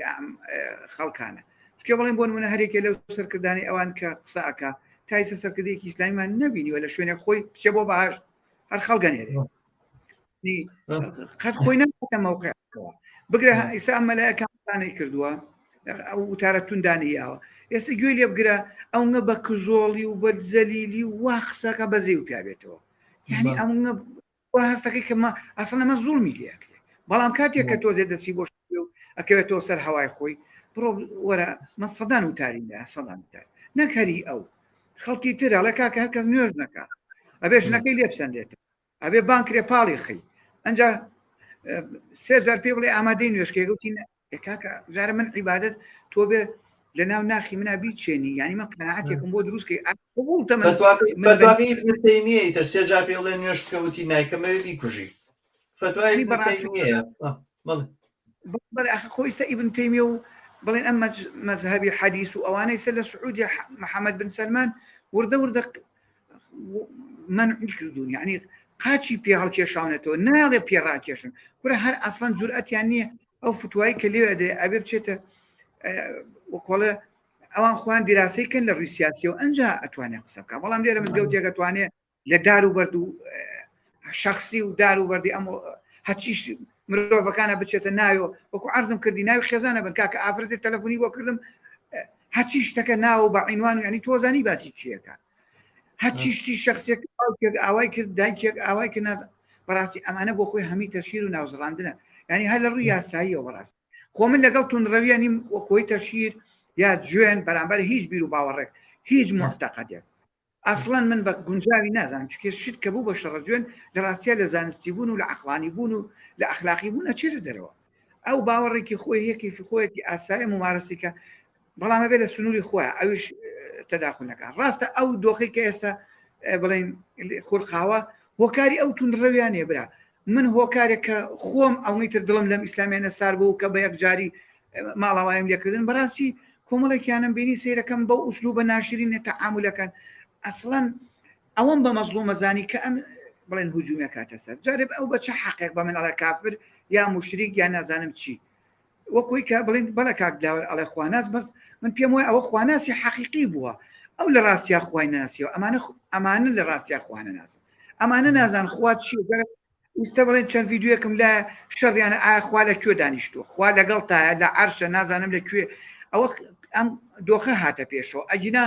خەڵکانە چکە بڵێن بۆ نمونە هەرێکە لەو سەرکردانی ئەوان کە قسەکە تایسە سەرکردەیەکی ئیسلامیمان نبینیوە لە شوێنێک خۆی بچێ بۆ بەهاشت هەر خەڵگەنێرێ قەت خۆی نەکاتە مەوقعەوە بگرە ئیسا ئەم مەلایەکانتانەی کردووە ئەو وتارە توندانیاوە ئێستا گوێی لێ بگرە ئەوە بە کزۆڵی و بە جەلیلی وا قسەکە بەزێ و پیاوێتەوە یعنی ئەوە هەستەکەی کە ئەسڵ ئەمە زوڵمی لێکرێ بەڵام کاتێک کە تۆزێ دەسی بۆ و ئەکەوێتەوە سەر هەوای خۆی بڕۆ وەرە مە سەدان وتاری لە سەدان وتار نەکەری ئەو خەڵکی تر ئەڵێ کاکە هەرکەس نوێژ نەکا ئەبێ ژنەکەی لێ بسەندێتە ئەبێ بانکرێ پاڵی خەی ئەنجا 3,000 پێ بڵێ ئامادەی نوێشکێگوتی کاکە جارە من عیبادەت تۆ بێ لە ناو ناخی منە بیچێنی ینی من قەناعەتێکم بۆ دروستکەی فتوای تەیمیەی تر 3,000 پێ بڵێ نوێش بکەوتی نایکەمەوێ بیکوژی فتوای بەڵێ ئەخ خۆی سە ئیبن تەیمیە و بڵێن ئەم مەذهبی حەدیث و ئەوانەی سەر لە سعودی محەممەد بن سەلمان وردە منع کردوون، یعنی قاچی پێ هەڵکێشاونێتەوە ناڵێ پێڕاکێشن کورە هەر ئەسڵەن جورئەتیان نییە ئەو فتوایی کە لێوێ دێ ئەبێ بچێتە وەکۆڵە ئەوان خۆیان دیراسەیکەن لە ڕووی سیاسی و ئەنجا ئەتوانێت قسە بکە، بەڵام لێرە مزگەوت دەتوانێت لە دار و بەرد و شخصی و دار و بەردی ئەم هەچیش مرۆڤەکانە بچێتە ناوە وەکو عەرزم کردی ناوی خێزانە بن کاکە ئافرەتێ تەلەفۆنی بۆ کردم هەچی شتەکە ناو بە عینوان و ینی تۆزانی باسی کێەکە هەچی شتی شخصێک ئاوای کرد دایکێک ئاوای کرد بەڕاستی ئەمانە بۆ خۆی هەمی تەشیر و ناوزڕاندنە، ینی هەر لە ڕووی یاساییەوە بەڕاست خۆ من لەگەڵ تونڕەویە نیم وەکۆی تەشیر یا جوێن بەرامبەر هیچ بیر و باوەڕێک هیچ معتەقەدێک ئەسڵەن من بە گونجاوی نازانم چکە شت کە بوو بە شەڕە جوێن لە ڕاستیە لە زانستی بوون و لە عەقلانی بوون و لە ئەخلاقی بوون ئەچێتە دەرەوە ئەو باوەڕێکی خۆی یەکێکی خۆیەتی ئاسایە ممارەسێکە بەڵام ئەبێ لە سنووری خۆیە ئەویش تەداخلەکان ڕاستە ئەو دۆخی کە ئێستا بڵێن خورقاوە هۆکاری ئەو تونڕەویانێ برا من هۆکارێکە خۆم ئەوەی تر دڵم لەم ئیسلامیانە سار بوو کە بە یەکجاری ماڵاوایم لێکردن بەڕاستی کۆمەڵێکیانم بینی سیرەکەم بەو ئوسلوبە ناشرینە تەعاملەکان ئەسڵەن ئەوەم بە مەزڵومە زانی کە ئەم بڵێن هجوومە کاتە سەر جارب ئەو بە چه حەقێک بە من ئەڵێ کافر یا موشریک یا نازانم چی وەکوی کە بڵێن بەڵە کاکداوە ئەڵێ خواناس بەس من پێم وایە ئەوە خواناسی حەقیقی بووە ئەو لە ڕاستیا خوای ناسیەوە ئەمانە لە ڕاستیا خوانە ناسن ئەمانە نازان خوا چی ئیستا بڵێن چەند ڤیددیوەکەم لە شەڕیانە ئایا خوا لە کوێ دانیشتووە خوا لەگەڵ تایە لە عەرشە نازانم لەکوێ ئەوە ئەم دۆخە هاتە پێشەوە ئەجینا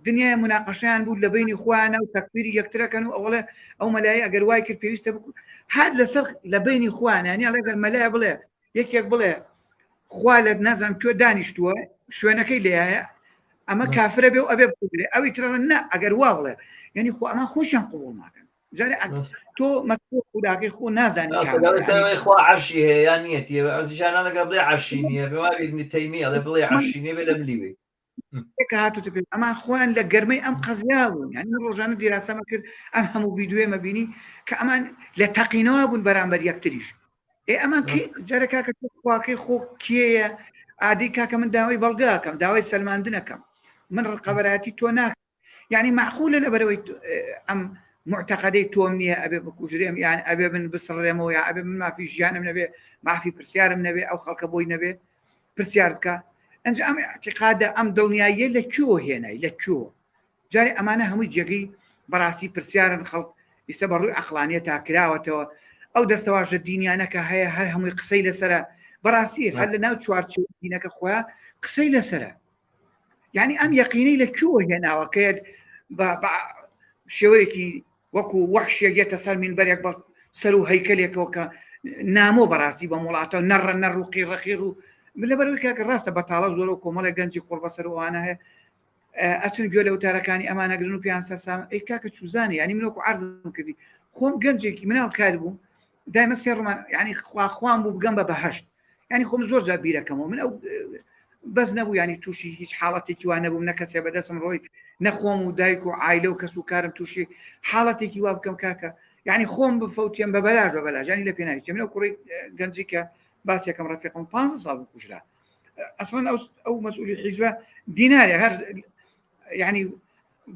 دنیای مناقەشیان بوو لە بینی خوانە و تەکفیری یەکترەکەن و ئەوڵێ ئەو مەلای ئەگەر وای کرد پێویستە بکو هات لەسەر لە بینی خوانانی ئەڵێگەر مەلای بڵێ یەکێک بڵێ خوا لە نازانم کوێ دانیشتووە شوێنەکەی لێایە ئەمە کافرە بێ و ئەبێ بگرێ ئەوی ترە نه ئەگەر وا بڵێ یعنی خۆ ئەمە خۆشیان قبول ناکەن جارێ تۆ مەسئول خوداکەی خۆ نازانی خوا عەرشی هەیە یان نیەتی ئەزیشان لەگە بڵێ عەرشی نییە بێ وای ابن تەیمیە ئەڵێ بڵێ عەرشی نییە بێ لە بلیوێ هاتوتە پێ ئەمان خۆیان لە گەرمەی ئەم قەزیا بوون یعنی ڕۆژانە دیراسەمە کرد ئەم هەموو ڤیددیوێمە بینی کە ئەمان لە تەقینەوە بوون بەرامبەر یەکتریش ئەمان جارە کاکە خواکەی خۆ کێیە عادی کاکە من داوای بەڵگاکەم داوای سەلماندنەکەم من ڕقەبەراتی تۆ ناکەم یعنی معقولە لەبەرەوەی ئەم معتەقەدەی تۆم نییە ئەبێ بکوژرێم یان ئەبێ من بسڕێمەوە یا ئەبێ من مافی ژیانم نەبێ مافی پرسیارم نەبێ ئەو خەڵکە بۆی نەبێ پرسیار بکە ئەنج ئەم اعتقادە ئەم دڵنیاییە لە کوێ هێنای لە کوێ جارێ ئەمانە هەمووی جێگەی بەڕاستی پرسیارن خەڵک ئیستا بەڕووی عەقلانیە تاکراوەتەوە ئەو دەستەواژە دینیانەکە هەیە هەر هەمووی قسەی لەسرە بەڕاستی هەر لە ناو چوارچێ دینەکە خۆیان قسەی لەسرە یعنی ئەم یەقینەی لە کوێ هێناوەکەیت بە شێوەیەکی وەکو وەحشێک یێتە سەر مینبەرێک بە سەر و هەیکەلێکەوە کە نامۆ بەڕاستی بە وڵاتەوە نەڕە نەڕ و قیڕەخیر و لەبەرەوەی کاکە ڕاستە بەتاڵە زۆر و کۆمەڵێک گەنجی قوڕ بەسەر ئەوانە هەیە ئەچون گوێ لە وتارەکانی ئەمانەگرن و پێیان سەرسام ئەی کاکە چوزانێ ینی من وەکو عەرزم کردی خۆم گەنجێکی مناڵ کار بووم دایمە سێ ڕۆمان ینی خواخوام بوو بگەم بە بەهەشت ینی خۆم زۆر جار بیرەکەمەوە من ئەو بەس نەبوو ینی تووشی هیچ حاڵەتێکی وان نەبووم نە کەسێ بەدەستم ڕۆی نەخۆم و دایک و عایلە و کەس و کارم تووشی حاڵەتێکی وا بکەم کاکە یعنی خۆم بفەوتێم بە بەلاژ بە بەلاژ ینی لە پێ ناویستم منە کوڕی گەنجی کە باسێکم ڕەفیقم 15 ساڵ کوژرا ئەسڵەن ئەو مەسئولی حیزبە دینارێ هەر یعنی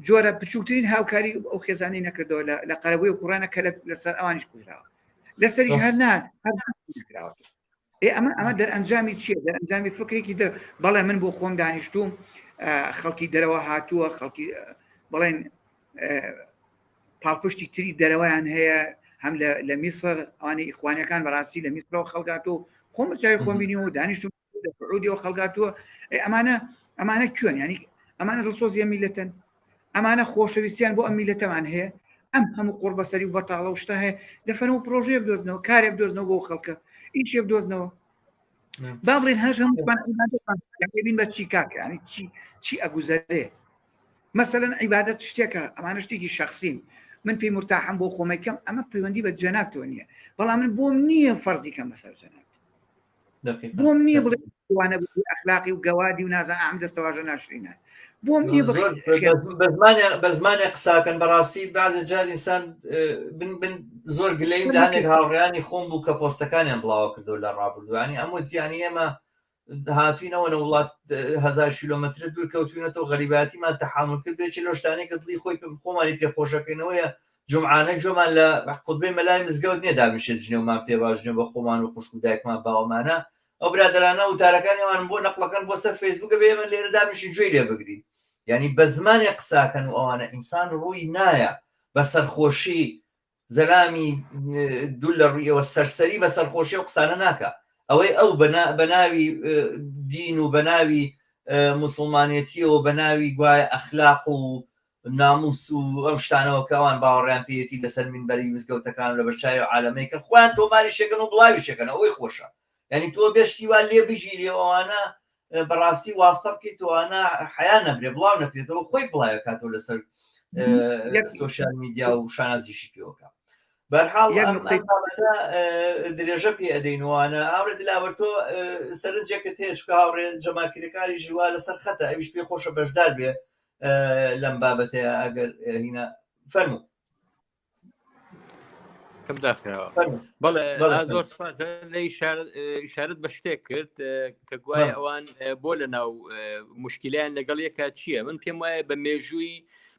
جۆرە بچووکترین هاوکاری ئەو خێزانی نەکردەوە لە قەرەبووی و کوڕانە کە لەسەر ئەوانیش کوژراوە لەسەریش هەر نان هەر ئەمە دەرئەنجامی چییە دەرئەنجامی فکرێکی بەڵێ من بۆ خۆم دانیشتوم خەڵکی دەرەوە هاتووە خەڵکی بڵێن پاڵپشتی تری دەرەوەیان هەیە هەم لە میسر ئەوانەی ئیخوانیەکان بەڕاستی لە میسرەوە خەڵگاتەوە خۆم بەجای خۆم بینیەوە دانیشتم لە سعودیەوە خەڵگاتووە ئەمانە کوێن ینی ئەمانە دڵسۆزیە میلەتەن ئەمانە خۆشەویستیان بۆ ئەم میلەتەمان هەیە ئەم هەموو قوڕ بەسەری و بەتاڵە و شتە هەیە دەفەنەوە پرۆژەیە بدۆزنەوە کارێک بدۆزنەوە بۆ خەڵکە ئیشێ بدۆزنەوە با بڵێن هەر هەمووان بین بە چی کاکە ینی چی ئەگوزارێ مەسەلەن عیبادەت شتێکە ئەمانە شتێکی شەخسیم من پێی مرتاحم بۆ خۆمەکەم ئەمە پەیوەندی بە جەنابتەوە نییە بەڵام من بۆم نییە فەرزیکەم بەسەر جەناب بۆم نییە بڵێ وانە ئەخلاقی و گەوادی و نازان ئەم دەستەواژە ناشرینە بۆم نییە بە زمانی قساکەن بەڕاستی بەعزە جار ئینسان بن زۆر گلەی لە هەندێک هاوڕێیانی خۆم بوو کە پۆستەکانیان بڵاو کردو لە ڕابردوانی ئەمە جیانی ئێمە هاتوینەوە لە وڵات 1000 کیلۆمەتر دوور کەوتوینەوە غەریباتیمان تەحامل کردێکی لەو شتانەی کە دڵی خۆی خۆمانی پێخۆشەکەینەوەیە جمعانە جۆمان لە خودبەی مەلای مزگەوت نییە دامشێت ژنێومان پێباژنێ بە خۆمان و خوشک و دایکمان باوەمانە ئەو برادرانە وتارەکانیان بۆ نەقلەکەن بۆ سەر فەیسبووکە بێ ئێمە لێرە دامشی گوێی لێ بگرین یعنی بە زمانی قساکەن و ئەوانە ئینسان ڕووی نایە بە سەرخۆشی زەلامی دوو لە ڕوویەوە سەرسەری بە سەرخۆشی و قسانە ناکە ئەوەی ئەو بە ناوی دین و بە ناوی موسڵمانێتیەوە بە ناوی گوایە ئەخلاق و ناموس و ئەم شتانەوە کەوان باوەڕیان پێیەتی لەسەر منبەری مزگەوتەکان لە بەرچاوی و عالەمەی کە خۆیان تۆماری شەکەن و بڵاوی شەکەن ئەوەی خۆشە یعنی تۆ بێشتیوان لێ بگیری ئەوانە بەڕاستی واستە بکەیت توانە حیا نەبرێ بڵاو نەکرێتەوە خۆی بڵایە کاتەوە لەسەر سۆشیال میدیا و شانازیشی پێوەکە بەرحاڵ درێژە پێ ئەدەینوانە ئاورە دلاوە تۆ سەرنجێکت هێشکە هاوڕێ جەماکرەکانی ژیوا لەسەر خەتە ئەویش پێ خۆشە بەشدار بێ لەم بابەتەیە ئەگەر هینە فەرموو کەم داخراوە بەڵێ زۆر لە ئیشارەت بە شتێک کرد کە گوایە ئەوان بۆ لە ناو مشکلیان لەگەڵ یەکات چییە من پێم وایە بە مێژووی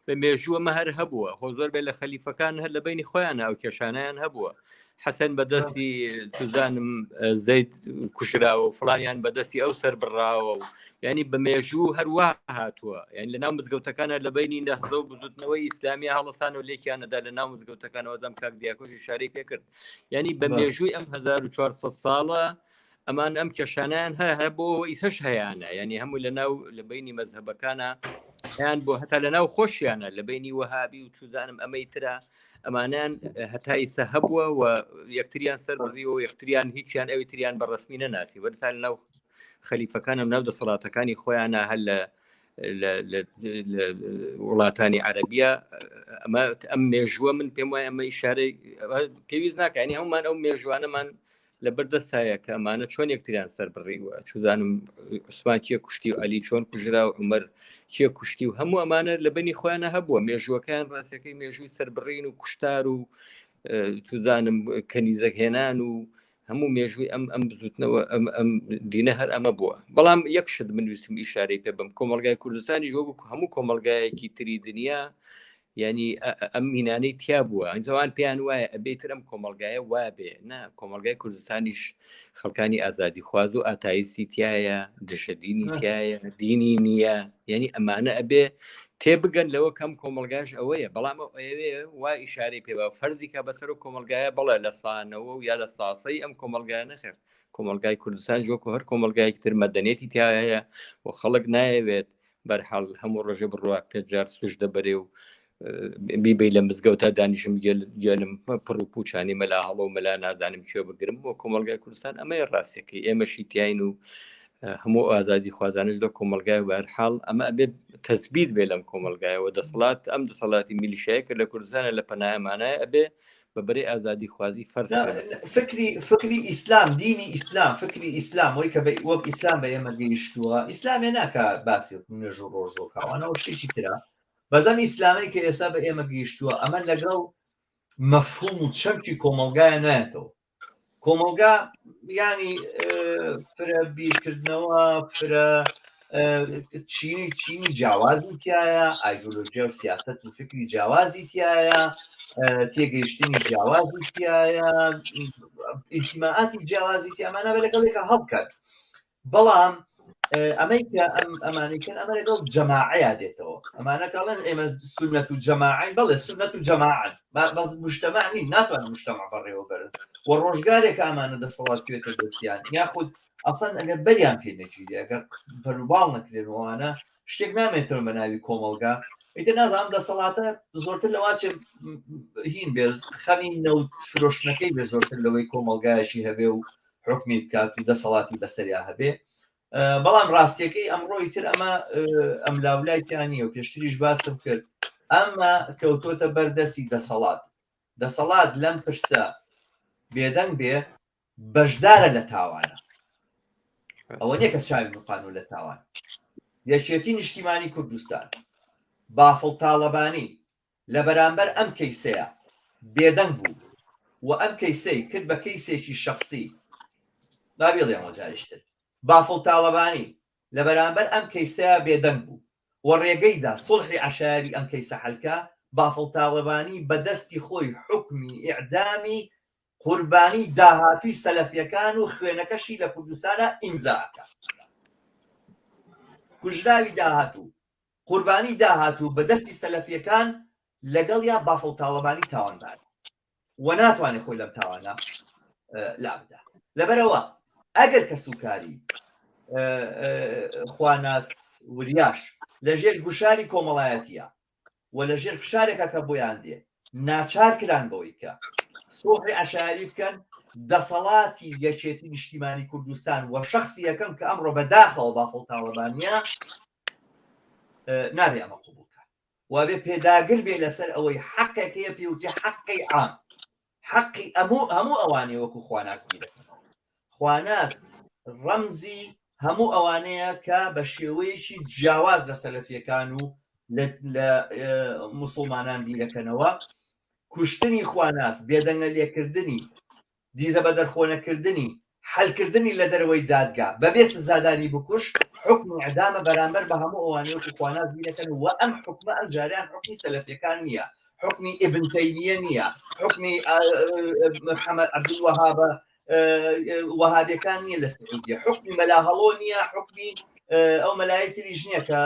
بە مێژووەمە هەر هەبووە خۆ زۆر بێ لە خەلیفەکان هەر لە بینی خۆیان ئەو کێشانیان هەبووە حەسەن بەدەستی توزانم زەید کوشراوە و فڵانیان بەدەستی ئەو سەر بڕاوە و ینی بە مێژوو هەروە هاتووە یعنی لە ناو مزگەوتەکانە لە بینی نەهزە و بزوتنەوەی ئیسلامی هەڵەسان و لێکیانەدا لە ناو مزگەوتەکانەوە دەم کاک دیاکۆش اشارەی پێکرد ینی بە مێژووی ئەم 1400 ساڵە ئەمان ئەم کێشانیان هەیە بۆ ئیسەش هەیەیانە ینی هەموو لە ناو لە بینی مەزهبەکانە یان بۆ هەتا لە ناو خۆشیانە لە بینی وەهابی و توزانم ئەمەی ترە ئەمانیان هەتا ئیسە هەبووە و یەکتریان سەر بڕیەوە یەکتریان هیچیان ئەوی تریان بەڕسمی نەناسی وەرسا لە ناو خەلیفەکانم ناو دەسەڵاتەکانی خۆیانە هەر لە وڵاتانی عەرەبیە ئەم مێژووە من پێم وایە ئەمە ئیشارەی پێویست ناکە ینی هەمومان ئەو مێژوانەمان لە بەردەستایە کە ئەمانە چۆن یەکتریان سەر بڕیوە چوزانم عوسمان چیە کوشتی و عەلی چۆن کوژرا و عومەر چیە کوشتی و هەموو ئەمانە لە بنی خۆیانە هەبووە مێژوەکان ڕاستەکەی مێژووی سەربڕین و کوشتار و توزانم کەنیزەکهێنان و هەموو مێژووی ئەم بزوتنەوە ئەم دینە هەر ئەمە بووە بەڵام یەک شت من ویستم ئیشارەی پێ بم کۆمەلگای کوردستانی ژۆ بوو هەموو کۆمەلگایەکی تری دنیا ینی ئەم مینانەی تیا بووە ئەنجەوان پێیان وایە ئەبێتر ئەم کۆمەلگایە وابێ نا کۆمەلگای کوردستانیش خەڵکانی ئازادی خواز و ئاتایستی تایە دشەدینی تایە دینی نییە ینی ئەمانە ئەبێ تێبگەن لەوە کەم کۆمەلگاش ئەوەیە بەڵام ئەوێ وا ئیشارەی پێ فەرزی کە بەسەر و کۆمەلگایە بەڵێ لە سانەوە و یا لە ساسەی ئەم کۆمەلگایە نەخێر کۆمەلگای کوردستان ژۆکو هەر کۆمەلگایەکی تر مەدەنێتی تایە و خەڵک نایەوێت بەرحەڵ هەموو ڕۆژێ بڕوا پێجار سوش دەبەرێ و بیبی لە مزگەوتە دانیشم گەلم پڕ و پوچانی مەلا هەڵە و مەلا نازانم کوێ بگرم بۆ کۆمەلگای کوردستان ئەمەی ڕاستەکەی ئێمەشی تیاین و هەموو ئازادی خوازانش لە کۆمەلگای بەرحاڵ ئەمە ئەبێ تەسبیت بێ لەم کۆمەلگایەوە دەسەڵات ئەم دەسەڵاتی میلیشەیە کە لە کوردستانە لە پەنایەمانایە ئەبێ بەبەرێ ئازادی خوازی فەرز فکری ئیسلام دینی ئیسلام فکری ئیسلام وەی کە وەک ئیسلام بە ئێمە گەیشتووە ئیسلامێ ناکە باسی نوێژ و ڕۆژۆکاوانەوە شتێکی ترە بەزەم ئیسلامی کە ئێستا بە ئێمە گەیشتووە ئەمە لەگەڵ مەفهوم و چەمکی کۆمەلگایە نایەتەوە کۆمەلگا ینی فرە بیرکردنەوە فرە چینی جیاوازی تایە ئایدۆلۆژیا و سیاست و فکری جیاوازی تایە تێگەیشتنی جیاوازی تایە ئیجتیماعاتی جیاوازی تیامانە بە لەگەڵێکە هەڵبکات بەڵام ئەمەی کە ئەمانەکەن ئەمە لەگەڵ جەماعەیە دێتەوە ئەمانە کاڵێن ئێمە سونەت و جەماعین بەڵێ سونەت و جەماعن مجتەمع نین ناتوانن مجتەمع بەڕێوە بەرن و ڕۆژگارێک ئەمانە دەسەڵات توێتە دەستیان یاخود ئەسەن ئەگەر بەریان پێ نەگیری ئەگەر بەروباڵ نەکرێنەوەوانە شتێک نامێتەوە بە ناوی کۆمەلگا ئیتر نازانم دەسەڵاتە زۆرتر لەواچێ هین بێ خەمی نەوت فرۆشتنەکەی بێ زۆرتر لەوەی کۆمەلگایەکی هەبێ و حکمی بکات و دەسەڵاتی بەسەریا هەبێ بەڵام ڕاستیەکەی ئەمڕۆی تر ئەمە ئەم لاولایتیانی و پێشتریش باسم کرد ئەمە کەوتۆتە بەردەستی دەسەڵات لەم پرسە بێدەنگ بێ بەشدارە لە تاوانە ئەوە نییە کە چاوی بقان و لە تاوان یەکێتی نیشتیمانی کوردستان بافڵ تاڵەبانی لە بەرامبەر ئەم کەیسەیە بێدەنگ بوو و ئەم کەیسەی کرد بە کەیسێکی شەخسی بابێڵێمەوە جاریشتر بافڵ تاڵەبانی لە بەرامبەر ئەم کەیسەیە بێدەنگ بوو و ڕێگەیدا سڵحی عەشایری ئەم کەیسە حەلکە بافڵ تاڵەبانی بەدەستی خۆی حکمی ئیعدامی قوربانی داهاتووی سەلەفیەکان و خوێنەکەشی لە کوردستانە ئیمزاکە کوژراوی داهاتوو قوربانی داهاتوو بەدەستی سەلەفیەکان لەگەڵ یا بافڵ تاڵەبانی تاوانبار و ناتوانێت خۆی لەم تاوانە لابدا لەبەرەوە ئەگەر کە سوکاری خواناس وریاش لەژێر گوشاری کۆمەڵایەتیە و لەژێر فشارێکە کە بۆیان دێ ناچار کران بەوەی کە سۆحی عەشایری بکەن دەسەڵاتی یەکێتی نیشتیمانی کوردستان و شەخسی یەکەم کە ئەمڕۆ بەداخەوە بافڵ تاڵەبانیە نابێ ئەمە قبوڵکە وابێ پێداگر بێ لەسەر ئەوەی حەقێکەیە پێوتێ حەقی عام حەقی هەموو ئەوانەیە وەکو خواناس بیرەکەن خواناس ڕەمزی هەموو ئەوانەیە کە بە شێوەیەکی جیاواز لە سەلەفیەکان و لە موسڵمانان بیرەکەنەوە کوشتنی خواناس بێدەنگە لێکردنی دیزە بە دەرخۆنەکردنی حەلکردنی لە دەرەوەی دادگا بەبێ سزادانی بکوش حکمی ئەعدامە بەرامبەر بە هەموو ئەوانەیە وەکو خواناس بیرەکەن و ئەم حکمە ئەم جاریان حکمی سەلەفیەکان نییە حکمی ئیبن تەیمیە نییە حکمی محەممەد عەبدولوەهابە وەهابیەکان نییە لە سعودیە حکمی مەلا هەڵۆ نییە حکمی ئەو مەلای تریش نییە کە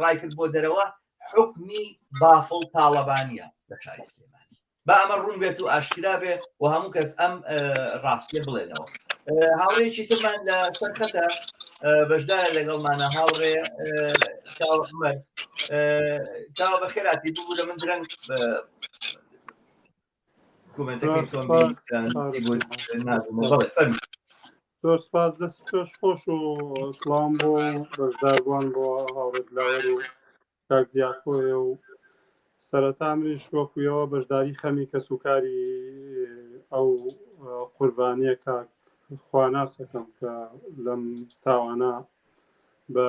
ڕایکرد بۆ دەرەوە حکمی بافڵ تاڵەبانیە لە شاری سلێمانی با ئەمە ڕوون بێت و ئاشکرا بێ و هەموو کەس ئەم ڕاستیە بڵێنەوە هاوڕێکی ترمان لە سەرخەتە بەشدارە لەگەڵمانە هاوڕێ عومەر چاوە بە خێراتی بوو لە من درەنگ کومنتەکەی تۆم زۆر سپاس دەست پێش خۆش و سڵام بۆ بەشداربووان بۆ هاوڕێت لاوەر و کاک دیاکۆیە و سەرەتا منیش وەکویەوە بەشداری خەمی کە سوکاری ئەو قوربانیە کاک خواناسەکەم کە لەم تاوانە بە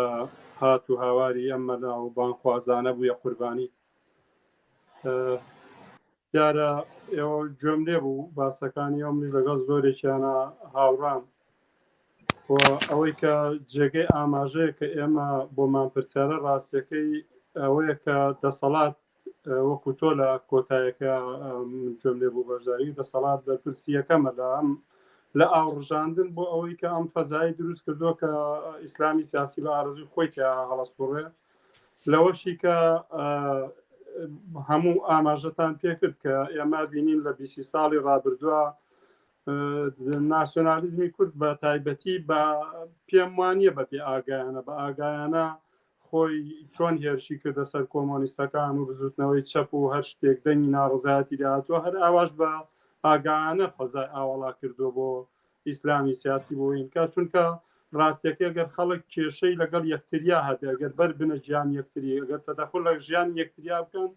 هات و هاواری ئەم مەلا و بانخوازانە بووە قوربانی دیارە ئێوە گوێم لێ بوو باسەکانی ئەو منیش لەگەڵ زۆرێکیانە هاوڕام ئەوەی کە جێگەی ئاماژەیە کە ئێمە بۆمان پرسیارە ڕاستیەکەی ئەوەیە کە دەسەڵات وەکو تۆ لە کۆتایەکە گوێم لێ بوو بەشداری دەسەڵات بەرپرسیەکەمە لە ئاوڕژاندن بۆ ئەوەی کە ئەم فەزایی دروست کردووە کە ئیسلامی سیاسی بە ئارەزوی خۆی کە هەڵەسوڕێ لەوەشی کە هەموو ئاماژەتان پێکرد کە ئێمە بینین لە 20 ساڵی ڕابردووە ناسیۆنالیزمی کورد بە تایبەتی بە پێم وانیە بە بێ ئاگایانە بە ئاگایانە خۆی چۆن هێرشی کردە سەر کۆمۆنیستەکان و بزوتنەوەی چەپ و هەر شتێک دەنگی ناڕزایەتی داهاتووە هەر ئاواش بە ئاگایانە فەزای ئاوەڵا کردو بۆ ئیسلامی سیاسی بۆ ئینکە چونکە ڕاستیەکە ئەگەر خەڵک کێشەی لەگەڵ یەکتریا هەبێ ئەگەر بەر بنە ژیان یەکتری ئەگەر تەدەخل لە ژیان یەکتریا بکەن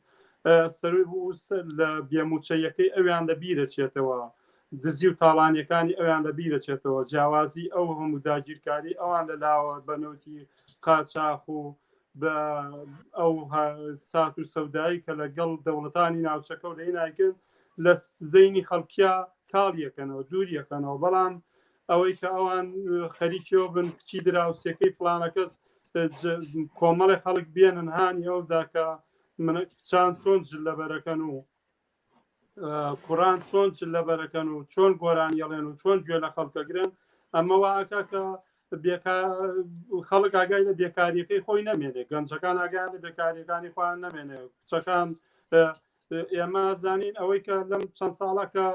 سەروی بوو لە بێموچەیەکەی ئەویان لە بیرەچێتەوە دزی و تاڵانیەکانی ئەویان لە بیرەچێتەوە جیاوازی ئەو هەموو داگیرکاری ئەوان لەلاوە بەنەوتی قاچاق و بە ئەو سات و سەودایی کە لەگەڵ دەوڵەتانی ناوچەکە و لەیناکرد لە زەینی خەڵکیا کاڵیەکەنەوە دووریەکەنەوە بەڵام ئەوەی کە ئەوان خەریکیەوە بن کچی دراوسەکەی فلانە کەس کۆمەڵی خەڵک بێنن هاانی ئەودا کە کچان چۆن جل لەبەرەکەن و کوڕان چۆن جل لەبەرەکەن و چۆن گۆران یەڵێن و چۆن گوێ لە خەڵکەگرن ئەمەوە ئاکا کە خەڵک ئاگای لە بێکاریەکەی خۆی نەمێنێ گەنجەکان ئاگیان لە بێکاریەکانی خۆیان نەمێنێ کچەکان ئێمە زانین ئەوەی کە لەم چەند ساڵەکە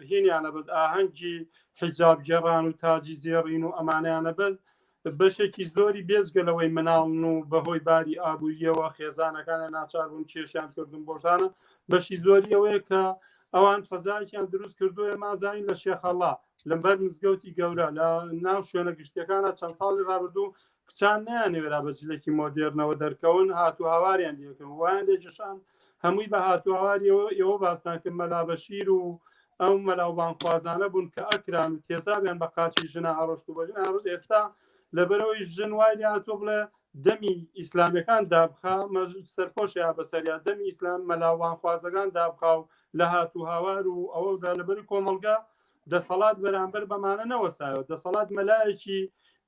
هینیانە بەس ئاهەنگی حیجاب گێڕان و تاجی زێڕین و ئەمانیانە بەس بەشێکی زۆری بێزگەلەوەی مناڵن و بەهۆی باری ئابووریەوە خێزانەکانە ناچار بوون کێشیان کردن بۆشانە بەشی زۆری ئەوەیە کە ئەوان فەزایەکیان دروست کردووە مازانین لە شێخەڵا لەمبەر مزگەوتی گەورە لە ناو شوێنە گشتەکانە چەند ساڵی ڕابردوو کچان نیانەوێرا بەجلێکی مۆدێرنەوە دەرکەون هاتو هاواریان لێکردن وایان لێجشان هەمووی بە هاتو هاواریەوە ئێوە باستان کرد مەلا بەشیر و ئەو مەلاوبانخوازانە بوون کە ئەکران و تێزابیان بە قاچی ژنە ئاڕۆشت و بەژن ئاڕۆژ ئێستا لەبەرەوەی ژن وای هاتۆ بڵێ دەمی ئیسلامیەکان دابخا سەرپۆشیا بەسەریا دەمی ئیسلام مەلاوان خوازەکان دابخا و لە هاتوو هاوار و ئەوەدا لەبەری کۆمەلگا دەسەڵات بەرامبەر بەمانە نەوەسایەوە دەسەڵات مەلایەکی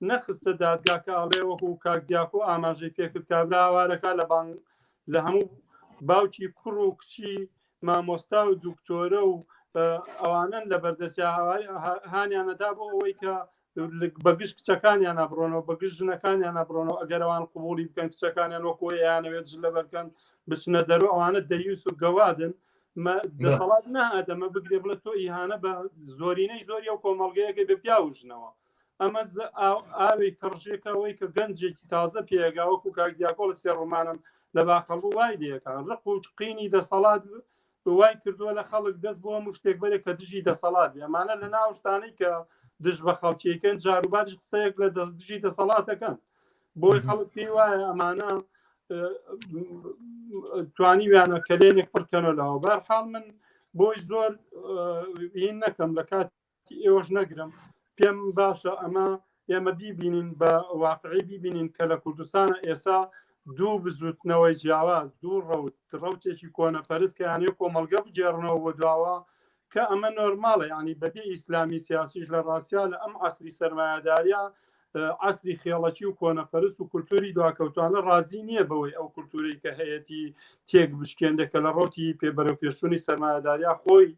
نەخستە دادگا کە ئاڵێ وەکو کاک دیاکۆ ئاماژەی پێکرد کابرا هاوارەکە لە هەموو باوکی کوڕ و کچی مامۆستا و دوکتۆرە و ئەوانن لە بەردەستیا هانیانەدا بۆ ئەوەی کە بەگشت کچەکانیان نابڕۆنەوە بەگشت ژنەکانیان نابڕۆنەوە ئەگەر ئەوان قبولی بکەن کچەکانیان وەکوی یانەوێت ژ لەبەرکەن بچنە دەرو ئەوانە دەیوس و گەوادن دەسەڵات نهاتەمە بگرێ بڵێت تۆ ئیهانە بە زۆرینەی زۆری ئەو کۆمەڵگەیەکە بە پیاوژنەوە ئەمە ئاوی کڕژێکەوەی کە گەنجێکی تازە پێگاوەکو کاک دیاکۆ لە سێ ڕۆمانم لە باخەڵ وای لەکان ڕق و قینی دەسەڵات وای کردووە لە خەڵک دەست بۆ هەموو شتێک بەرێ کە دژی دەسەڵات ئەمانە لە ناو شتانەی کە دژ بە خەڵکیەکەن جاروباش قسەیەک لە دژی دەسەڵاتەکەن بۆی خەڵک پێی وایە ئەمانە توانیویانە کەلێنێک پڕکەنەوە بەرحاڵ من بۆی زۆر هین نەکەم لە کاتی ئێوەش نەگرم پێم باشە ئەمە ئێمە بیبینین بە واقعی بیبینین کە لە کوردستانە ئێسا دوو بزوتنەوەی جیاواز دوو ڕەوتێکی کۆنەپەرست کە یانێ کۆمەلگە بجێڕنەوە بۆ داوە کە ئەمە نۆرماڵە ینی بەبێ ئیسلامی سیاسیش لە ڕاستیا لە ئەم عەسری سەرمایەداریە عەسری خێڵەکی و کۆنەپەرست و کولتوری دواکەوتوانە ڕازی نییە بەوەی ئەو کولتوری کە هەیەی تێک بشکێندە کە لە ڕۆتی پێبەرەو پێشوونی سەرمایەداریا خۆی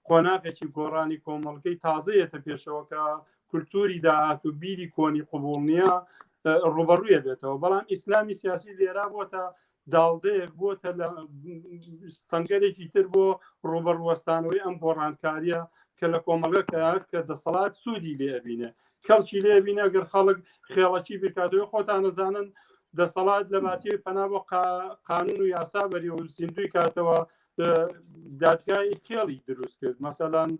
قۆناغێکی گۆڕانی کۆمەڵگەی تازەیەتە پێشەوە کە کولتوری داهات و بیری کۆنی قبوڵ نییە ڕوبەڕوویە بێتەوە بەڵام ئیسلامی سیاسی لێرا بۆتە داڵدەیەک بۆتە لە سەنگەرێکی تر بۆ ڕوبەڕوەستانەوەی ئەم گۆڕانکاریە کە لە کۆمەڵگەکە کە دەسەڵات سوودی لێبینێ کەڵکی لێبینە گەر خەڵک خێڵەکی بکاتەوەی خۆتان نەزانن دەسەڵات لە باتی پەنا بۆ قانون و یاسا بەری و زیندوی کاتەوە دادگای کێڵی دروست کرد مەسەلەن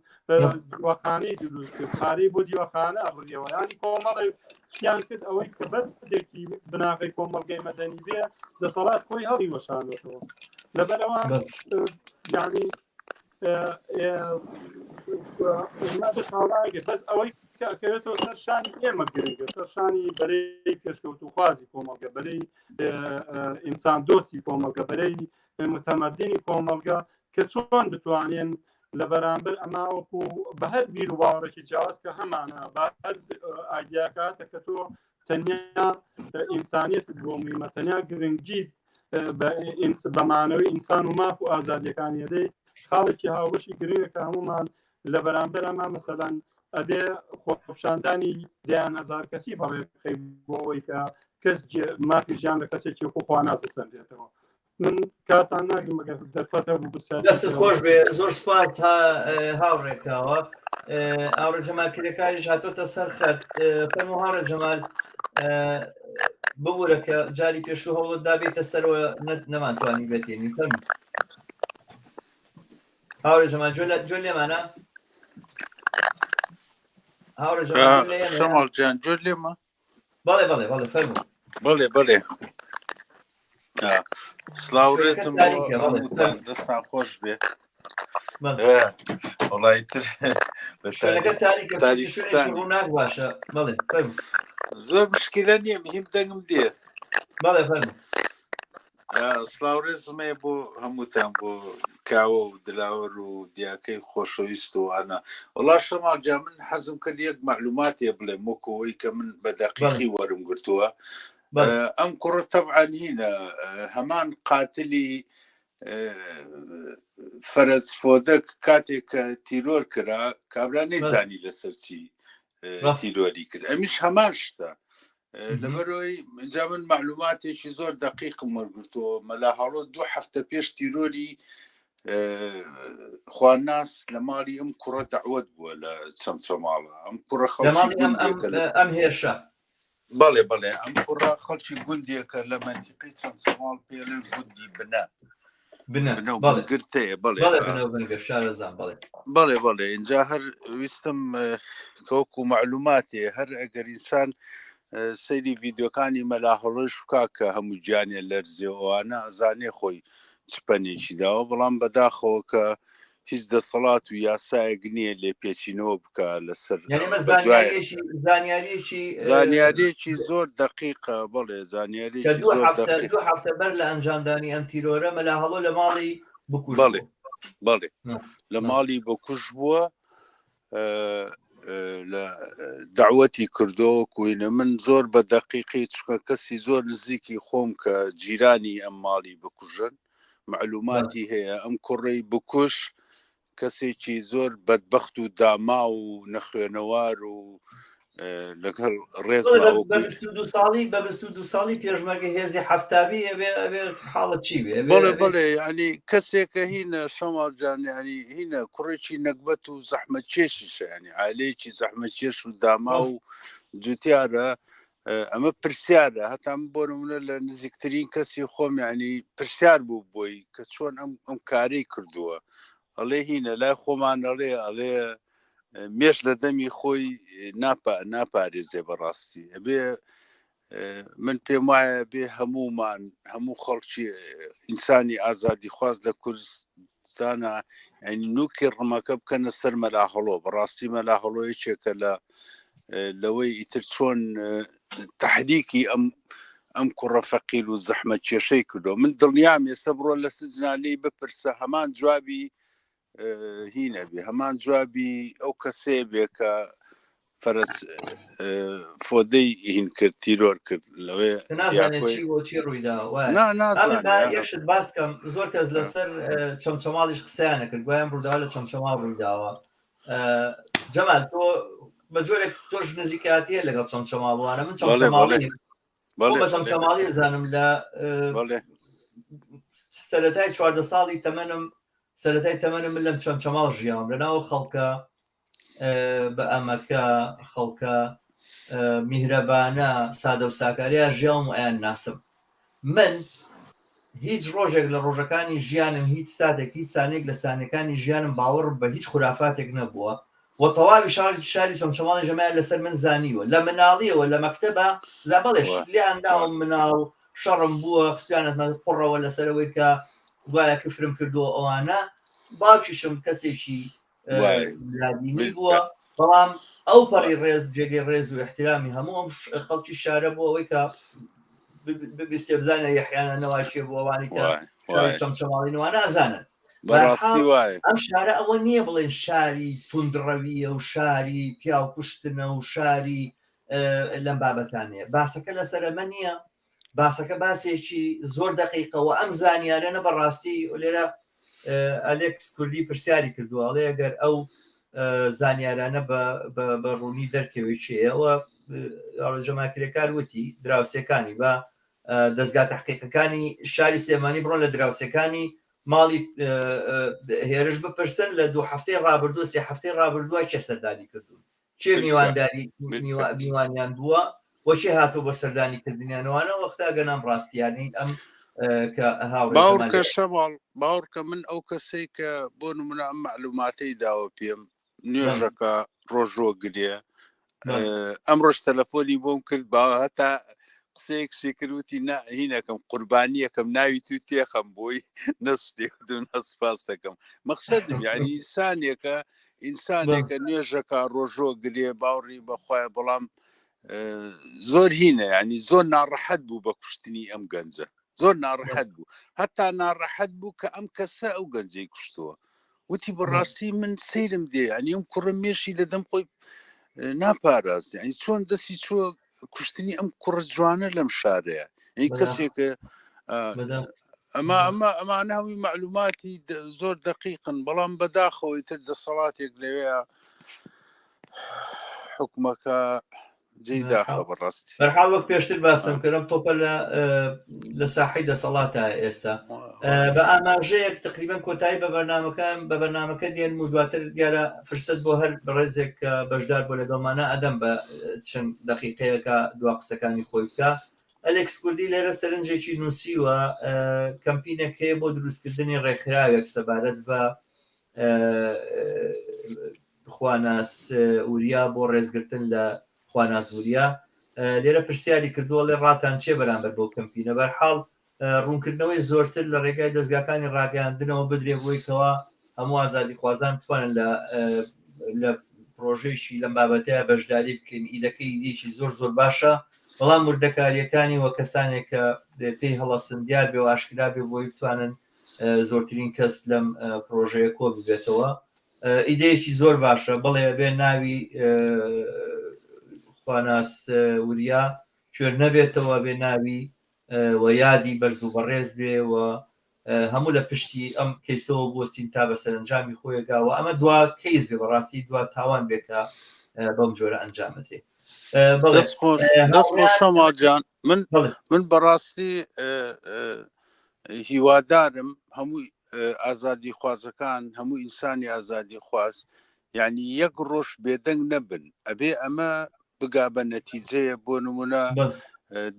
دیوەخانەی دروست کرد پارەی بۆ دیوەخانە ئەبڕیەوە ینی کۆمەڵی شیان کرد ئەوەی کە بەردێکی بناغی کۆمەڵگەی مەدەنی بێ دەسەڵات خۆی هەڵی وەشانێتەوە لەبەرەوە ینی بەس ئەوەی کەکەوێتەوە سەر شانی ئێمە گرنگە سەر شانی بەرەی پێشکەوت و خوازی کۆمەڵگە بەرەی ئینسان دۆستی کۆمەڵگە بەرەی متەمەدنی کۆمەڵگە کە چۆن بتوانێن لە بەرامبەر ئەماوەکو بە هەر بیر و باوەڕێکی جیاواز کە هەمانە بە هەر ئایدیاکاتە کە تۆ تەنیا ئینسانیەت بۆ میمە تەنیا گرنگی بەمانەوەی ئینسان و ماف و ئازادیەکانی هەدەی خاڵێکی هاوبەشی گرنگە کە هەمومان لە بەرامبەر ئەمە مەسەلەن ئەبێ خۆپشاندانی دیان هەزار کەسی بەڕێبخەی بۆ ئەوەی کە کەس مافی ژیان لە کەسێکی خۆخوا نازە سەردێتەوە من کاتان ناگەم ئەگەر دەرفەتە بوو دەستت خۆش بێ زۆر سپاس هاوڕێکەوە ئاوڕە جەمالکردەکانیش هاتۆتە سەر خەت فەرموو هاوڕێ جەمال ببوورە کە جاری پێشوو هەوڵت دابێتە سەرەوە نەمانتوانی بێتێنی فەرموو هاوڕێ جەمال جۆ لێمانە هاوڕێ جەمال جان جۆ لێمە بەڵێ بەڵێ بەڵێ فەرموو بەڵێ سلااو ڕێزم دەستان خۆش بێ وڵی تر باشە بەڵێ زۆر مشکلە نییە مهم دەنگم دێ بەڵێ فەرموو سلااو ڕێزمێ بۆ هەمووتان بۆ کاوە و دلاوەر و دیاکەی خۆشەویست و ئەنا وڵا شەماڵ جا من حەزم کرد یەک معلوماتێ بڵێم وەکەوەی کە من بە دەقیقی وەرم گرتووە ئەم کوڕە تەبعان هینە هەمان قاتلی فەرەج فۆدەک کاتێک کە تیرۆر کرا کابرا نەیزانی لەسەر چی تیرۆری کرد ئەمیش هەمان شتە لەبەرەوەی جا من معلوماتێکی زۆر دەقیقم وەرگرتووە مەلا هەڵۆ 2 هەفتە پێش تیرۆری خواناس لە ماڵی ئەم کوڕە دەعوەت بووە لە چەمچەماڵە ئەم کوڕە ئەم هێرشە بەڵێ ئەم کوڕە خەڵکی گوندێکە لە مەنتیقەی چەمچەماڵ پێڵێن گوندی بنەگرتەیە بەڵێ اینجا هەر ویستم کەوەکو معلوماتێ هەر ئەگەر ئینسان سەیری ڤیدیۆکانی مەلا هەڵۆش بکا کە هەموو گیانێ لەرزێەوەوانە ئەزانێ خۆی چپەنێکی داوە بەڵام بەداخەوە کە هیچ دەسەڵات و یاسایەک نییە لێ پێچینەوە بکە لەسەر زانیاریەکی زۆر دقیقە بڵێ زانیاریەکی زۆر دو هەفتە بەر لە ئەنجامدانی ئەم تیرۆرە مەلا هەڵۆ لە ماڵی بکوژ بڵێ لە ماڵی بکوژ بووە لە داوەتی کردۆ کوینە من زۆر بە دقیقی چکە کەسی زۆر نزیکی خۆم کە جیرانی ئەم ماڵی بکوژن معلوماتی هەیە ئەم کوڕەی بکوش کەسێکی زۆر بەدبەخت و داما و نەخوێنەوار و لەگەڵ ڕێز بە 22 ساڵی پێشمەرگە هێزی هەفتابی حاڵەت چی بێ بڵێ ینی کەسێکە هینە شەماڵجان ینی هینە کوڕێکی نەکبەت و زەحمەت کێشیشە ینی عائلەیەکی زەحمەت کێش و داما و جوتیارە ئەمە پرسیارە هەتام بۆ نمونە لە نزیکترین کەسی خۆم ینی پرسیار بوو بۆی کە چۆن ئەم کارەی کردووە ئەڵێ هینە لای خۆمان ئەڵێ مێش لە دەمی خۆی ناپارێزێ بەڕاستی ئەبێ من پێم وایە بێ هەموو خەڵکی ئینسانی ئازادی خواست لە کوردستانە ینی نوکی ڕمەکە بکەنە سەر مەلاهەڵۆ بەڕاستی مەلاهەڵۆیەکێکە لەوەی ئیتر چۆن تەحریکی ئەم کوڕە فەقیر و زەحمەت کێشەی کردو من دڵنیام ێستا بڕۆ لە سزنالەی بپرسە هەمان جوابی هینە بێ هەمان جوابی ئەو کەسێ بێ کە فەرس فۆدەی هین کرد تیرۆر کرد لەوێ یەکشت باسکەم زۆر کەس لەسەر چەمچەماڵیش قسەیانە کرد گویان ڕووداوە لە چەمچەماڵ ڕوویداوە جەمال تۆ بە جۆرێک تۆش نزیکاتیە لەگەڵ چەمچەماڵوانە من چەمچەماڵی زانم لە سەرەتای 14 ساڵی تەمەنم من لەم چەمچەماڵ ژیام لەناو خەڵکە بە ئەمەکە خەڵکە میهرەبانە سادە و ساکاریە ژیام و ئەیان ناسم من هیچ ڕۆژێک لە ڕۆژەکانی ژیانم هیچ ساتێک هیچ سانێک لە سانەکانی ژیانم باوەڕ بە هیچ خورافاتێک نەبووە و تەواوی شاری چەمچەماڵی ژەمایە لەسەر من زانیوە لە مناڵیەوە لە مەکتەبە زابەڵێش لیانداوم مناڵ شەڕم بووە خستوانەتمە قوڕەوە لەسەرەوەی کە دوایە کفرم کردووە ئەوانە باوکیشم کەسێکی لادینی بووە بەڵام ئەو پەڕی ڕێز جێگەی ڕێز و احترامی هەموو ئەم خەڵکی شارە بووە ئەوەی کە ببیستێ بزانە یەحیانە نەواچێ بوو ئەوانی کە چەمچەماڵینەوە نازانن ئەم شارە ئەوە نییە بڵێن شاری توندڕەویە و شاری پیاو کوشتنە و شاری لەم بابەتانەیە باسەکە لەسەر ئەمە نییە باسەکە باسێکی زۆر دقیقەوە ئەم زانیارانە بەڕاستی لێرە ئەلێکس کوردی پرسیاری کردووە ئەڵێ ئەگەر ئەو زانیارانە بە ڕوونی دەرکەوێکیەوە ڕۆژەماکرێکار وتی دراوسەکانی بە دەستگا تەحقیقەکانی شاری سلێمانی بڕۆن لە دراوسەکانی ماڵی هێرش بپرسن لە 2 هەفتەی ڕابردووە 3 هەفتەی ڕابردووە چێ سەردانی کردوون چێ میوانداری میوانیان بووە وەچی هاتوو بە سەردانی کردنیانەوانە وەختا گەنام ڕاستیانی ئەم باوکە شەماڵ باوکە من ئەو کەسەی کە بۆ نمونە ئەم معلوماتەی داوە پێم نوێژەکە ڕۆژۆ گرێ ئەم ڕۆژ تەلەفۆنی بۆم کرد باوە هەتا قسەیەکشی کردوتی هینەکەم قوربانی یەکەم ناوی تو تێخەم بۆی نەستێدون هەسپاس دەکەم مەقسەدم یعنی ئینسانێکە نوێژەکە ڕۆژۆ گرێ باوڕی بەخوایە بەڵام زۆر هینە ینی زۆر ناڕەحەت بوو بە کوشتنی ئەم گەنجە زۆر ناڕەحەت بوو هەتا ناڕەحەت بوو کە ئەم کەسە ئەو گەنجەی کوشتووە وتی بەڕاستی من سەیرم دێ ینی ئەم کوڕە مێشی لە دەم خۆی ناپاراز ینی چۆن دەستی چووە کوشتنی ئەم کوڕە جوانە لەم شارەیە ینی کەسێکە ئەمانە هەمووی معلوماتی زۆر دقیقن بەڵام بەداخەوەی تر دەسەڵاتێک لەوەیە حکومەکە جێداخە بەڕاستی بەرحاڵ وەک پێشتر باسم کردم تۆپە لە ساحەی دەسەڵاتە ئێستا بە ئاماژەیەک تقریبان کۆتایی بە بەرنامەکە دێن و دواتر دیارە فرسەت بۆ هەر بەڕێزێک بەشدار بۆ لەگەڵمانە ئەدەم بە چەند دەقیقەیەکە دوا قسەکانی خۆی بکە ئەلێکس کوردی لێرە سەرنجێکی نووسیوە کەمپینێک هەیە بۆ دروستکردنی ڕێکخراوێک سەبارەت بە خواناسووریا بۆ ڕێزگرتن لە خواناسووریا لێرە پرسیاری کردووە لێ ڕاتان چێ بەرامبەر بۆ کەمپینە بەرحاڵ ڕوونکردنەوەی زۆرتر لە ڕێگای دەستگاکانی ڕاگەاندنەوە بدرێ بۆیکەوە هەموو ئازادی خوازان بتوانن لە پرۆژێکی لەم بابەتەیە بەشداری بکەین. ئیدەکەی ئیدێکی زۆر زۆر باشە، بەڵام وردەکاریەکانی وە کەسانێک کە پێی هەڵەسن دیار بێ و ئاشکرا بێ بۆی بتوانن زۆرترین کەس لەم پرۆژەیە کۆ ببێتەوە. ئیدەیەکی زۆر باشە، بڵێ بێ ناوی خواناس وریا کوێر نەبێتەوە، بێ ناوی و یادی بەرز و بەڕێز بێ و هەموو لە پشتی ئەم کەیسەوە بۆستین تا بە سەرنجامی خۆیگاوە. ئەمە دوا کەیس بێ، بەڕاستی دوا تاوان بێکە بەم جۆرە ئەنجامەدرێ. دەست خۆش شەماڵجان، من بەڕاستی هیوادارم هەمووی ئازادی خوازەکان، هەموو ئینسانی ئازادی خواز یعنی یەک ڕۆژ بێدەنگ نەبن، ئەبێ ئەمە بگا بە نەتیجەیە. بۆ نمونە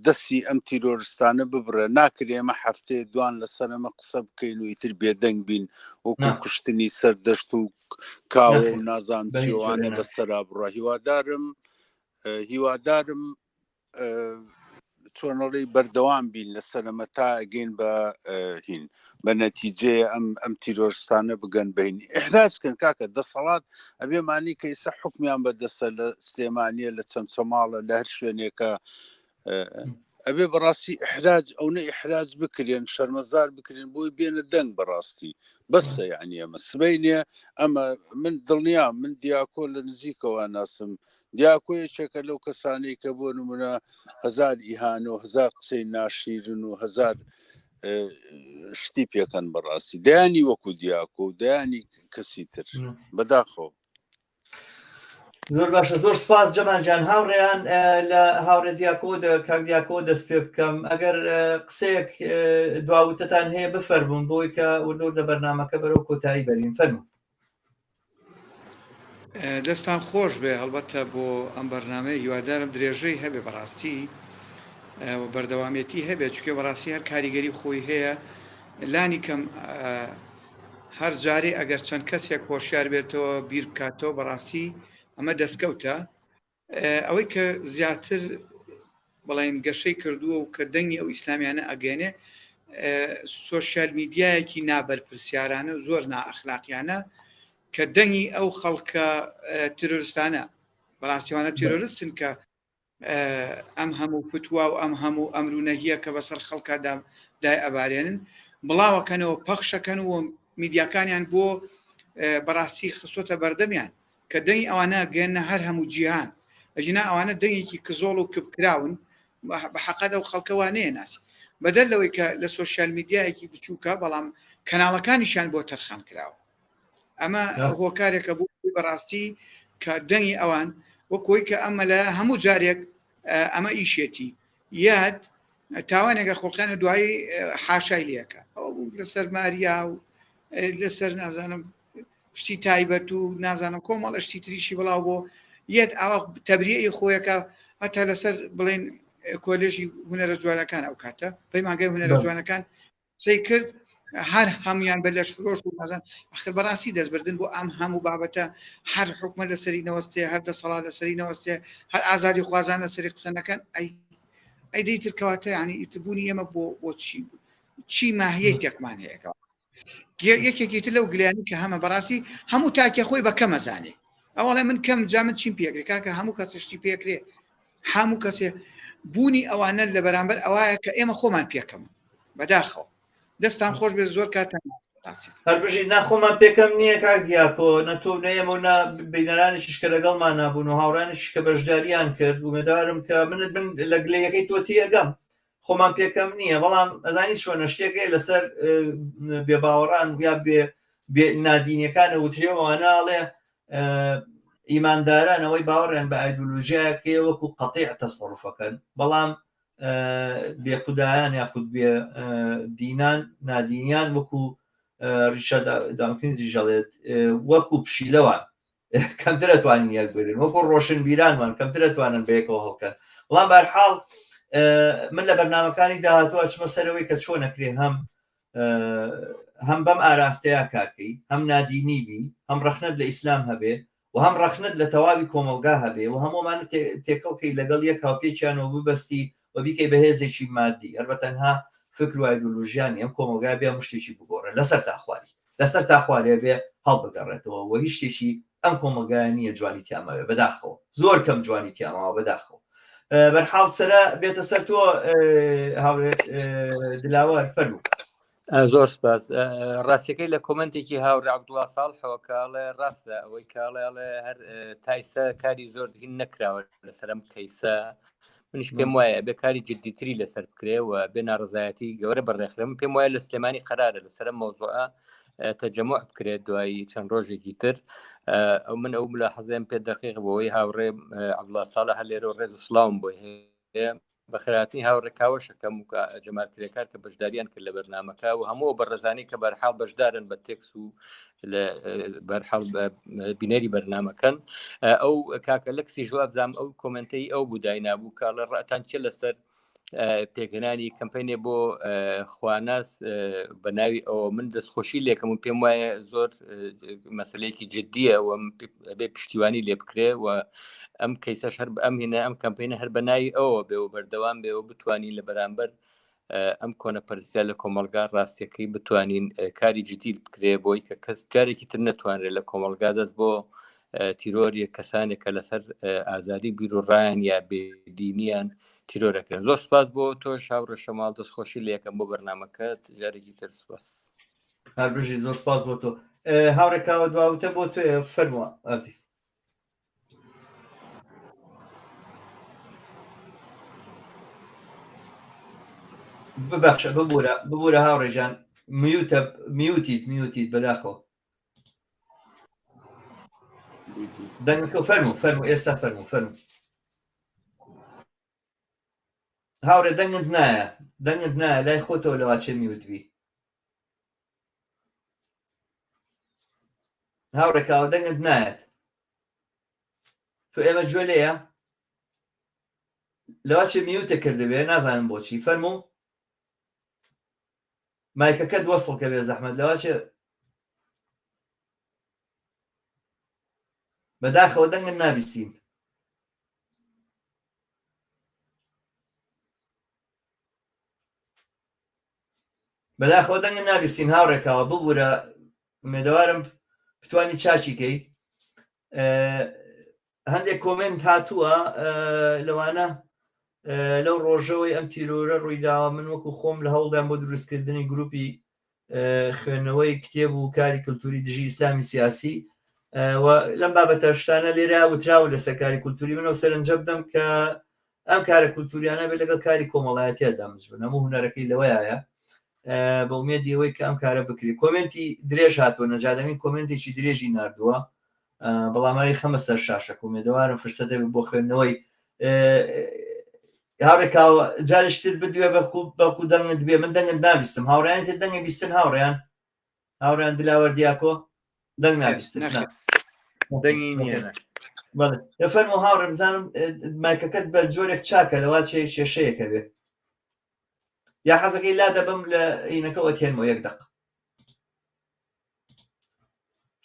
دەستی ئەم تیرۆریستانە ببرە، ناکرێ ئەمە هەفتەیە دوان لەسەر ئەمە قسە بکەین و ئیتر بێدەنگ بین وەکو کوشتنی سەردەشت و کاوە و نازان چێوانە بەسەرا بڕە. هیوادارم چۆنەڵی بەردەوام بین لەسەر ئەمە تا ئەگەین بە هین بە نەتیجەیە ئەم تیرۆریستانە بگەن بین ئیحراجکەن. کاکە دەسەڵات ئەبێ مانی کە ئێستا حکمیان بەدەستە لە سلێمانیە، لە چەمچەماڵە، لە هەر شوێنێکە، ئەبێ بەڕاستی ئیحراج ئەوە ئیحراج بکرێن، شەرمەزار بکرێن بۆی بێنە دەنگ. بەڕاستی بەسە یعنی ئەمە سبەینێ ئەمە من دڵنیا من دیاکۆ لە نزیکەوە ناسم. دیاکۆ یەکێکە لەو کەسانەی کە بۆ نمونە هەزار ئیهان و هەزار قسەی ناشیرن و هەزار شتی پێکەن. بەڕاستی دەیانی وەکو دیاکۆ و دەیانی کەسی تر بەداخەوە. زۆر باشە، زۆر سپاس جەمانجان. هاوڕێیان لە هاوڕێ دیاکۆ کاک دیاکۆ دەست پێ بکەم. ئەگەر قسەیەک دواوتتان هەیە بفەرمون بۆی کە وردە بەرنامەکە بەرەو کۆتایی بەرین. فەرموو. دەستان خۆش بێ. هەڵبەتە بۆ ئەم بەرنامەیە هیوادارم درێژەی هەبێ، بەڕاستی بەردەوامێتی هەبێت، چکە بەڕاستی هەر کاریگەری خۆی هەیە. لانی کەم هەر جارێ ئەگەر چەند کەسێک هۆشیار بێتەوە بیر بکاتەوە، بەڕاستی ئەمە دەستکەوتە. ئەوەی کە زیاتر بەڵێن گەشەی کردووە و کە دەنگی ئەو ئیسلامیانە ئەگەێنێ، سۆشیال میدیایەکی نابەرپرسیارانە و زۆر نائەخلاقیانە کە دەنگی ئەو خەڵکە تیرۆریستانە، بەڕاستیوانە تیرۆریستن کە ئەم هەموو فتووا و ئەم هەموو ئەمرونەهیە کە بەسەر خەڵکە دای ئەبارێنن بڵاوەکەنەوە، پەخشەکەن و میدیاکانیان بۆ بەڕاستی خستۆتە بەردەمیان کە دەنگی ئەوانە گەێنە هەر هەموو جیهان. ئەجینا ئەوانە دەنگێکی کزۆڵ و کبکراون بە حەقەدا و خەڵکەوانەیە ناسی بەدەر لەوەی کە لە سۆشیال میدیایەکی بچووکە، بەڵام کەناڵەکانیشان بۆ تەرخان کراوە. ئەمە هۆکارێکە بوو بەڕاستی کە دەنگی ئەوان وەکۆی کە ئەمە لە هەموو جارێک ئەمە ئیشێتی یاد تاوانێکە خۆڵکانە دوایی حاشای لەکە ئەوە بوو لەسەر ماریا و لەسەر نازانم شتی تایبەت و نازانم کۆمەڵە شتی تریشی بڵاو بۆ یەت ئەوە تەبریعی خۆیەکە هەتا لەسەر بڵێن کۆلێژی هونەرە جوانەکان ئەو کاتە پەیمانگەی هونەرە جوانەکان قسەی کرد هەر هەمویان بە لەش فرۆش و نازان ئەخر بەڕاستی دەستبردن بۆ ئەم هەموو بابەتە، هەر حکومە لەسەری نەوەستێ، هەر دەسەڵات لەسەری نەوەستێ، هەر ئازادی خوازان لەسەری قسە نەکەن. ئەی دەیتر کەواتە یعنی ئیتبوونی ئێمە بۆ چی ماهیەی تێکمان هەیەکەوە. یەکێکی تر لەو گلیانی کە هەمە بەڕاستی هەموو تاکێ خۆی بە کەمە زانێ. ئەوڵێ من کەم جا من چیم پێکرێ کاکە هەموو کەسشتی پێکرێ، هەموو کەسێ بوونی ئەوانە لە بەرامبەر ئەوایە کە ئێمە خۆمان پێکەم بەداخەوە. دەستان خۆش بێت، زۆر کاتان هەربژی ناخۆمان پێکەم نییە کاک دیاکۆ، نەتۆ نەیەمە و بینەرانێکیش کە لەگەڵمان نابوون و هاوڕانێکیش کە بەشداریان کرد و مێدارم کە من لە گلەیەکەی تۆتی ئەگەم خۆمان پێکەم نییە. بەڵام ئەزانی چۆنە شتێکێ لەسەر بێباوەڕان یا بێ نادینیەکانە وترێەوەواناڵێ ئیماندارانەوەی باوەڕێن بە ئایدۆلۆژیایەکێ وەکو قەتیع تەسەڕوفەکەن، بەڵام بێخودایان یاخود بێ دینان نادینیان وەکو ریشارد داوکینزی ژەڵێت وەکو پشیلەوان کەمتر ئەتوانین یەکبرن، وەکو ڕۆشنبیرانمان کەمتر ئەتوانن بەیەکەوە هەڵکەن. بەڵام بەرحاڵ من لە بەرنامەکانی داهاتوە چمە سەرەوەی کە چۆن ئەکرێ هەم بەم ئاراستەیە کارکەی، هەم نادینی بی، هەم ڕەخنەت لە ئیسلام هەبێ و هەم ڕەخنەت لە تەواوی کۆمەلگا هەبێ و هەمومان تێکەڵکەی لەگەڵ یەک هاوپێکیانەوە ببەستی و بیکەی بەهێزێکی مادی. هەربەتەنها فکر و ئایدۆلۆژیانی ئەم کۆمەلگای بێ شتێکی بگۆڕێ لەسەر تاخواری بێ هەڵبگەڕێتەوە و هیچ شتێکی ئەم کۆمەلگایە نییە جوانی تیامەوێ بەداخەوە زۆر کەم جوانی تیامەوە بەداخەوە بەرحاڵ سەرە بێتە سەر تۆ هاوڕێ دلاوەر فەرموو. زۆر سپاس. ڕاستیەکەی لە کۆمنتێکی هاوڕێ عەبدوڵڵا ساڵحەوە کاڵێ ڕاستە ئەوەی کاڵێ هەر تایسە کاری زۆر هین نەکراوە لەسەر ئەم کەیسە. منیش پێم وایە بێ کاری جددیتری لەسەر بکرێ و بێ ناڕزایەتی گەورە بەڕێخرم پێم وایە لە سلێمانی قەرارە لەسەر مەوزوعە تەجەموع بکرێت دوایی چەند ڕۆژێکی تر. ئەو من ئەو ملاحەزەیەم پێ دەقیق بۆەوەی هاوڕێ عەبدوڵڵا ساڵح هەلێرە و ڕێز و سڵاوم بۆی هەیە بەخێراتنی هاوڕێکاوەشەکەم و جەمارکرێکار کە بەشداریان کرد لە بەرنامەکە و هەموو بەڕێزانی کە بەرحاڵ بەشدارن بە تێکس و لە بەرحاڵ بینەری بەرنامەکەن. ئەو کاکە لەکسی ژوابزانام ئەو کۆمنتەی ئەو بودای نابوو کاڵە ڕەتان چێ لەسەر پێگەنانی کەمپینێ بۆ خواناس بە ناوی ئەوە من دەستخۆشی لێکم و پێم وایە زۆر مەسلەیەکی جددیە و بێ پشتیوانی لێ بکرێ و ئەم کەیسەش هەر ئەم هێنە ئەم کەمپینە هەر بە ناوی ئەوە بێ و بەردەوام بێەوە بتوانین لە بەرامبەر ئەم کۆنە پەرستیا لە کۆمەلگا ڕاستیەکەی بتوانین کاری جدید بکرێ بۆی کە کەس جارێکی تر نەتوانرێت لە کۆمەلگا دەست بۆ تیرۆریە کەسانێکە لەسەر ئازادی بیر و ڕایان یا بێدینیان تیرۆرەکەن. زۆر سپاس بۆ تۆش هاوڕێ شەماڵ دەستخۆشی لە یەکەم بۆ بەرنامەکەت جارێکی تر سپاس. هەربژی زۆر سپاس بۆ تۆ هاوڕێکاوە دواوتە بۆ تۆ فەرمووە ئازیز. ببەخشە ببوورە هاوڕێجان میوتیت بەداخەوە دەنگەکە فەرموو ئێستا فەرموو هاوڕێ دەنگت نایە لای خۆتەوە لەواچێ میوتبی هاوڕێکاوە دەنگت نایەت تۆ ئێمە گوێ لێیە لەواچێ میوتە کردبێ نازانم بۆچی فەرموو مایکەکەت وەسڵ کە بێ زەحمەت لەواچێ بەداخەوە دەنگت نابیستین بەداخەوە دەنگت نابیستین هاوڕێکاوە ببوورە مێدەوارم بتوانی چاچیکەی هەندێک کۆمنت هاتووە لەوانە لەو ڕۆژەوەی ئەم تیرۆرە ڕوویداوە من وەکو خۆم لە هەوڵدان بۆ دروستکردنی گروپی خوێندنەوەی کتێب و کاری کللتوری دژی ئیسلامی سیاسی و لەم بابەتە شتانە لێرە وتراوە لەسەر کاری کولتوری منەوە سەرنجە بدەم کە ئەم کارە کولتوریانە بێت لەگەڵ کاری کۆمەڵایەتیە دامەزبوون هەموو هونەرەکەی لەوەیە بە ئومێدی ئەوەی کە ئەم کارە بکری. کۆمنتی درێژ هاتووە نەجادەمین کۆمنتێکی درێژی ناردووە بەڵاماری خەمە سەر شاشە کۆمێدەوارم فرسەتە بۆ خوێندنەوەی هاوڕێکاوە جارشتر بدوێ بەڵکو دەنگت بێ من دەنگت نابیستم هاوڕیان تر دەنگی بیستن هاوڕیان دلاوەر دیاکۆ دەنگ نابیستن فەرموو هاوڕێ بزانم مایکەکەت بە جۆرێک چاکە لەوا کێشەیەکە بێ یا حەزەکەی لا دەبم لە عینەکەوە تێنمەوە یەک دەق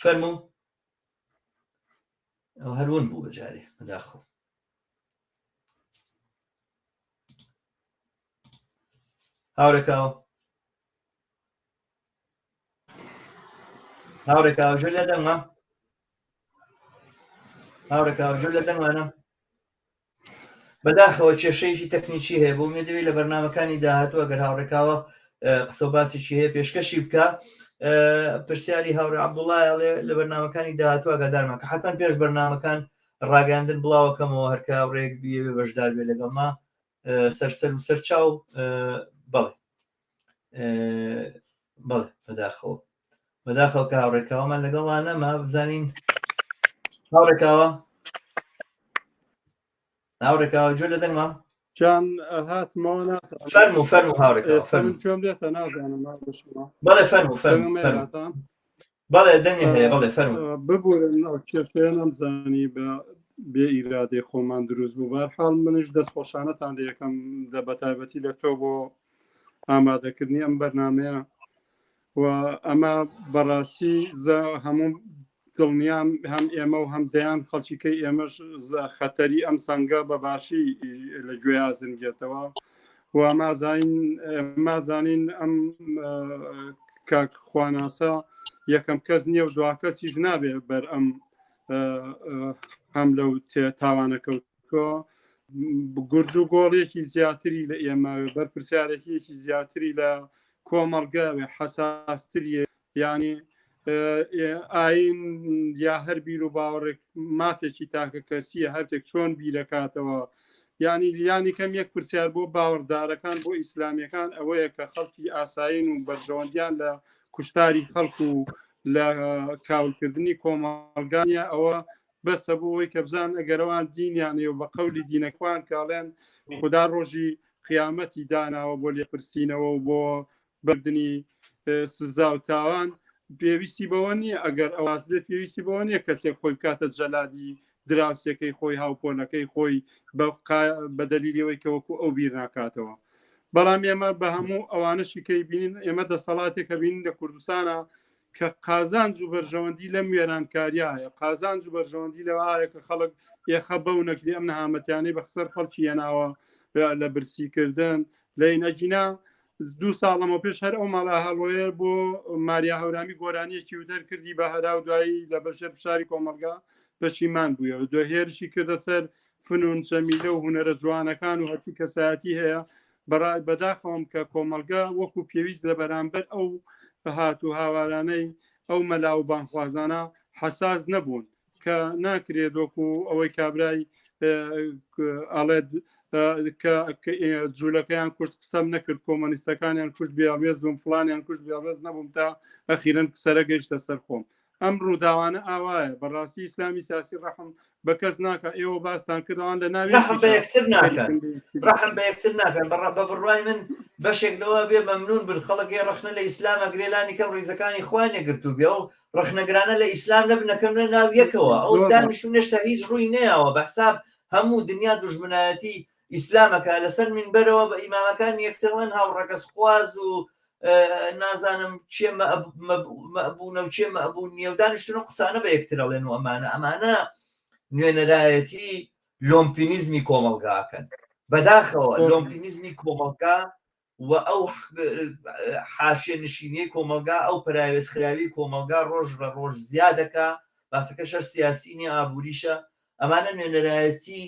فەرموو ئەو هەرون بوو بەجارێ بەداخۆ هاوڕێکاوە ژۆر لە دەنگە هاوڕێکاوە ژۆر لە دەنگوانە بەداخەوە کێشەیەکی تەکنیکی هەیە بۆ مێدەوێت لە بەرنامەکانی داهاتوە ئەگەر هاوڕێکاوە قسە باسێکی هەیە پێشکەشی بکە پرسیاری هاوڕێ عەبدوڵڵایەڵێ لە بەرنامەکانی داهاتوە ئەگادارمان کە حەتمەن پێش بەرنامەکان ڕاگەاندن بڵاوەکەمەوە هەرکە هاوڕێک بێ بەشدار بێ لەگەڵما سەرسەر و سەرچاو بەڵێ بەداخەوە کە هاوڕێکاوەمان لەگەڵان نەما بزانین هاوڕێکاوە جۆ لە دەنگما جان هاتمەوە نازانم فەرموو هاوڕێکاوە چۆن بێتە نازانم بەڵێ فەرموو بەڵێ دەنگی هەیە بەڵێ فەرموو ببوورن ئەو کێشەیە نەمزانی بێ ئیرادەی خۆمان دروست بوو بەرحاڵ منیش دەستخۆشانەتان لە یەکەم بە تایبەتی لە تۆ بۆ ئامادەکردنی ئەم بەرنامەیە و ئەمە بەڕاستی هەموو دڵنیام هەم ئێمە و هەم دەیان خەڵکیکەی ئێمەش خەتەری ئەم سەنگە بەباشی لە گوێ ئازنگێتەوە و مازانین ئەم کاک خواناسە یەکەم کەس نییە و دوا کەسیش نابێ بەر ئەم هەم لەو تاوانەکەوتۆ گورج و گۆڵیەکی زیاتری لە ئێمە بەرپرسیارەتیەکی زیاتری لە کۆمەڵگاوێ حەساستریە ینی ئاین یا هەر بیر و باوەڕێک مافێکی تاکە کەسیە هەرتێک چۆن بیرەکاتەوە ینی کەم یەک پرسیار بۆ باوەڕدارەکان بۆ ئیسلامیەکان ئەوەیە کە خەڵکی ئاساین و بەرژەوەندیان لە کوشتاری خەڵک و لە کاولکردنی کۆمەڵگانیە ئەوە بەسە بۆەوەی کە بزان ئەگەرەوان دینیانێ و بە قەولی دینەکوان کاڵێن خوددا ڕۆژی قیامەتی داناوە بۆ لێپرسینەوە و بۆ بردننی سزا و تاوان پێویستی بەوە نییە ئەگەر ئەواز لێ پێویستی بەوە نییە کەسێک خۆی کاتە جەلادی دراوسەکەی خۆی هاوپۆلەکەی خۆی بە دەلیلەوەی کە وەکو ئەو بیر ناکاتەوە بەڵام ئێمە بە هەموو ئەوانەشی کەی بینین ئێمە دەسەڵاتێکە بینین لە کوردستانە کە قازانج و بەرژەوەندی لەم وێرانکاریایە قازانج و بەرژەوەندی لەوایە کە خەڵک ئێخە بەو نەکری ئەم نەهامەتیانەی بەخسەر خەڵکی هێناوە لە برسیکردن لە نەجینا 2 ساڵەمە پێش هەر ئەو ماڵا هەڵۆیە بۆ ماریا هەورامی گۆرانیەکی و دەرکردی بە هەرا و دوایی لە بەشێر پشاری کۆمەلگا پەشیمان بووە دو هێرشی کردە سەر فنون چەمیلە و هونەرە جوانەکان و هەرتی کەسایەتی هەیە بەداخەوەم کە کۆمەلگا وەکو پێویست لە بەرامبەر ئەو هات و هاوارانەی ئەو مەلا و بانخوازانە حەساس نەبوون کە ناکرێت وەکو ئەوەی کابرای ئاڵێت جوولەکەیان کوشت قسەم نەکرد کۆمەنیستەکانیان کوشت بیاوێز بم فلانیان کوشت بیاوێز نەبووم تا ئەخیرەن سەرە گەیشتە سەر خۆم ئەم ڕووداوانە ئاوایە بەڕاستی ئیسلامی سیاسی ڕەحم بە کەس ناکە ئێوە باستان کردوان لە ناوی ڕەحم بە یەکتر ناکەن بە بڕوای من بەشێک لەوە بێ مەمنون بن خەڵکی ڕەخنە لە ئیسلامە گرێلانی کەم ڕیزەکانی خوانێ گرتو بێ و ڕەخنەگرانە لە ئیسلام نەبنەکەم لە ناو یەکەوە ئەو دانیشتونێشتا هیچ ڕووی نەیەوە بەحساب هەموو دنیا دوژمنایەتی ئیسلامەکە لەسەر منبەرەوە بە ئیمامەکان یەکترڵەن هاوڕەکەس خواز و نازانم چێ مەبوونە و چێ مەبوو نیە و دانیشتن و قسانە بە یەکترەڵێن و ئەمانە نوێنەرایەتی لۆمپینیزمی کۆمەلگاکەن بەداخەوە لۆمپینیزمی کۆمەلگا و ئەو حاشیە نشینەی کۆمەلگا ئەو پراوێزخراوی کۆمەلگا ڕۆژ لە ڕۆژ زیادەکە باسەکە شەر سیاسینی ئابووریشە ئەمانە نوێنەرایەتی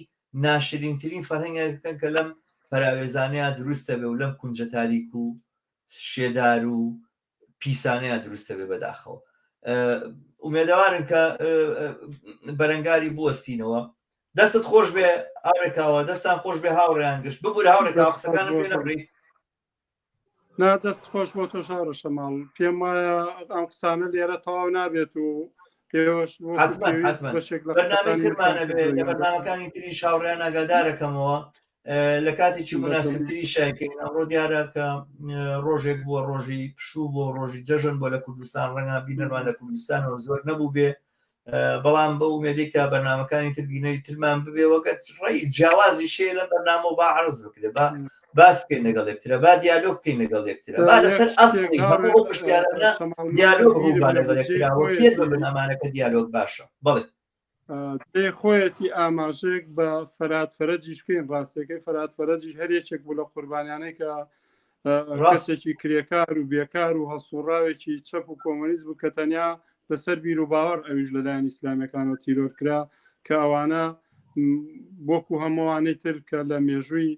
ناشرینترین فەرهەنگەکەن کە لەم پراوێزانەیە دروستە بێ و لەم کونجە تاریک و شێدار و پیسانەیە دروستە بێ بەداخەوە ئومێدەوارن کە بەرەنگاری بوەستینەوە دەستت خۆش بێ ئاورێکاوە دەستان خۆش بێ هاوڕێیان گشت ببوورە هاوڕێکاوە قسەکانم پێ نەبڕی نا دەست خۆش بۆ تۆ شارە شەماڵ پێم وایە ئەم قسانە لێرە تەواو نابێت و بەرنامەکانمانە بێ لە بەرنامەکانی تری شاوڕیان ئاگادارەکەمەوە لە کاتێکی مناسبتری شایکەین ئەمڕۆ دیارە کە ڕۆژێک بووە ڕۆژی پشوو بۆ ڕۆژی جەژن بۆ لە کوردستان ڕەنگا بینەرمان لە کوردستانەوە زۆر نەبوو بێ بەڵام بە ئومێدێکە بەرنامەکانی تر بینەری ترمان ببێ وەکە ڕێی جیاوازی شێ لە بەرنامە با عەرز بکرێ باس بکەین لەگەڵ یەکترە با دیالۆگ بکەین لەگەڵ یەکترە با لەسەر ئەسڵی هەموو ئەو پرسیارانە دیالۆگ بوو با لەگەڵ یەکترەوە فێر ببن ئەمانەکە دیالۆگ باشە بەڵێ خۆیەتی ئاماژەیەک بە فەرات فەرەجیش بکەین ڕاستەکەی فەرات فەرەجیش هەرێکێک بوو لە قوربانیانەی کە ڕاستێکی کرێکار و بێکار و هەسوڕاوێکی چەپ و کۆمۆنیست بوو کە تەنیا لەسەر بیر و باوەڕ ئەویش لەلایەن ئیسلامیەکانەوە تیرۆرکرا کە ئەوانە بۆکو هەمووانەی تر کە لە مێژووی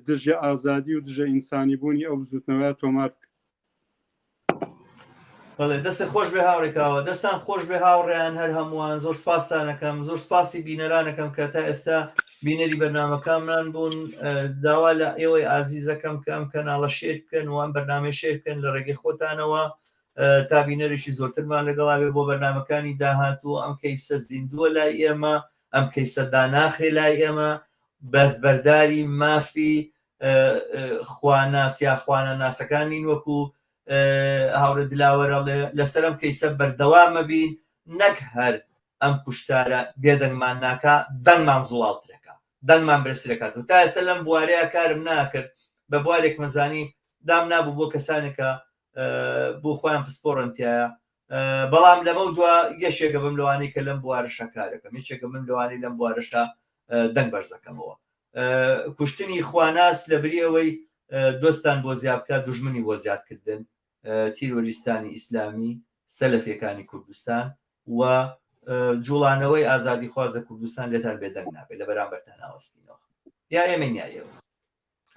دژە ئازادی و دژە ئینسانی بوونی ئەو بزوتنەوەی تۆمار بەڵێ دەستە خۆش بێ هاوڕێکاوە دەستان خۆش بێ هاوڕێیان هەر هەمووان زۆر سپاسانەکەم زۆر سپاسی بینەرانەکەم کە تا ئێستا بینەری بەرنامەکانمان بوون داوا لە ئێوەی ئازیزەکەم کە ئەم کەناڵە شێر بکەن و ئەم بەرنامەی شێر بکەن لە ڕێگەی خۆتانەوە تا بینەرێکی زۆرترمان لەگەڵا بێ بۆ بەرنامەکانی داهاتوو ئەم کەیسە زیندووە لای ئێمە ئەم کەیسە داناخێ لای ئێمە بەزبەرداری مافی خواناس یا خوانە ناسەکانین وەکو هاورە دلاوەرەڵێ لەسەرم کەیسە بەردەوامە بین نەک هەر ئەم کوشتارە بێدەنگمان ناکا دەنگمان زوڵالترەکە دەنگمان برسرەکات و تا ئێستا لەم بوارەیە کارم ناکرد بە بوارێک مەزانی دام نابوو بۆ کەسانێکە بۆ خۆیان پسپۆڕنتیایە بەڵام لەمە دووە یەشێکە بم لەوانەی کە لەم بوارەشە کارەکەم هیچێکە من لەوانەی لەم بوارەشە دەنگ بەرزەکەمەوە کوشتنی خواناس لە بریەوەی دۆستان بۆ زیابکە دوژمنی بۆ زیادکردن تیرۆریستانی ئیسلامی سەلەفیەکانی کوردستان و جوڵانەوەی ئازادی خوازە کوردستان لێتان بێدەنگ نابێت لە بەرامبەرتان ئاوەستینەوە یا ئێمە نیایەوە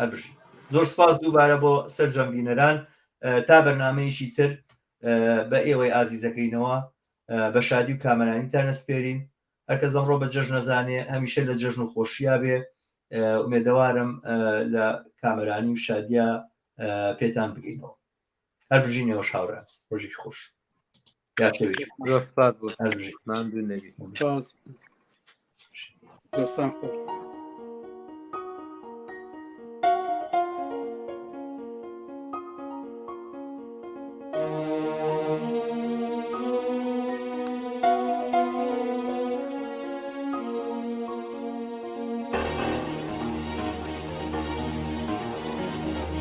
هەربژین. زۆر سپاس دووبارە بۆ سەرجەمبینەران تا بەرنامەیەکی تر بە ئێوەی ئازیزەکەینەوە بە شادی و کامەرانیتان ئەسپێرین. هەرکەس ئەمڕۆ بە جەژن نەزانێ هەمیشە لە جەژن و خۆشییا بێ. ئومێدەوارم لە کامەرانی و شادیە پێتان بگەینەوە. هەربژینەوە شاوران ڕۆژێکی خۆش زۆر سپاس بۆ هەربژی مامدوو نەبی. دەستان خۆش.